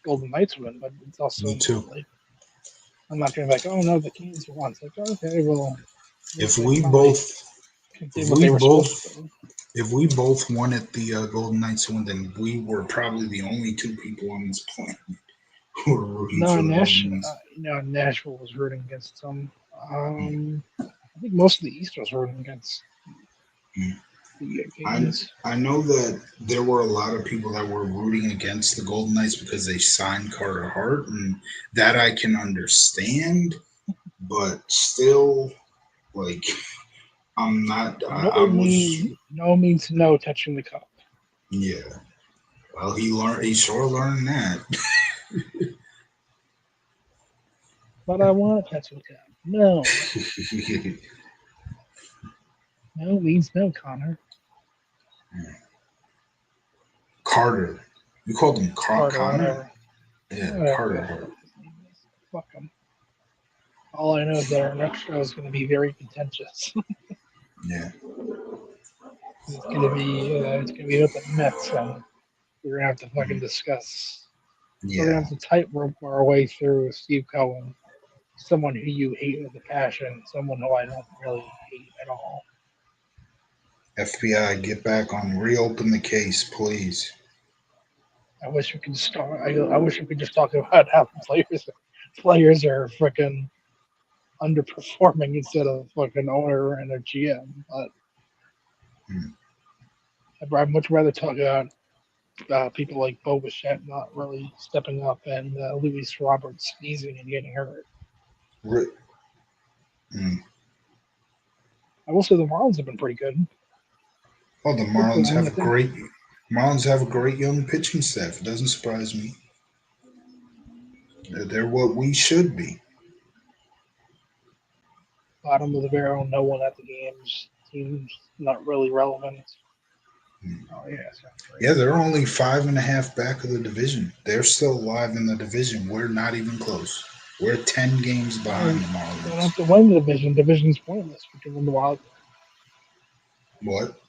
S2: Golden Knights win, but it's also
S1: Me too.
S2: not like I'm not going to be like, oh no, the Kings won. It's like okay, well, at
S1: If
S2: least they
S1: we
S2: finally
S1: both,
S2: did
S1: if
S2: what they
S1: we
S2: were supposed
S1: both,
S2: to do.
S1: if we both wanted the Golden Knights to win, then we were probably the only two people on this planet who were rooting
S2: No,
S1: for the Golden Knights.
S2: Nashville was rooting against them.
S1: Mm,
S2: I think most of the East was rooting against
S1: mm.
S2: the
S1: I
S2: Kings.
S1: I know that there were a lot of people that were rooting against the Golden Knights because they signed Carter Hart, and that I can understand. But still, like I'm not. I was,
S2: No means no touching the cup.
S1: yeah. Well, he learned. He sure learned that.
S2: But I want to touch the cup. No, no means no, Connor.
S1: Carter. You called him
S2: Carter,
S1: Connor?
S2: whatever,
S1: Yeah,
S2: whatever
S1: Carter
S2: the
S1: Hart.
S2: fuck his name is. Fuck him. All I know is that our next show is going to be very contentious.
S1: Yeah.
S2: It's gonna be with the Mets, and we're gonna have to fucking
S1: Mhm.
S2: discuss. We're
S1: Yeah.
S2: gonna have to tightrope our way through Steve Cohen, someone who you hate with a passion, someone who I don't really hate at all.
S1: FBI, get back on. Reopen the case, please.
S2: I wish we could just talk. I wish we could just talk about how players are freaking underperforming instead of fucking owner and a GM. But
S1: Hmm.
S2: I'd much rather talk about people like Bo Bichette not really stepping up and Luis Roberts sneezing and getting hurt.
S1: Re- hmm.
S2: I will say the Marlins have been pretty good.
S1: Oh, the
S2: Good for
S1: Marlins
S2: them.
S1: have
S2: I
S1: a
S2: think
S1: great young pitching staff. It doesn't surprise me. They're what we should be.
S2: bottom of the barrel, no one at the games. Teams not really relevant.
S1: Hmm.
S2: Oh yeah, sounds
S1: Yeah,
S2: great.
S1: they're only 5.5 back of the division. They're still alive in the division. We're not even close. We're 10 games behind
S2: Well,
S1: the
S2: you don't
S1: Marlins.
S2: have to win the division. Division's pointless. We can win the wild card.
S1: What?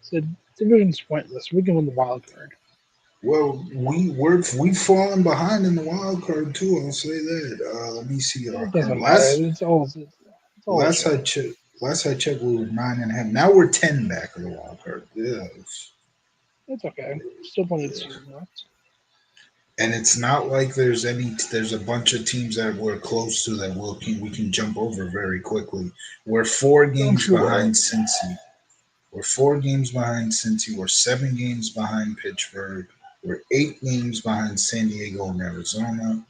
S2: So division's pointless. We can win the wild card.
S1: Well, we've fallen behind in the wild card too. I'll say that. Let me see
S2: It
S1: our
S2: doesn't matter.
S1: last
S2: It's all a
S1: last I
S2: show.
S1: checked. Last I checked, we were 9.5. Now we're 10 back of the wild card. Yeah,
S2: It's okay. Still plenty of the season left.
S1: and it's not like there's a bunch of teams that we're close to that we can jump over very quickly. We're four
S2: Don't
S1: games
S2: you worry.
S1: behind Cincy. We're 4 games behind Cincy. We're 7 games behind Pittsburgh. We're 8 games behind San Diego and Arizona.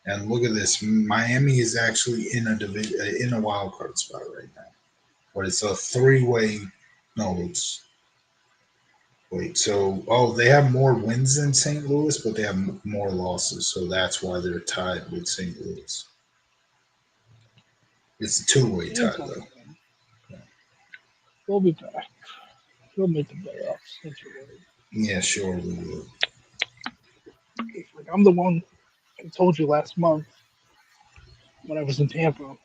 S1: And look at this. Miami is actually in a division in a wild card spot right now. But it's a three-way. No, it's wait. So they have more wins than St. Louis, but they have more losses. So that's why they're tied with St. Louis. It's a two-way tie
S2: It's all
S1: though.
S2: good. We'll be back. We'll make the playoffs. Don't you worry.
S1: Yeah, sure we will.
S2: Like I'm the one I told you last month when I was in Tampa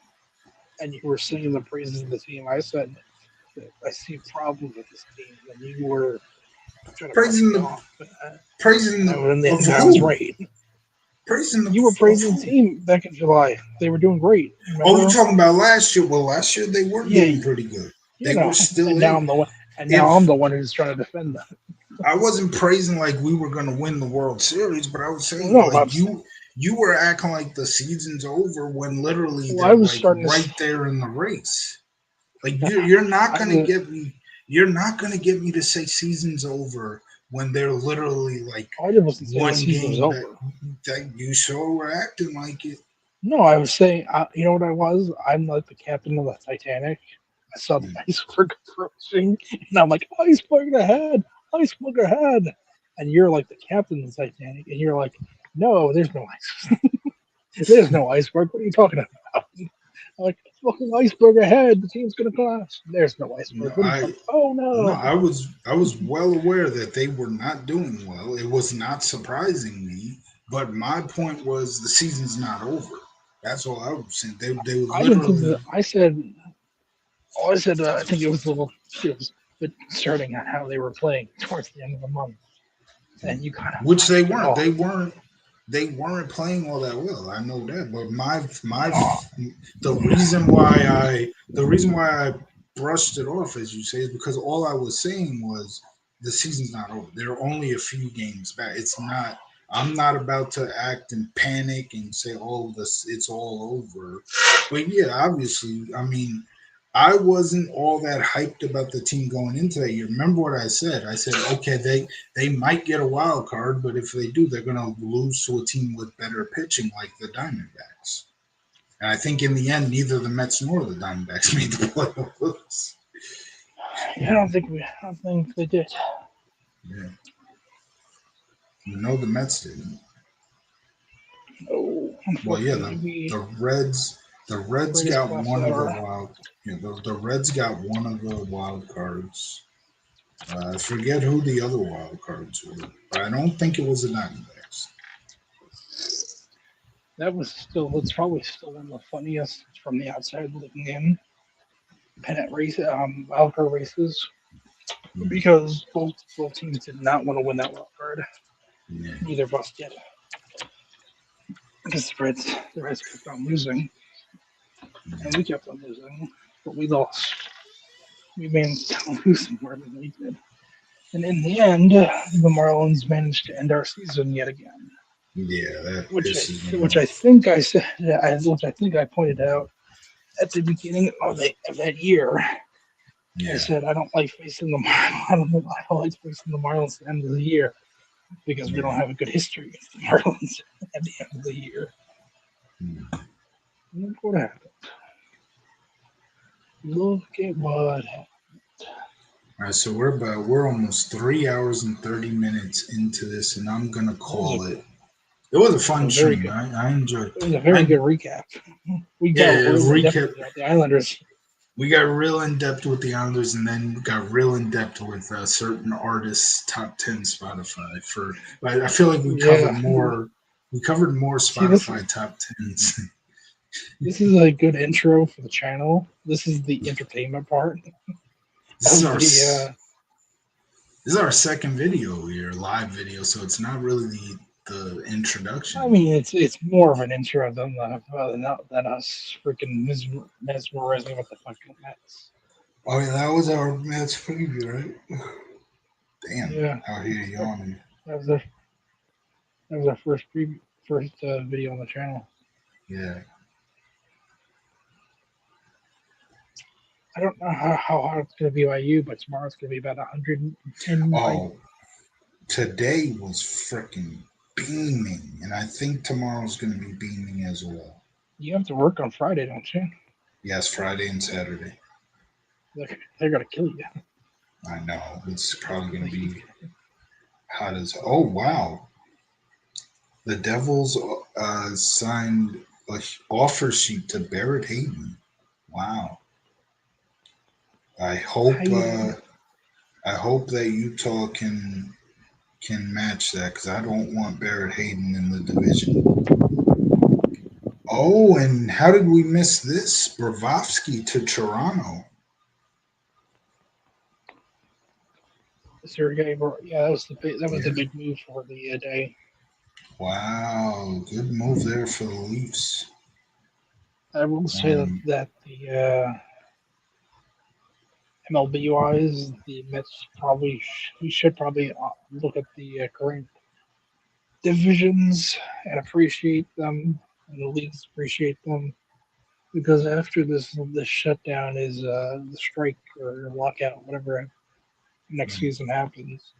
S2: and you were singing the praises of the team. I said that I see problems with this team, and you were trying to brush
S1: Praising
S2: me
S1: the
S2: off.
S1: praising the
S2: In the
S1: of
S2: end, I was
S1: who?
S2: right.
S1: Praising
S2: You were
S1: of
S2: praising the
S1: who?
S2: team back in July. They were doing great.
S1: Oh, you're
S2: Remember?
S1: talking about last year? Well, last year they were
S2: Yeah,
S1: doing pretty good.
S2: you
S1: They were
S2: know.
S1: still
S2: And now
S1: in.
S2: I'm the one. And now I'm
S1: If
S2: the one who's trying to defend them.
S1: I wasn't praising like we were going to win the World Series, but I would say
S2: Well, no,
S1: like
S2: I'm.
S1: you were acting like the season's over when literally
S2: Well, I
S1: they're
S2: was
S1: like
S2: starting to.
S1: right there in the race. Like you're not
S2: I
S1: going to
S2: was.
S1: get me. You're not going to get me to say season's over when they're literally like
S2: I wasn't saying the
S1: one
S2: season was
S1: game back.
S2: over.
S1: That you sure were acting like it.
S2: No, I was saying. You know what I was? I'm like the captain of the Titanic. I saw the
S1: Hmm.
S2: iceberg approaching, and I'm like, iceberg ahead, iceberg ahead. And you're like the captain of the Titanic, and you're like, no, there's no ice. There's no iceberg. What are you talking about? Like, fucking iceberg ahead. The team's gonna collapse. There's no
S1: No,
S2: iceberg. What are you talking? Oh
S1: no,
S2: no!
S1: I was well aware that they were not doing well. It was not surprising me, but my point was the season's not over. That's all I was saying. They were
S2: I didn't think
S1: literally
S2: that. I said. Oh, I said. I think it was a little. It was a bit concerning on how they were playing towards the end of the month, and you kind of
S1: which they
S2: brushed it
S1: weren't.
S2: off.
S1: They weren't playing all that well. I know that, but my
S2: No,
S1: the reason why I brushed it off, as you say, is because all I was saying was the season's not over. There are only a few games back. It's not. I'm not about to act and panic and say, "Oh, this it's all over." But yeah, obviously, I mean, I wasn't all that hyped about the team going into that year. Remember what I said? I said, okay, they might get a wild card, but if they do, they're going to lose to a team with better pitching like the Diamondbacks. And I think in the end, neither the Mets nor the Diamondbacks made the playoffs.
S2: I don't think we. I don't think they did.
S1: Yeah, the Mets didn't.
S2: No,
S1: Well, yeah,
S2: unfortunately,
S1: the
S2: we
S1: the Reds the Reds
S2: greatest
S1: got
S2: class
S1: one of the
S2: ever.
S1: wild. Yeah, the Reds got one of the wild cards. I forget who the other wild cards were, but I don't think it was the Diamondbacks.
S2: That was still. It's probably still one of the funniest from the outside looking in. Pennant race, wild card races,
S1: Hmm.
S2: because both teams did not want to win that wild card.
S1: Yeah.
S2: Neither of us did, because the Reds kept on losing, and we kept on losing, but we lost. We managed to lose more than they did. And in the end, the Marlins managed to end our season yet again,
S1: Yeah, that
S2: which I
S1: pisses me
S2: which I
S1: off.
S2: think I said, which I think I pointed out at the beginning of that year. I
S1: Yeah,
S2: said I don't like facing the Marlins. I don't like facing the Marlins at the end of the year because we don't
S1: yeah.
S2: have a good history against the Marlins at the end of the year.
S1: Hmm.
S2: And look what happened. Look at what happened.
S1: All right, so we're almost 3 hours and 30 minutes into this, and I'm gonna
S2: That was a
S1: call it. It was a
S2: it was a
S1: fun
S2: very
S1: stream.
S2: good
S1: I enjoyed.
S2: it was a very
S1: I
S2: good recap. We got
S1: Yeah,
S2: real in depth
S1: recap.
S2: about the Islanders.
S1: We got real in depth with the Islanders, and then we got real in depth with certain artists' top 10 Spotify. But I feel like we covered
S2: Yeah.
S1: more. We covered more
S2: See, this
S1: Spotify top tens.
S2: this is a good intro for the channel. This is the entertainment part
S1: This is
S2: of
S1: our
S2: the.
S1: this is our second video here, live video. So it's not really the
S2: I
S1: introduction.
S2: mean, it's more of an intro than us freaking mesmerizing with the fucking Mets.
S1: Oh yeah, that was our Mets preview, right? Damn,
S2: Yeah,
S1: out here yawning.
S2: that was our that was our first video on the channel.
S1: Yeah.
S2: I don't know how hot it's gonna be by you, but tomorrow it's gonna be about 110 by.
S1: Oh, today was freaking beaming, and I think tomorrow's going to be beaming as well.
S2: You have to work on Friday, don't you?
S1: Yes, Friday and Saturday.
S2: They're gonna kill you.
S1: I know it's probably going to be hot as. Oh wow, the Devils signed a offer sheet to Barrett Hayden. Wow. I hope uh,
S2: Hayden.
S1: I hope that Utah can match that because I don't want Barrett Hayden in the division. Oh, and how did we miss this? Bravovsky to Toronto.
S2: Sergey, yeah, that was the
S1: Yeah.
S2: big move for the day.
S1: Wow. Good move there for the Leafs.
S2: I will say that
S1: Um,
S2: the MLB wise, the Mets we should probably look at the current divisions and appreciate them, and the leagues appreciate them because after this shutdown is the strike or lockout, whatever next season happens.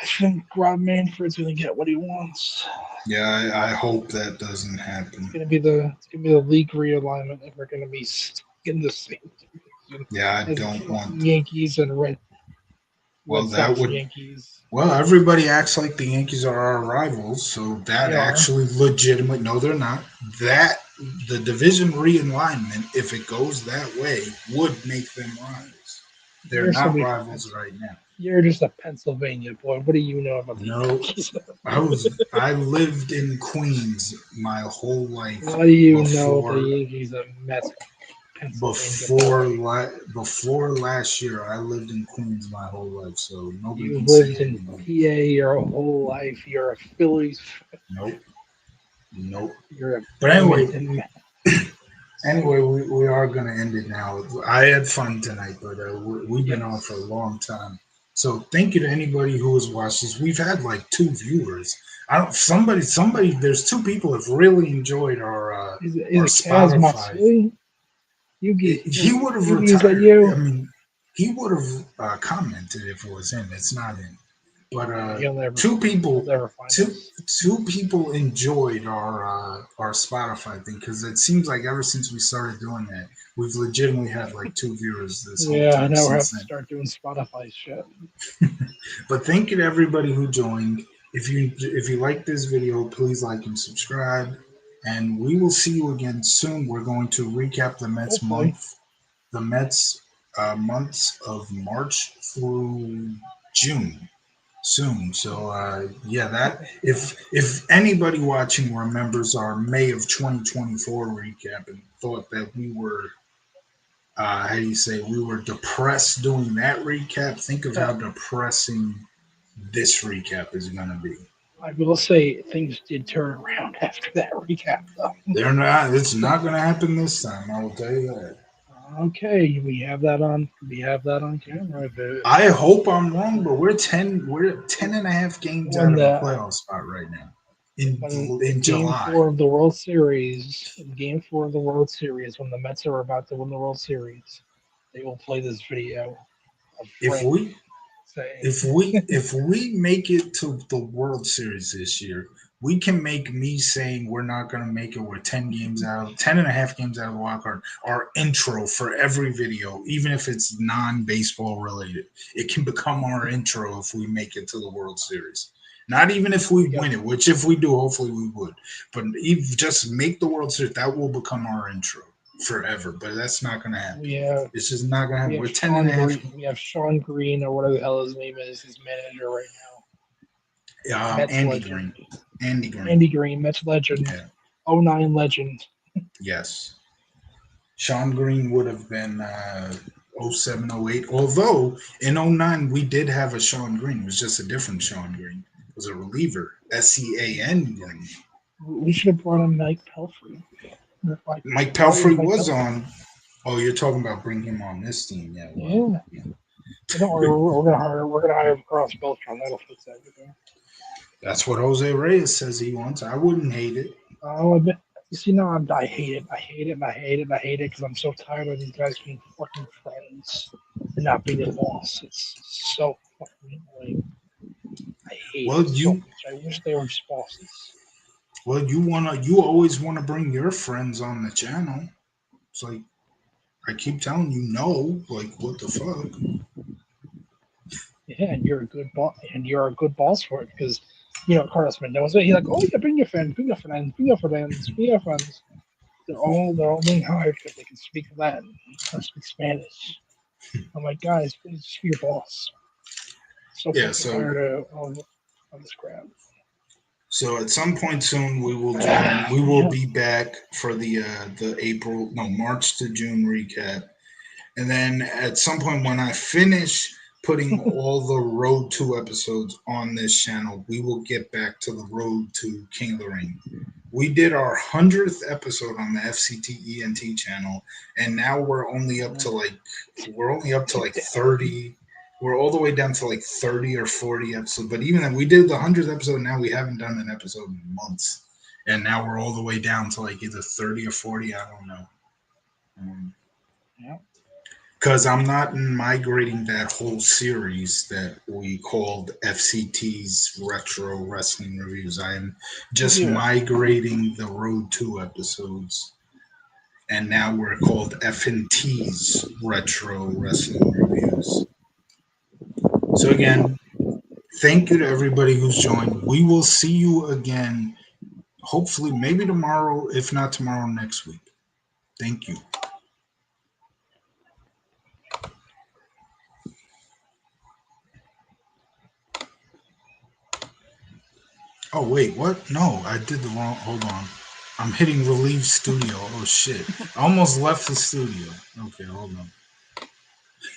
S2: I think Rob Manfred's going to get what he wants.
S1: yeah, I hope that doesn't happen.
S2: It's gonna be the league realignment, and we're going to be stuck in the same division
S1: Yeah, I
S2: as the
S1: don't
S2: fucking
S1: want.
S2: Yankees and
S1: Well,
S2: Red
S1: that
S2: Sox
S1: would.
S2: Yankees.
S1: Well, everybody acts like the Yankees are our rivals, so that
S2: They are.
S1: actually legitimate. No, they're not. That the division realignment, if it goes that way, would make them rivals. They're
S2: You're
S1: not
S2: somebody from
S1: rivals right now.
S2: You're just a Pennsylvania boy. What do you know about the
S1: No,
S2: Yankees?
S1: I lived in Queens my whole life
S2: What do you know the
S1: before
S2: Yankees are Mets, Pennsylvania
S1: before
S2: boy?
S1: before last year. I lived in Queens my whole life, so nobody
S2: You've
S1: can say
S2: lived in
S1: anything.
S2: PA your whole life. You're a Phillies.
S1: Nope, nope.
S2: You're a
S1: But anyway,
S2: Binghamton Met.
S1: we are going to end it now. I had fun tonight, but we've been on for
S2: Yes.
S1: a long time. So thank you to anybody who has watched this. We've had like 2 viewers. I don't. Somebody. There's 2 people have really enjoyed
S2: Is
S1: our
S2: it Kaz
S1: Spotify.
S2: Matsui? Yugi,
S1: He would have
S2: Yugi, is that
S1: retired. I
S2: you?
S1: mean, he would have commented if it was him. It's not him. But
S2: Yeah,
S1: two
S2: he'll
S1: people,
S2: never find
S1: two
S2: us.
S1: two people enjoyed our Spotify thing because it seems like ever since we started doing that, we've legitimately had like 2 viewers this whole
S2: Yeah,
S1: time
S2: now we have
S1: since
S2: to
S1: then.
S2: start doing Spotify shit.
S1: But thank you to everybody who joined. If you like this video, please like and subscribe. And we will see you again soon. We're going to recap
S2: Hopefully.
S1: the Mets months of March through June soon. So yeah, that if anybody watching remembers our May of 2024 recap and thought that we were how do you say we were depressed doing that recap, think of how depressing this recap is going to be.
S2: I will say things did turn around after that recap, though.
S1: They're not. It's not going to happen this time. I will tell you that.
S2: Okay, we have that on. We have that on camera.
S1: I hope I'm wrong, but we're 10.5 games out
S2: When
S1: of a
S2: the
S1: playoff spot right now in
S2: when
S1: in
S2: Game
S1: July.
S2: Four of the World Series, in Game Four of the World Series, when the Mets are about to win the World Series, they will play this video of
S1: If
S2: Frank
S1: we
S2: saying,
S1: if we make it to the World Series this year, we can make me saying we're not going to make it. We're 10.5 games out of the wild card. Our intro for every video, even if it's non-baseball related, it can become our intro if we make it to the World Series. Not even if we
S2: "We got
S1: win it, which if we do, hopefully we would. But if just make the World Series, that will become our intro forever. But that's not going to happen.
S2: we have
S1: It's just not going to
S2: we
S1: happen.
S2: have
S1: We're 10 and
S2: Sean
S1: a half.
S2: Green, we have Sean Green or whatever the hell his name is, his manager right now, Mets
S1: Andy
S2: legend,
S1: Green. Andy Green.
S2: Andy Green, Mets legend,
S1: Yeah.
S2: '09 legend.
S1: Yes. Sean Green would have been 07, 08. Although in '09 we did have a Sean Green. It was just a different Sean Green. It was a reliever. SCAN Green.
S2: We should have brought in Mike Pelfrey. Like,
S1: Mike
S2: how old is
S1: Pelfrey
S2: Mike
S1: was
S2: Pelfrey?
S1: on. Oh, you're talking about bringing him on this team. Yeah, well,
S2: Yeah. Don't worry, we're gonna hire Carlos Beltran. That'll fix everything.
S1: that's what Jose Reyes says he wants. I wouldn't hate it.
S2: Oh, you see, no, I hate it. I hate it. And I hate it. And I hate it because I'm so tired of these guys being fucking friends and not being a boss. It's so fucking annoying. I hate
S1: Well,
S2: it so
S1: you
S2: much. I wish they were just bosses.
S1: you always wanna bring your friends on the channel. It's like I keep telling you no. Like what the fuck?
S2: Yeah, and you're a good boss, and you're a good boss for it because Carlos Mendoza. He's like, oh yeah, bring your friends, bring your friends, bring your friends, bring your friends. They're all being hired because they can speak Latin or speak Spanish. I'm like, guys, please just be your boss. So
S1: Yeah.
S2: fucking
S1: So
S2: tired of this crap.
S1: So at some point soon we will join. We will
S2: Yeah,
S1: be back for the March to June recap, and then at some point when I finish putting all the Road to episodes on this channel, we will get back to the Road to King of the Ring. We did our 100th episode on the FCT ENT channel, and now we're only up to like 30. We're all the way down to like 30 or 40 episodes. But even then, we did the 100th episode. Now we haven't done an episode in months, and now we're all the way down to like either 30 or 40. I don't know.
S2: yeah.
S1: Because I'm not migrating that whole series that we called FCT's Retro Wrestling Reviews. I am just
S2: Yeah.
S1: migrating the Road 2 episodes. And now we're called F&T's Retro Wrestling Reviews. So again, thank you to everybody who's joined. We will see you again Hopefully, maybe tomorrow. If not tomorrow, next week. Thank you. Oh wait, what? No, I did the wrong. Hold on. I'm hitting Relieve Studio. Oh shit! I almost left the studio. Okay, hold on.